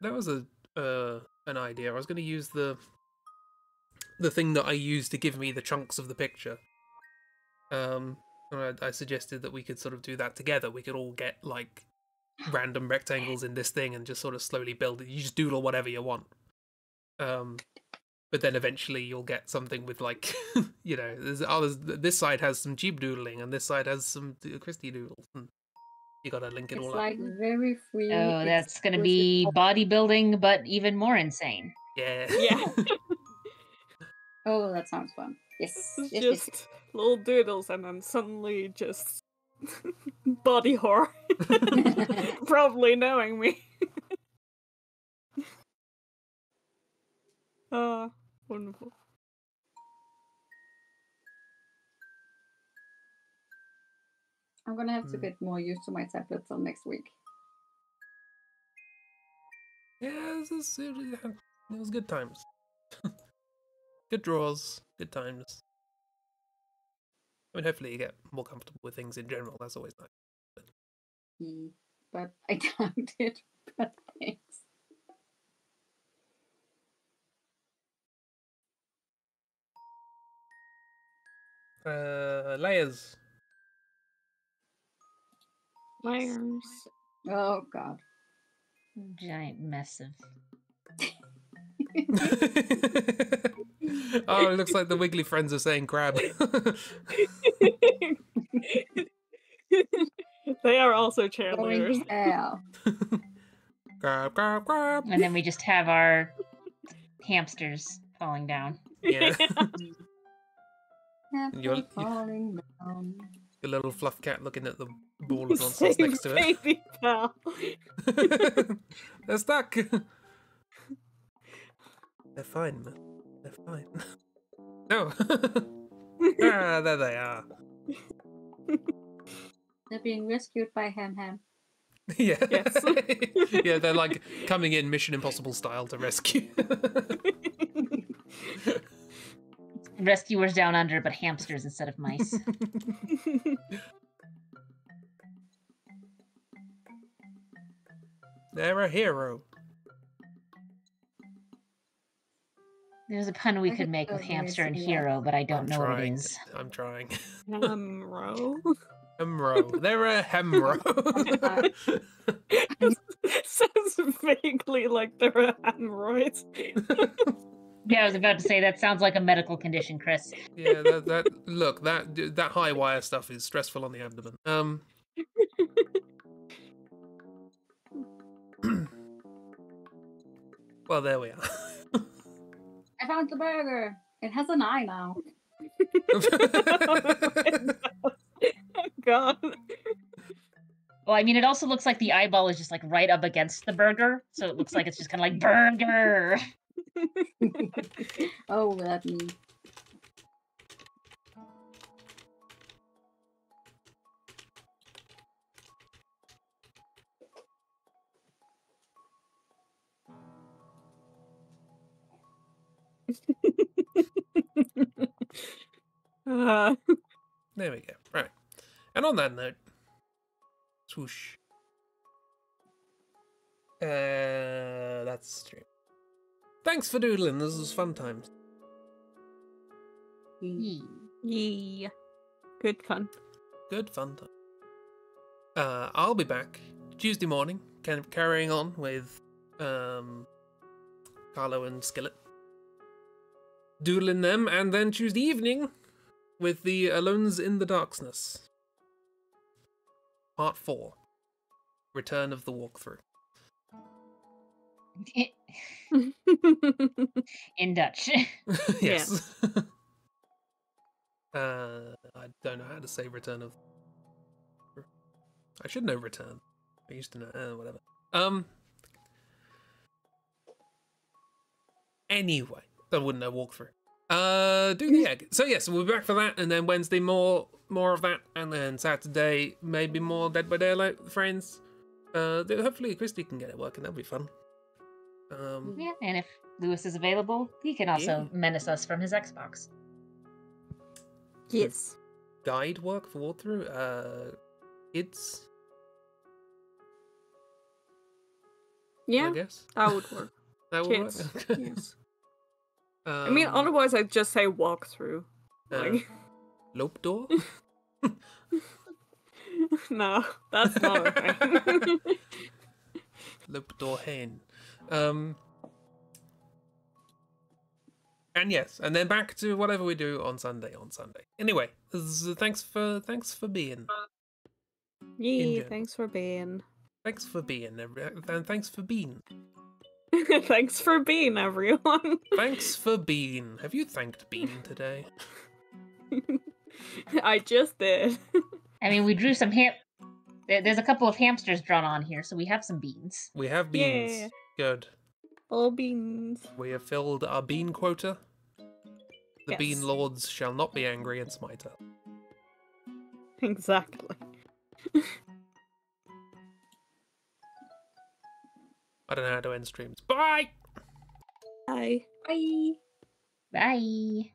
Speaker 3: That was an idea. I was going to use the thing that I used to give me the chunks of the picture. And I suggested that we could sort of do that together. We could all get like random rectangles in this thing and just sort of slowly build it. You just doodle whatever you want. But then eventually you'll get something with like, you know, this side has some Jeep doodling and this side has some Christie doodles. And you gotta link it
Speaker 4: It's
Speaker 3: all
Speaker 4: like
Speaker 3: up.
Speaker 4: very free.
Speaker 1: Oh, that's going to
Speaker 4: exclusive
Speaker 1: be
Speaker 4: op-
Speaker 1: bodybuilding, but even more insane.
Speaker 3: Yeah.
Speaker 2: Yeah.
Speaker 4: Oh, that sounds fun. Yes.
Speaker 2: It's
Speaker 4: Yes,
Speaker 2: just
Speaker 4: yes,
Speaker 2: little doodles and then suddenly just body horror.
Speaker 4: yes.
Speaker 2: Probably knowing me. Wonderful.
Speaker 4: I'm gonna have to get more used to my tablet till next week.
Speaker 3: Yeah, it was good times. Good draws, good times. I mean, hopefully you get more comfortable with things in general. That's always nice.
Speaker 4: But I doubt it. But thanks.
Speaker 3: Layers.
Speaker 2: Layers.
Speaker 4: Oh god.
Speaker 1: Giant mess of.
Speaker 3: Oh, it looks like the Wiggly friends are saying crab.
Speaker 2: They are also
Speaker 4: Going
Speaker 2: cheerleaders.
Speaker 4: hell.
Speaker 3: Crab, crab, crab.
Speaker 1: And then we just have our hamsters falling down.
Speaker 3: Yeah.
Speaker 4: Apple falling down.
Speaker 3: Your little fluff cat looking at the ball of nonsense next to it.
Speaker 2: Baby pal.
Speaker 3: They're stuck. They're fine, man. They're fine. No. There they are.
Speaker 4: They're being rescued by Ham Ham.
Speaker 3: Yeah.
Speaker 2: Yes.
Speaker 3: Yeah, they're like coming in Mission Impossible style to rescue.
Speaker 1: Rescuers down under, but hamsters instead of mice.
Speaker 3: They're a hero.
Speaker 1: There's a pun we
Speaker 4: I
Speaker 1: could
Speaker 4: hate
Speaker 1: make with
Speaker 4: those
Speaker 1: hamster and
Speaker 4: ways, yeah.
Speaker 1: hero, but I don't know what it
Speaker 3: trying.
Speaker 1: is.
Speaker 3: I'm trying.
Speaker 2: Hemro.
Speaker 3: Hemro. They're a hemro.
Speaker 2: Sounds vaguely like there are hemorrhoids.
Speaker 1: Yeah, I was about to say that sounds like a medical condition, Chris.
Speaker 3: Yeah, look, that high wire stuff is stressful on the abdomen. Well, there we are.
Speaker 4: I found the burger. It has an eye now.
Speaker 2: Oh god.
Speaker 1: Well, I mean, it also looks like the eyeball is just like right up against the burger, so it looks like it's just kind of like burger.
Speaker 4: Oh, that me.
Speaker 3: There we go. Right. And on that note, swoosh. That's true. Thanks for doodling. This was fun times.
Speaker 2: Yeah. Good fun.
Speaker 3: Good fun time. I'll be back Tuesday morning, kind of carrying on with Carlo and Skillet, doodling them, and then Tuesday evening with the Alones in the Darkness, Part 4, Return of the Walkthrough.
Speaker 1: In Dutch.
Speaker 3: Yes. I don't know how to say Return of. I should know Return. I used to know. Whatever. Anyway, I wouldn't know walkthrough. Do the egg. So yes, we'll be back for that, and then Wednesday more of that, and then Saturday maybe more Dead by Daylight with friends. Hopefully Christy can get it working. That'll be fun.
Speaker 1: Yeah, and if Lewis is available, he can also menace us from his Xbox.
Speaker 2: Yes.
Speaker 3: Guide work for walkthrough. Kids.
Speaker 2: Yeah,
Speaker 3: I guess
Speaker 2: that would work.
Speaker 3: that would
Speaker 2: Kids.
Speaker 3: work. Okay.
Speaker 2: Yes. I mean, otherwise I'd just say walkthrough. Like,
Speaker 3: Lope door.
Speaker 2: no, that's not a thing.
Speaker 3: Lope door hen. And yes, and then back to whatever we do on Sunday. Anyway, thanks for being.
Speaker 2: Yeah, thanks for being.
Speaker 3: Thanks for being. And thanks for being.
Speaker 2: Thanks for being, everyone.
Speaker 3: Thanks for being. Have you thanked Bean today?
Speaker 2: I just did.
Speaker 1: I mean, we drew some there's a couple of hamsters drawn on here, so we have some beans.
Speaker 3: We have beans.
Speaker 2: Yeah.
Speaker 3: Good.
Speaker 2: All beans.
Speaker 3: We have filled our bean quota. The
Speaker 2: Yes.
Speaker 3: bean lords shall not be angry and smite us.
Speaker 2: Exactly.
Speaker 3: I don't know how to end streams. Bye!
Speaker 2: Bye.
Speaker 4: Bye.
Speaker 1: Bye.